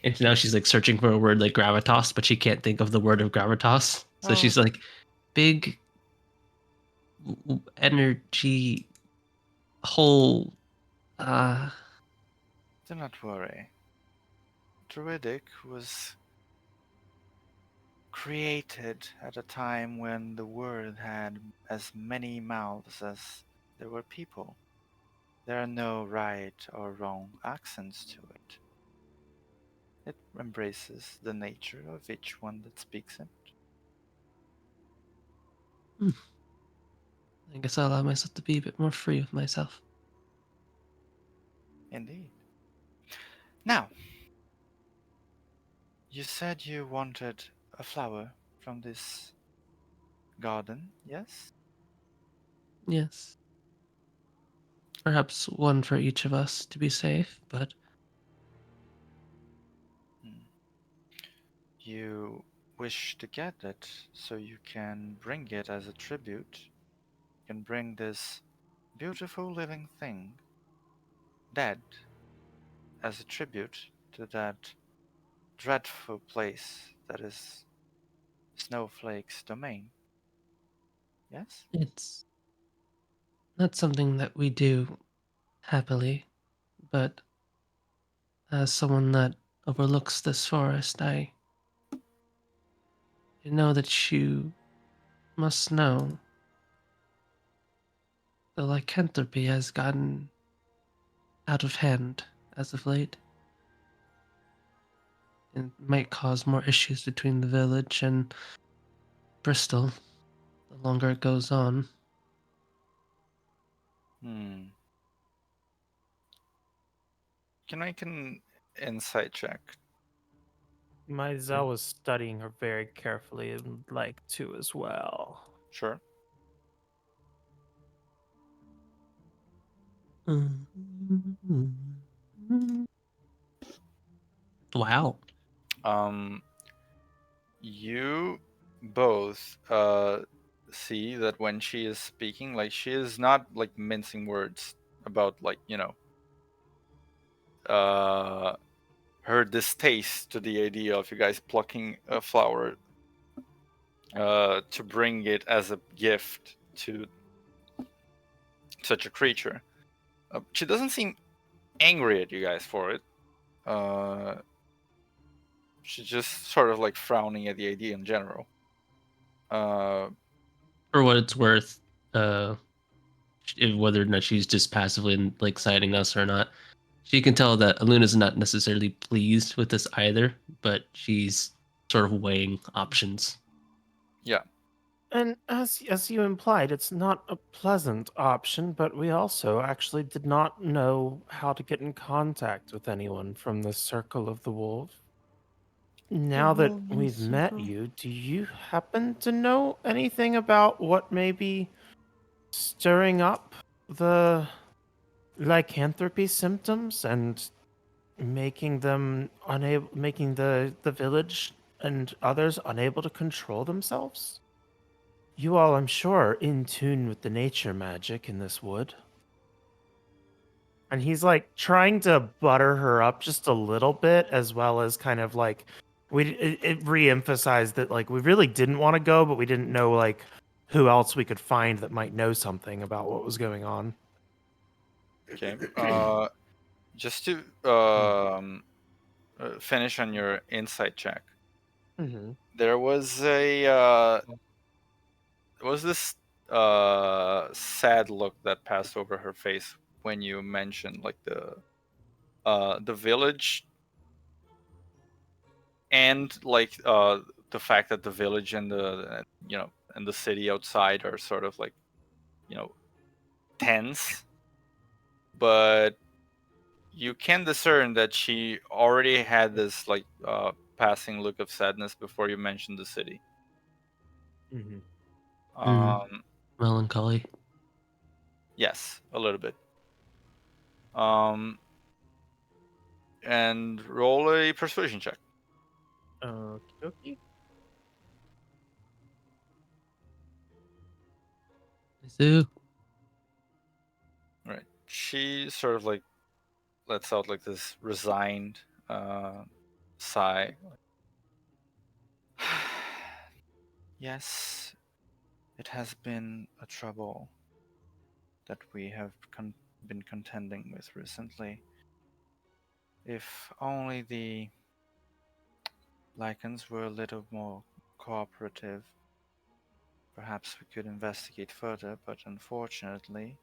And now she's like searching for a word like gravitas, but she can't think of the word of gravitas. So Well, she's like, big energy whole. do not worry. Druidic was created at a time when the world had as many mouths as there were people. There are no right or wrong accents to it. It embraces the nature of each one that speaks it. I guess I'll allow myself to be a bit more free with myself. Indeed. Now, you said you wanted a flower from this garden, yes? Yes. Perhaps one for each of us to be safe, but Hmm. You wish to get it so you can bring it as a tribute. You can bring this beautiful living thing, dead, as a tribute to that dreadful place that is Snowflake's domain. Yes? it's not something that we do happily. But as someone that overlooks this forest, I know that you must know the lycanthropy has gotten out of hand as of late. It might cause more issues between the village and Bristol the longer it goes on. Hmm. Can I make an insight check? Myzel was studying her very carefully and would like to as well. Sure. Wow. You both see that when she is speaking, like she is not like mincing words about like her distaste to the idea of you guys plucking a flower to bring it as a gift to such a creature. She doesn't seem angry at you guys for it. She's just sort of like frowning at the idea in general. For what it's worth, whether or not she's just passively like citing us or not, she can tell that Aluna's not necessarily pleased with this either, but she's sort of weighing options. Yeah. And as you implied, it's not a pleasant option, but we also actually did not know how to get in contact with anyone from the Circle of the Wolf. Now that Woven we've met circle. you, do you happen to know anything about what may be stirring up the lycanthropy symptoms and making them unable, making the village and others unable to control themselves? You all, I'm sure, are in tune with the nature magic in this wood. And he's like trying to butter her up just a little bit, as well as kind of like it re-emphasized that like we really didn't want to go, but we didn't know like who else we could find that might know something about what was going on. Okay. Just to finish on your insight check, Mm-hmm. there was this sad look that passed over her face when you mentioned like the village and like the fact that the village and the and the city outside are sort of like tense, but you can discern that she already had this like passing look of sadness before you mentioned the city. Mm-hmm. Melancholy. Yes, a little bit. Um, and roll a persuasion check. Okay. Zoo. Right. She sort of like lets out like this resigned sigh. Yes, it has been a trouble that we have been contending with recently. If only the lichens were a little more cooperative, perhaps we could investigate further, but unfortunately,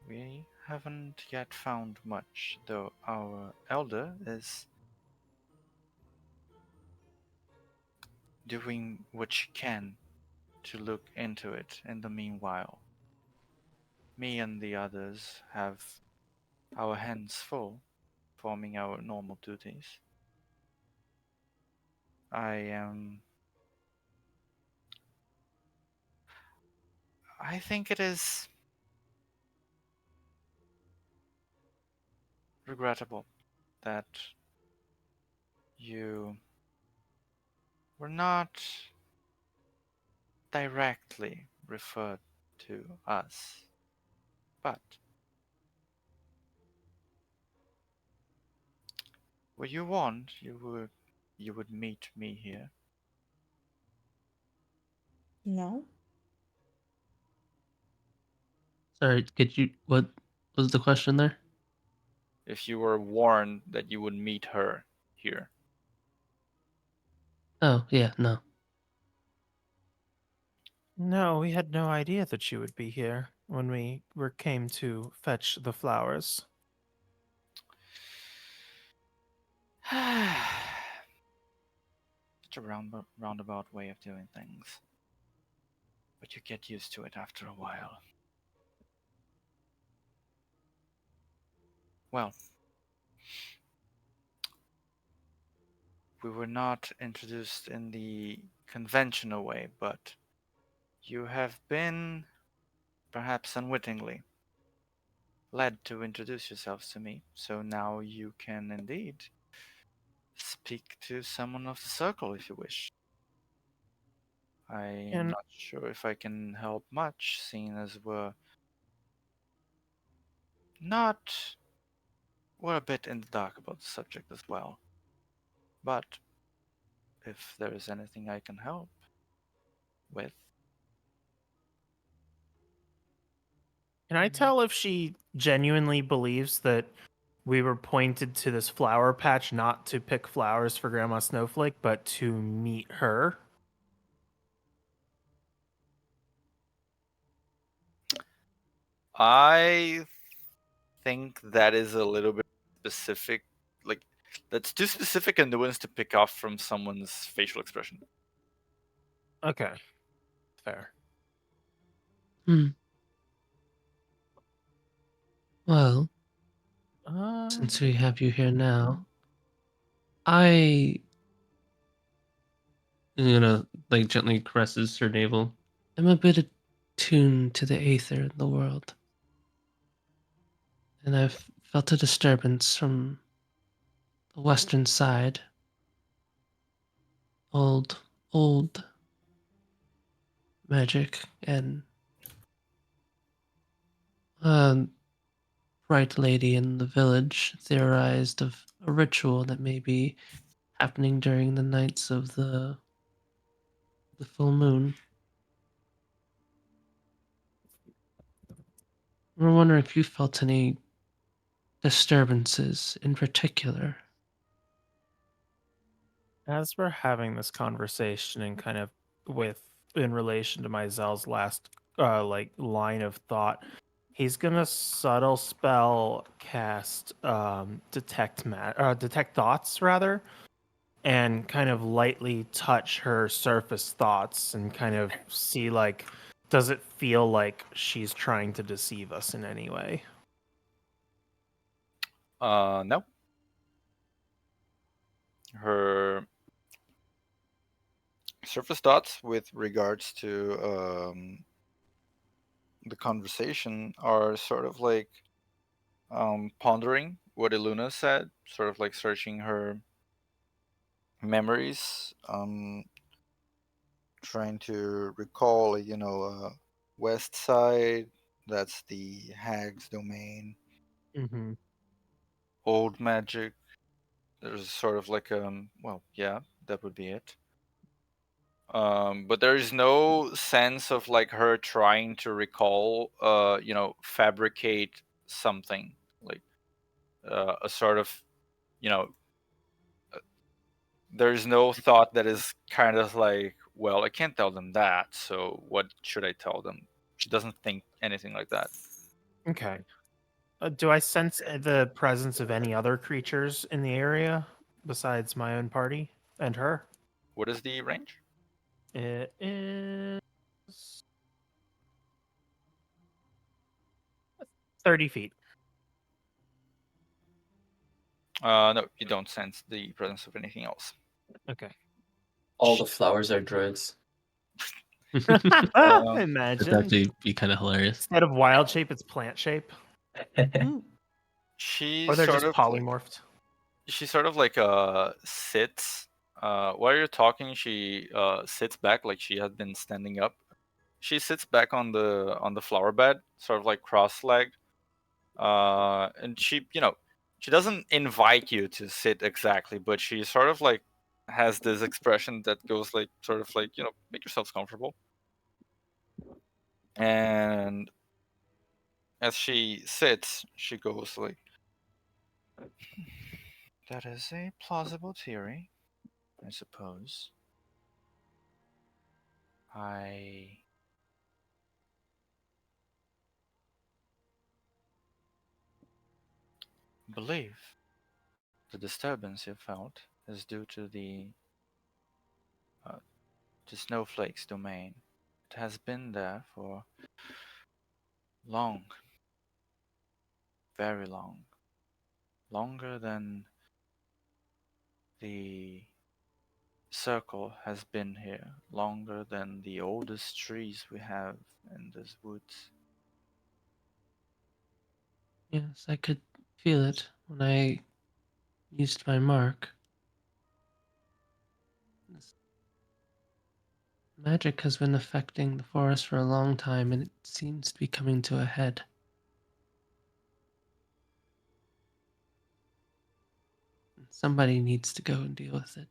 we haven't yet found much, though our elder is doing what she can to look into it in the meanwhile. Me and the others have our hands full performing our normal duties. I think it is regrettable that you were not directly referred to us, but were you warned you would meet me here? No. Sorry, could you? What was the question there? If you were warned that you would meet her here. Oh yeah, no. No, we had no idea that you would be here when came to fetch the flowers. Such a roundabout way of doing things. But you get used to it after a while. Well, we were not introduced in the conventional way, but you have been, perhaps unwittingly, led to introduce yourselves to me. So now you can indeed speak to someone of the circle if you wish. I'm And not sure if I can help much, seeing as not we're a bit in the dark about the subject as well. But if there is anything I can help with, can I tell if she genuinely believes that we were pointed to this flower patch not to pick flowers for Grandma Snowflake, but to meet her? I think that is a little bit specific. Like, that's too specific a nuance to pick off from someone's facial expression. Okay. Fair. Hmm. Well, Um, since we have you here now, I like gently caresses her navel. I'm a bit attuned to the aether in the world, and I've felt a disturbance from the western side. Old magic and a bright lady in the village theorized of a ritual that may be happening during the nights of the full moon. We're wondering if you felt any disturbances in particular. as we're having this conversation and kind of with in relation to Myzel's last like line of thought, he's gonna subtle spell cast detect thoughts rather, and kind of lightly touch her surface thoughts and kind of see like, does it feel like she's trying to deceive us in any way? No. Her surface thoughts with regards to the conversation are sort of like pondering what Iluna said, sort of like searching her memories, trying to recall, West Side, that's the Hag's domain, Mm-hmm. old magic. There's sort of like well, yeah, that would be it. But there is no sense of like her trying to recall, fabricate something like a sort of, you know, there's no thought that is kind of like, well, I can't tell them that, so what should I tell them? She doesn't think anything like that. Okay. Do I sense the presence of any other creatures in the area besides my own party and her? What is the range? It is 30 feet. No, you don't sense the presence of anything else. Okay. All the flowers are druids. That'd Imagine. actually be kind of hilarious. Instead of wild shape, it's plant shape. She Or they're sort just of polymorphed. she sort of like sits while you're talking. She sits back like she had been standing up. She sits back on the flower bed, sort of like cross-legged, and she doesn't invite you to sit exactly, but she sort of like has this expression that goes like sort of like, make yourselves comfortable. And as she sits, she goes like, that is a plausible theory, I suppose. I believe the disturbance you felt is due to uh, the snowflake's domain. It has been there for long, very long. longer than the circle has been here, longer than the oldest trees we have in this woods. Yes, I could feel it when I used my mark. This magic has been affecting the forest for a long time, and it seems to be coming to a head. Somebody needs to go and deal with it.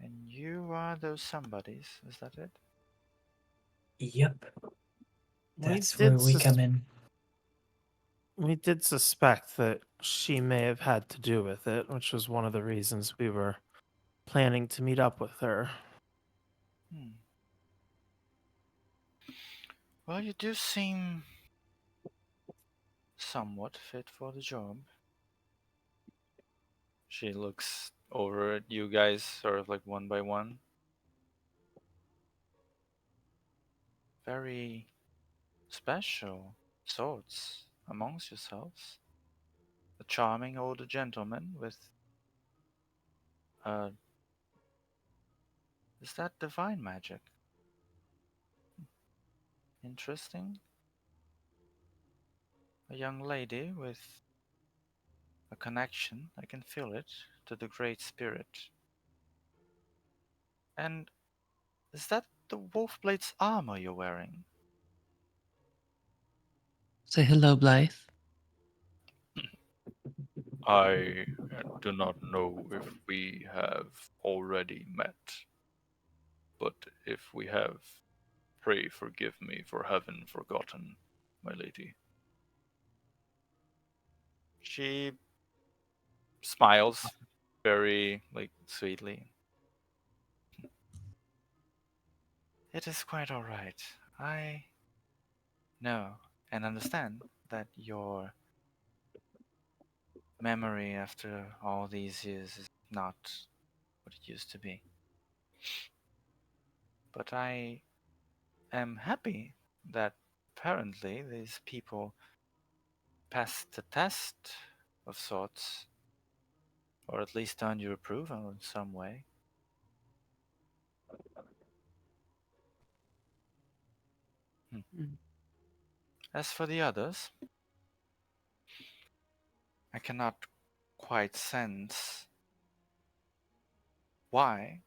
And you are those somebodies, is that it? Yep. We That's did where we come in. We did suspect that she may have had to do with it, which was one of the reasons we were planning to meet up with her. Hmm. Well, you do seem somewhat fit for the job. She looks over at you guys, sort of like one by one. Very special sorts amongst yourselves. A charming older gentleman with is that divine magic? Interesting. A young lady with a connection, I can feel it, to the Great Spirit. And is that the Wolfblade's armor you're wearing? Say hello, Blythe. I do not know if we have already met, but if we have, pray forgive me for having forgotten, my lady. She smiles very, like, sweetly. It is quite all right. I know and understand that your memory after all these years is not what it used to be. But I am happy that apparently these people passed the test of sorts, or at least earned your approval in some way. Mm. As for the others, I cannot quite sense why,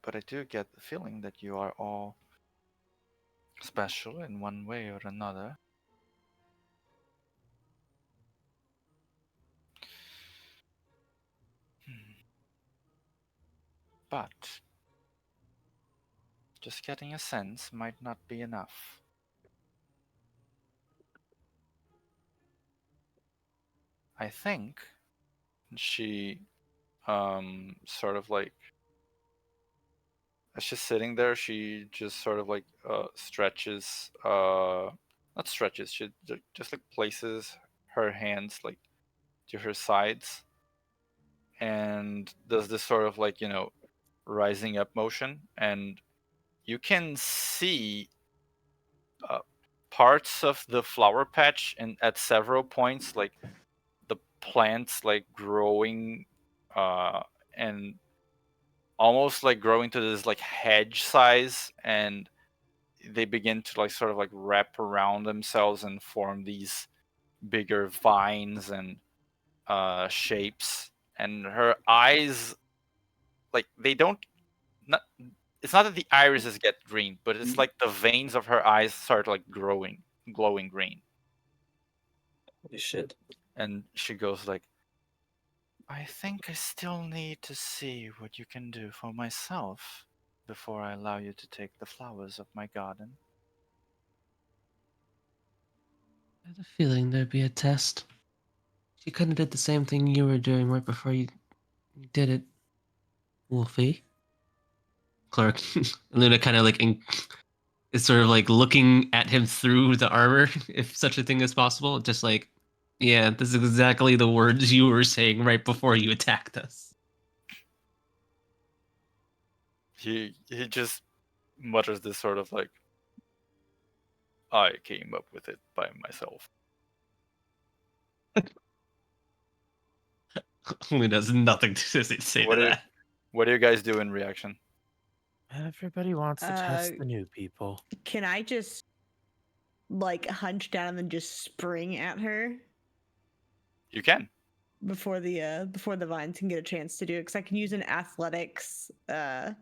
but I do get the feeling that you are all special in one way or another. But just getting a sense might not be enough. I think she sort of like as she's sitting there, she just sort of like stretches not stretches, she just like places her hands like to her sides and does this sort of like, rising up motion, and you can see uh, parts of the flower patch and at several points like the plants like growing uh and almost like growing to this like hedge size, and they begin to like sort of like wrap around themselves and form these bigger vines and shapes. And her eyes, like they don't not it's not that the irises get green, but it's like the veins of her eyes start like glowing green. Holy shit. And she goes like, I think I still need to see what you can do for myself before I allow you to take the flowers of my garden. I had a feeling there'd be a test. She couldn't have did the same thing you were doing right before you did it, Wolfie. Clark, Luna kind of like is sort of like looking at him through the armor, if such a thing is possible. Just like, yeah, this is exactly the words you were saying right before you attacked us. He just mutters this sort of like, I came up with it by myself. Luna has nothing to say What to do that. What do you guys do in reaction? Everybody wants to test the new people. Can I just like hunch down and then just spring at her You can. before the vines can get a chance to do it? Because I can use an athletics and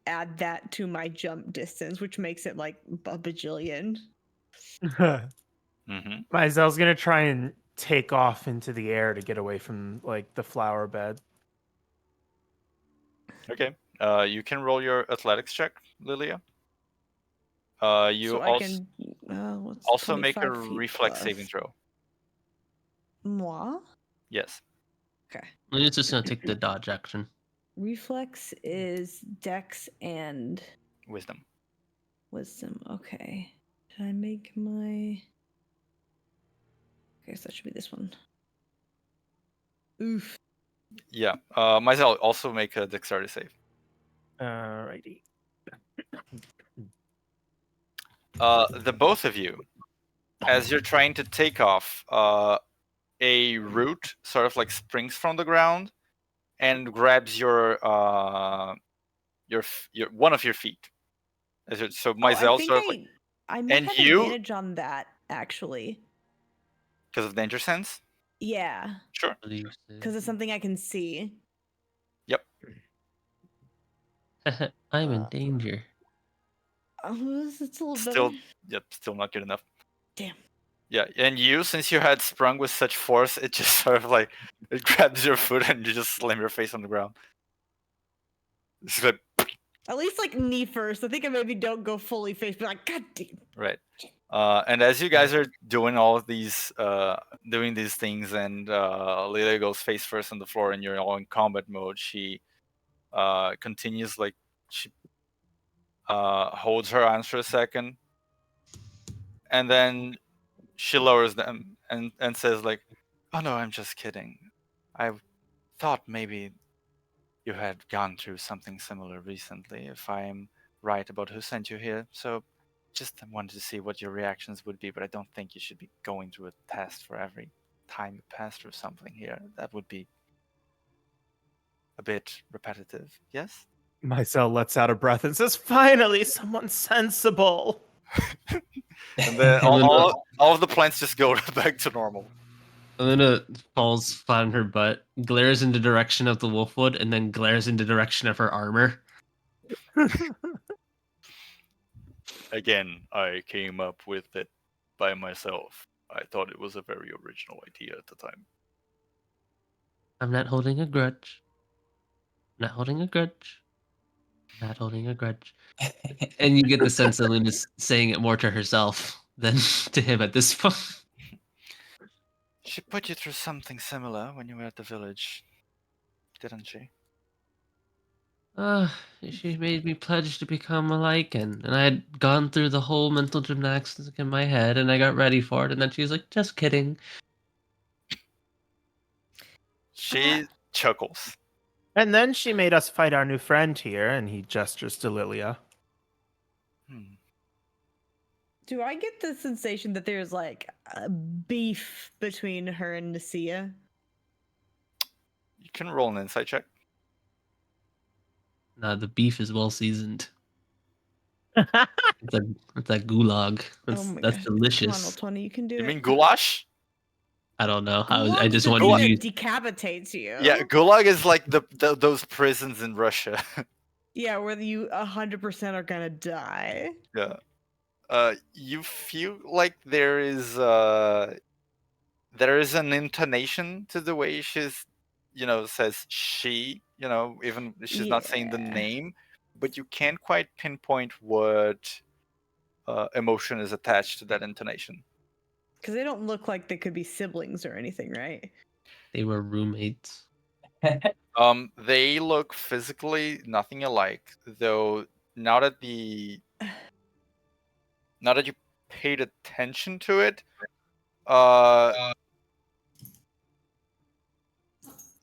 add that to my jump distance, which makes it like a bajillion. Mm-hmm. Myzel's gonna try and take off into the air to get away from like the flower bed. Okay. You can roll your athletics check, Lilia. You So I can what's also make a 25 feet reflex plus? saving throw. Moi? Yes. Okay. Luna's just gonna take the dodge action. Reflex is dex and Wisdom. wisdom. Okay. Did I make my... Okay, so that should be this one. Oof. Yeah. Myself also make a dexterity save. Alrighty. The both of you, as you're trying to take off, a root sort of like springs from the ground and grabs your one of your feet. So Oh, I Myzel think sort of like, I might and have you, advantage on that, actually. because of danger sense. Yeah, Sure. because it's something I can see. Yep. I'm in danger. Oh, it's a little Still, better. yep. Still not good enough. Damn. Yeah, and you, since you had sprung with such force, it just sort of like it grabs your foot and you just slam your face on the ground. It's like, At least like knee first. I think I maybe don't go fully face, but like, god damn. right. And as you guys are doing all of these, doing these things, and Lila goes face first on the floor, and you're all in combat mode, she continues like she holds her arms for a second, and then she lowers them and says like, "Oh no, I'm just kidding. I thought maybe you had gone through something similar recently, if I'm right about who sent you here. So just wanted to see what your reactions would be, but I don't think you should be going through a test for every time you pass through something here. That would be a bit repetitive, yes?" Myzel lets out a breath and says, "Finally, someone sensible." And then all of the plants just go back to normal. Luna falls flat on her butt, glares in the direction of the wolfwood, and then glares in the direction of her armor. Again, I came up with it by myself. I thought it was a very original idea at the time. I'm not holding a grudge. I'm not holding a grudge. I'm not holding a grudge. And you get the sense that Luna's saying it more to herself than to him at this point. She put you through something similar when you were at the village, didn't she? Uh, she made me pledge to become a lichen, and I had gone through the whole mental gymnastics in my head, and I got ready for it, and then she was like, just kidding. She chuckles. And then she made us fight our new friend here, and he gestures to Lilia. Do I get the sensation that there's like a beef between her and Nasia? You can roll an insight check. Nah, the beef is well seasoned. It's a gulag. Oh my That's gosh. delicious. Come on, roll 20, you can do You it. mean goulash? I don't know. I Gulag's just the want thing you that to. decapitates you. Yeah, gulag is like those prisons in Russia. Yeah, where you 100% are gonna die. Yeah. You feel like there is an intonation to the way she's, says she, even if she's not saying the Yeah. name, but you can't quite pinpoint what emotion is attached to that intonation. Because they don't look like they could be siblings or anything, right? They were roommates. They look physically nothing alike, though. Now that you paid attention to it,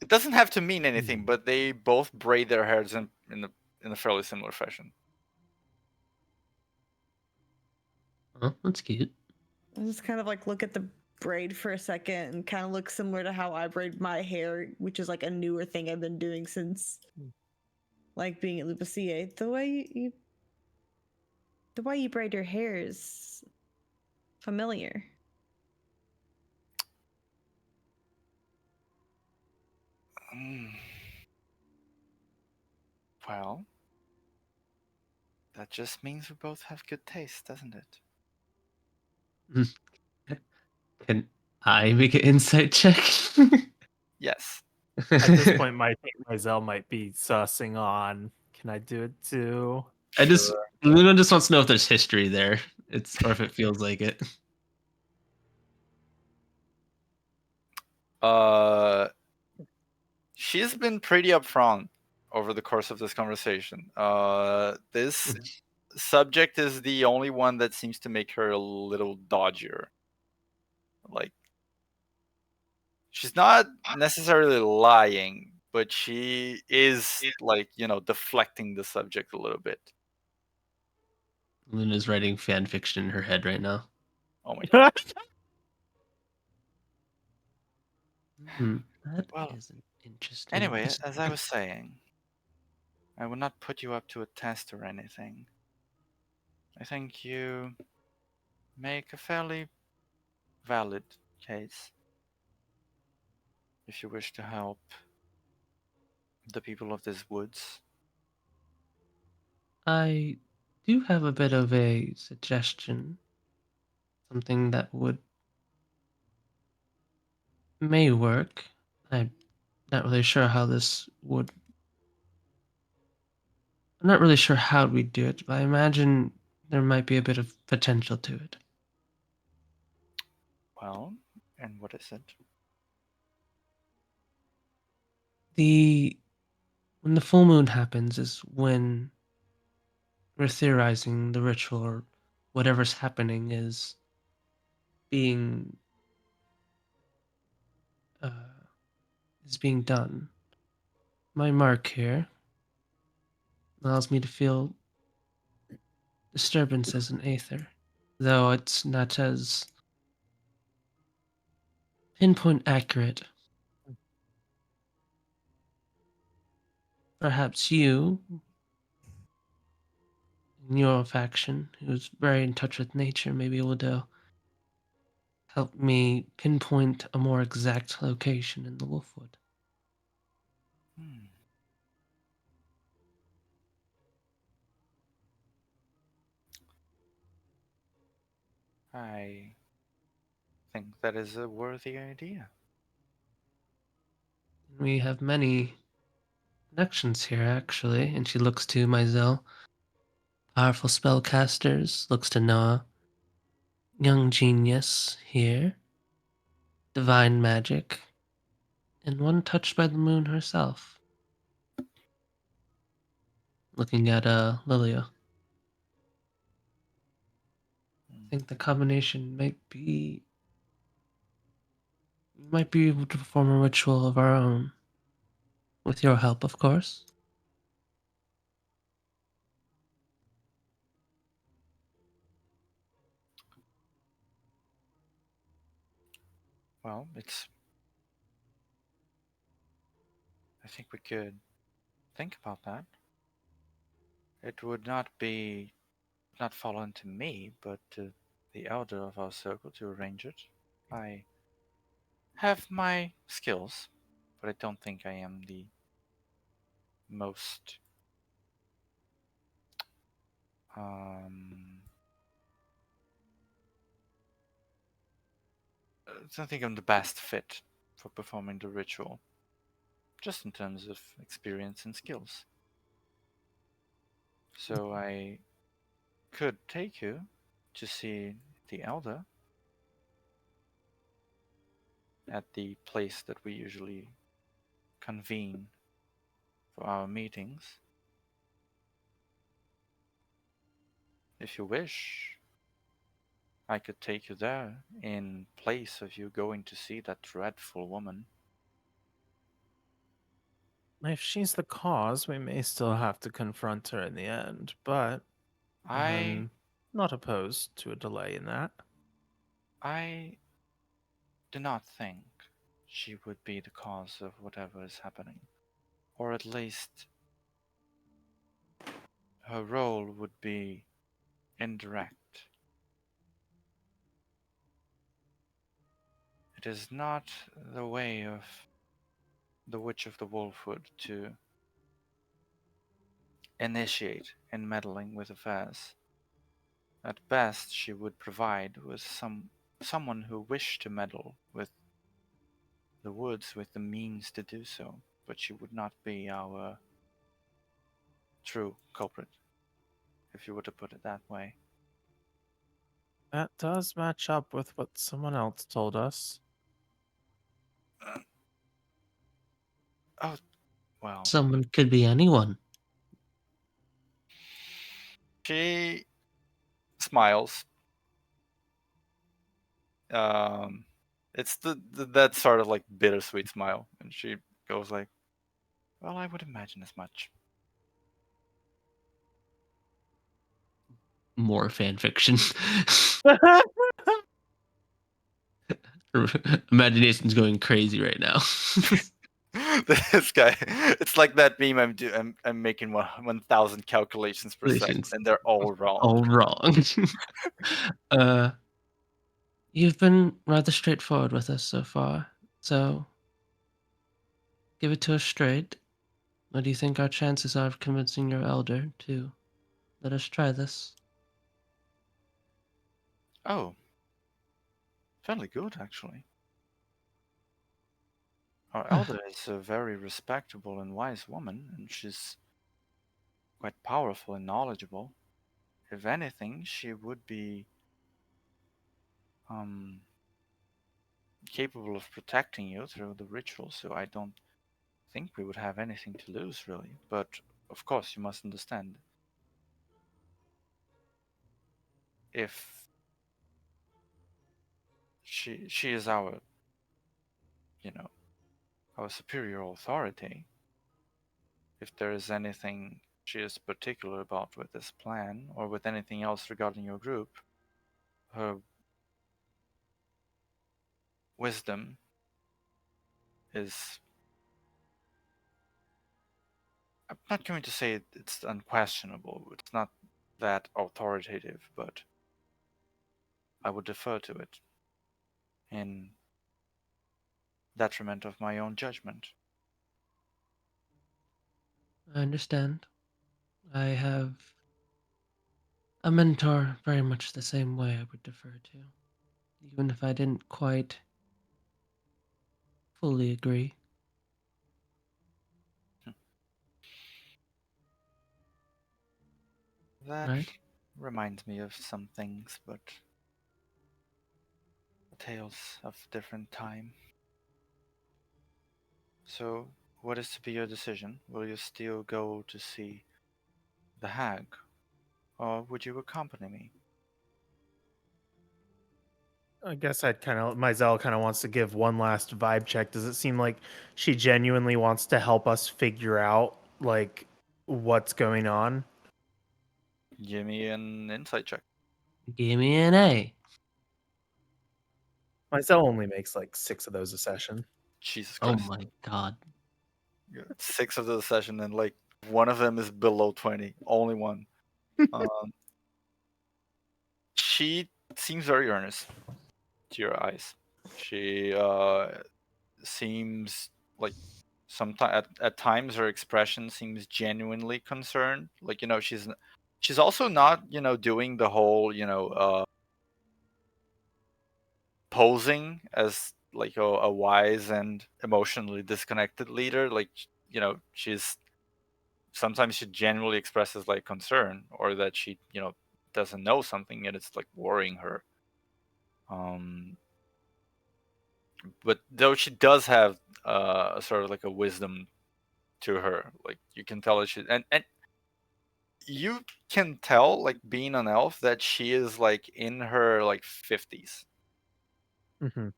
it doesn't have to mean anything, but they both braid their hairs in a fairly similar fashion. Oh, that's cute. I just kind of like look at the braid for a second and kind of look similar to how I braid my hair, which is like a newer thing I've been doing since like being at Lupacia. The way you braid your hair is familiar. Well, that just means we both have good taste, doesn't it? Can I make an insight check? Yes. At this point, my Myzel might be sussing on. Can I do it too? I just Sure. Luna just wants to know if there's history there. Or if it feels like it. She's been pretty upfront over the course of this conversation. This subject is the only one that seems to make her a little dodgier. Like, she's not necessarily lying, but she is, like, deflecting the subject a little bit. Luna's writing fan fiction in her head right now. Oh my god. That Well, is an interesting. Anyway, as I was saying, I will not put you up to a test or anything. I think you make a fairly valid case if you wish to help the people of these woods. I do have a bit of a suggestion. Something that may work. I'm not really sure how this would. I'm not really sure how we'd do it, but I imagine there might be a bit of potential to it. Well, and what is it? When the full moon happens is when we're theorizing the ritual or whatever's happening being uh, is being done. My mark here allows me to feel disturbances in aether, though it's not as pinpoint accurate. Perhaps you, in your faction, who's very in touch with nature, may be able to help me pinpoint a more exact location in the Wolfwood. Hmm. I think that is a worthy idea. We have many connections here, actually, and she looks to Myzel. Powerful spellcasters, looks to Noah. Young genius here. Divine magic. And one touched by the moon herself. Looking at Lilia. I think the combination might be. We might be able to perform a ritual of our own. With your help, of course. Well, I think we could think about that. It would not fall onto me, but to the elder of our circle to arrange it. I have my skills, but I don't think I am the most I don't think I'm the best fit for performing the ritual, just in terms of experience and skills. So I could take you to see the elder at the place that we usually convene for our meetings. If you wish, I could take you there in place of you going to see that dreadful woman. If she's the cause, we may still have to confront her in the end, but I I'm not opposed to a delay in that. I do not think she would be the cause of whatever is happening. Or at least her role would be indirect. It is not the way of the Witch of the Wolfwood to initiate in meddling with affairs. At best, she would provide with someone who wished to meddle with the woods with the means to do so, but she would not be our true culprit, if you were to put it that way. That does match up with what someone else told us. Oh, well. Someone could be anyone. She smiles. It's that sort of like bittersweet smile, and she goes like, "Well, I would imagine as much." More fan fiction. Imagination's going crazy right now. This guy, it's like that meme. I'm making 1,000 calculations per second, Calculations. and they're all wrong. All wrong. You've been rather straightforward with us so far, so give it to us straight. What do you think our chances are of convincing your elder to let us try this? Oh, fairly good actually. Our elder is a very respectable and wise woman, and she's quite powerful and knowledgeable. If anything, she would be capable of protecting you through the ritual, so I don't think we would have anything to lose, really. But of course, you must understand, if she is our, our superior authority, if there is anything she is particular about with this plan, or with anything else regarding your group, her wisdom is, I'm not going to say it's unquestionable. It's not that authoritative, but I would defer to it in detriment of my own judgment. I understand. I have a mentor very much the same way I would defer to, even if I didn't quite fully agree. That Right? reminds me of some things, but tales of different time. So, what is to be your decision? Will you still go to see the hag, or would you accompany me? I guess Mizell kind of wants to give one last vibe check. Does it seem like she genuinely wants to help us figure out like what's going on? Give me an insight check. Give me an A. Mizell only makes like 6 of those a session. Jesus Oh Christ. my god. Yeah, 6 of the session, and like one of them is below 20. Only one. She seems very earnest to your eyes. She seems like sometimes at times her expression seems genuinely concerned. Like, she's also not, doing the whole, posing as like a wise and emotionally disconnected leader. Like, she's sometimes she genuinely expresses like concern, or that she, doesn't know something and it's like worrying her. But though she does have sort of like a wisdom to her, like you can tell that and you can tell, like being an elf, that she is like in her like 50s. Mm-hmm.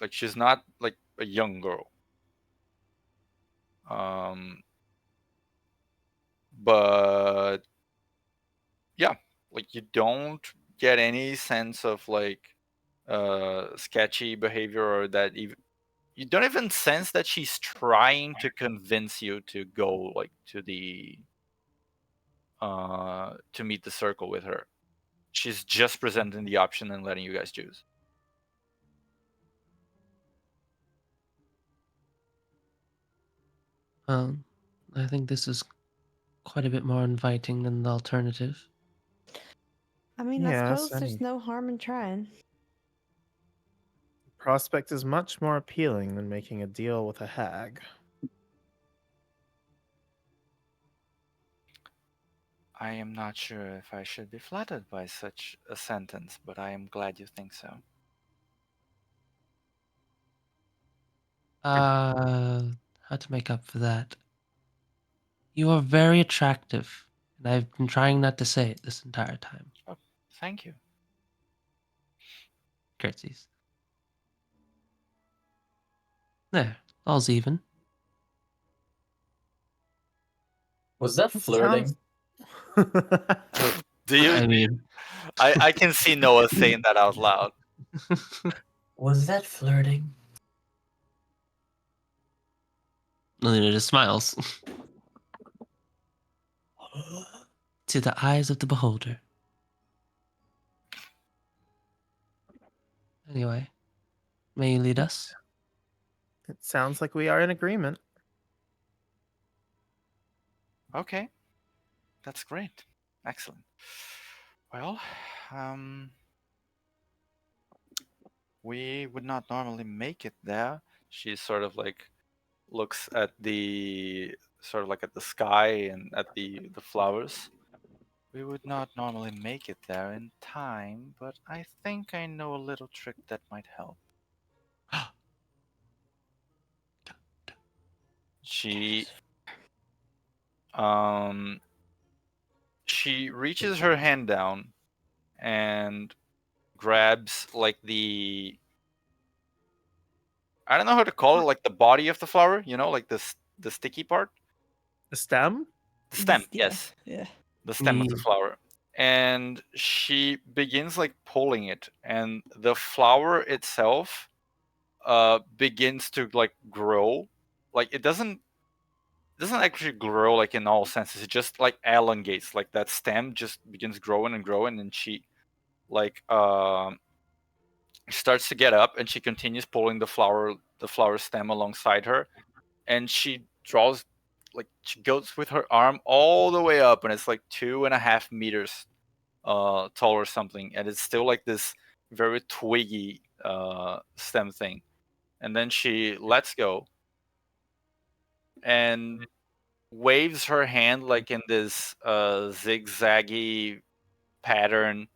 Like she's not like a young girl. But yeah, like you don't get any sense of like sketchy behavior, or that even you don't even sense that she's trying to convince you to go like to the to meet the circle with her. She's just presenting the option and letting you guys choose. I think this is quite a bit more inviting than the alternative. I mean, I Yes, suppose there's no harm in trying. Prospect is much more appealing than making a deal with a hag. I am not sure if I should be flattered by such a sentence, but I am glad you think so. How to make up for that? You are very attractive, and I've been trying not to say it this entire time. Oh, thank you. Curtsies. There, all's even. Was that It flirting? Do you? I mean, I can see Noah saying that out loud. Was that flirting? Lena just smiles. To the eyes of the beholder. Anyway, may you lead us? It sounds like we are in agreement. Okay, that's great. Excellent. Well, we would not normally make it there. She sort of like looks at the sky and at the flowers. We would not normally make it there in time, but I think I know a little trick that might help. She she reaches her hand down and grabs like I don't know how to call it, like the body of the flower, you know, like the sticky part. The stem? The stem, Yeah. yes. Yeah. The stem of the Yeah. flower. And she begins like pulling it, and the flower itself begins to like grow. Like it doesn't actually grow like in all senses. It just like elongates, like that stem just begins growing and growing, and she like starts to get up, and she continues pulling the flower stem alongside her, and she draws, like she goes with her arm all the way up, and it's like 2.5 meters tall or something, and it's still like this very twiggy stem thing. And then she lets go and waves her hand like in this zigzaggy pattern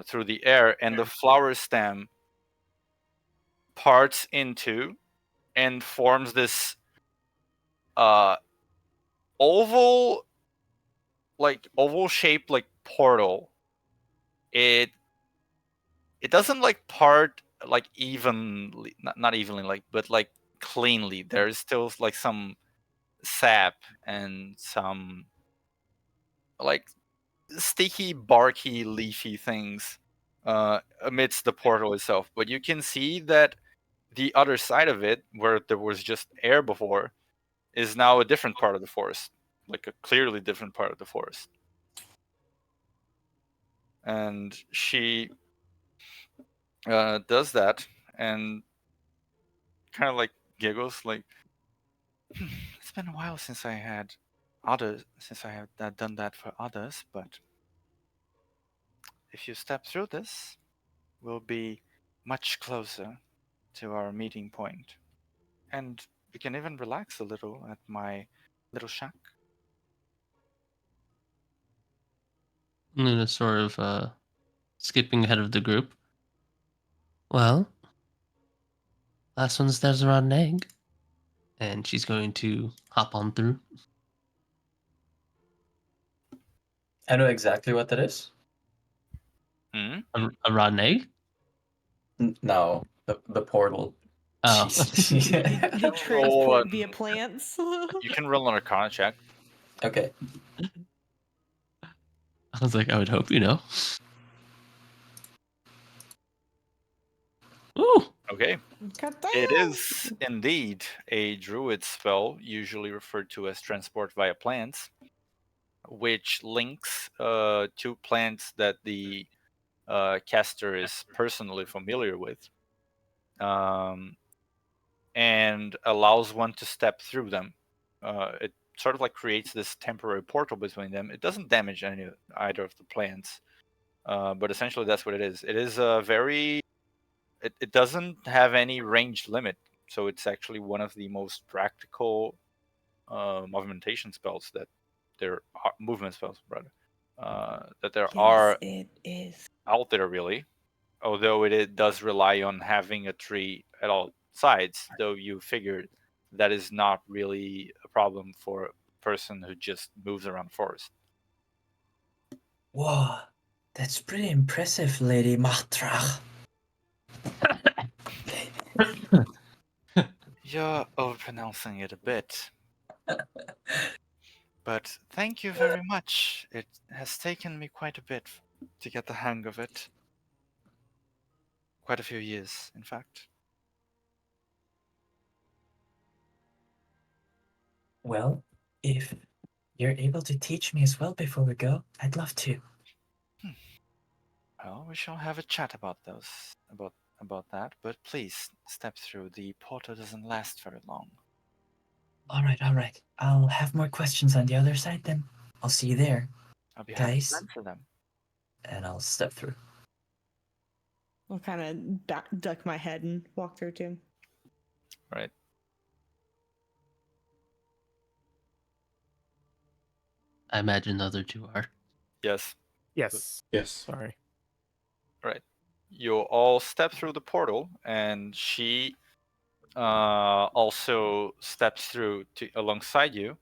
through the air, and the flower stem parts into and forms this uh, oval shaped like portal. It doesn't like part like evenly, not evenly, like, but like cleanly. There's still like some sap and some like sticky, barky, leafy things amidst the portal itself. But you can see that the other side of it, where there was just air before, is now a different part of the forest, like a clearly different part of the forest. And she does that and kind of like giggles, like, it's been a while since I had done that for others, but if you step through this, we'll be much closer to our meeting point, and we can even relax a little at my little shack. Luna sort of skipping ahead of the group. Well, last one there's a rotten egg. And she's going to hop on through. I know exactly what that is. Hmm? A rotten egg? No, the portal. Oh. Jeez. You transport via Oh, plants. you can roll an Arcana check. Okay. I was like, I would hope you know. Ooh. Okay. God It damn. is indeed a druid spell, usually referred to as transport via plants, which links two plants that the caster is personally familiar with, and allows one to step through them. It sort of like creates this temporary portal between them. It doesn't damage either of the plants, but essentially that's what it is. It is a very it doesn't have any range limit, so it's actually one of the most practical movimentation spells that there are, movement spells rather, that there are Yes, it is. out there really. Although it does rely on having a tree at all sides, though you figured that is not really a problem for a person who just moves around the forest. Whoa, that's pretty impressive, Lady Martrach. You're overpronouncing it a bit. But thank you very much. It has taken me quite a bit to get the hang of it. Quite a few years, in fact. Well, if you're able to teach me as well before we go, I'd love to. Well, we shall have a chat about about that, but please step through. The portal doesn't last very long. All right. I'll have more questions on the other side then. I'll see you there, I'll be happy guys. to answer them. And I'll step through. I'll kind of duck my head and walk through too. Right. I imagine the other two are. Yes. Yes. Yes. Sorry. Right. You all step through the portal, and she also steps through alongside you.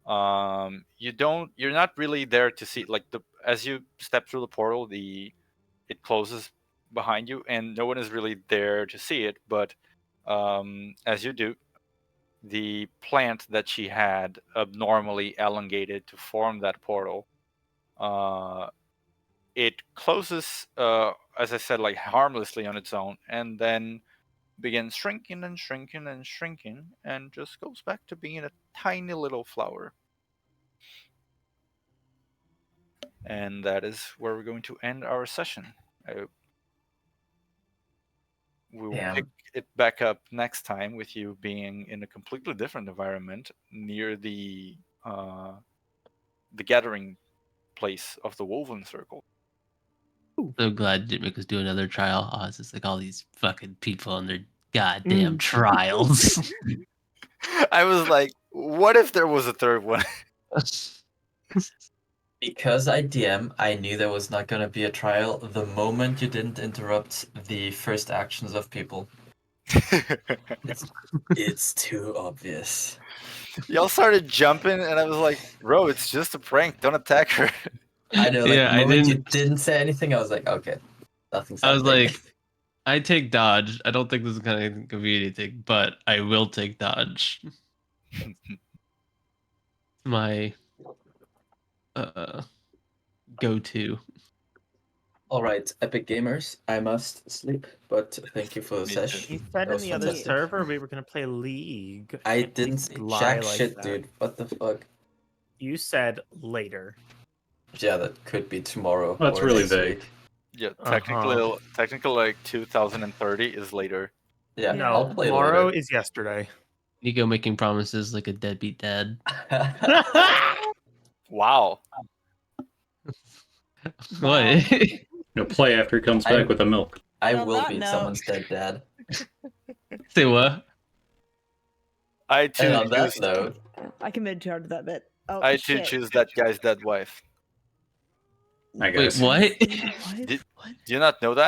You're not really there to see, like, as you step through the portal, it closes behind you, and no one is really there to see it. But as you do, the plant that she had abnormally elongated to form that portal, it closes, as I said, like harmlessly on its own, and then begins shrinking and shrinking and shrinking, and just goes back to being a tiny little flower. And that is where we're going to end our session. We will Damn. pick it back up next time with you being in a completely different environment near the gathering place of the Woven Circle. So glad you didn't make us do another trial. Oh, it's just like all these fucking people and their goddamn trials. I was like, what if there was a third one? Because I DM, I knew there was not gonna be a trial the moment you didn't interrupt the first actions of people. It's too obvious. Y'all started jumping, and I was like, bro, it's just a prank. Don't attack her. I know, like Yeah, the I moment you didn't- didn't say anything, I was like, okay, nothing's I was happening. like, I take dodge. I don't think this is gonna be anything, but I will take dodge. My go-to. All right, Epic Gamers, I must sleep, but thank you for the Me too. session. You said That in was the other fantastic. server we were gonna play League. I Can't believe didn't say you lie jack like shit, that. dude. What the fuck? You said later. Yeah, that could be tomorrow. Well, that's or really next vague. week. Yeah, technically, like 2030 is later. Yeah, Yeah. I'll play Tomorrow later. is yesterday. Nico making promises like a deadbeat dad. Wow. What? You'll play after he comes back with the milk. I On will that beat note- someone's dead dad. Say what? I too And on that choose. note, I committed too hard to that bit. Oh, I too shit. choose that guy's dead wife. I Wait, guess. what? What? Did- What? Do you not know that?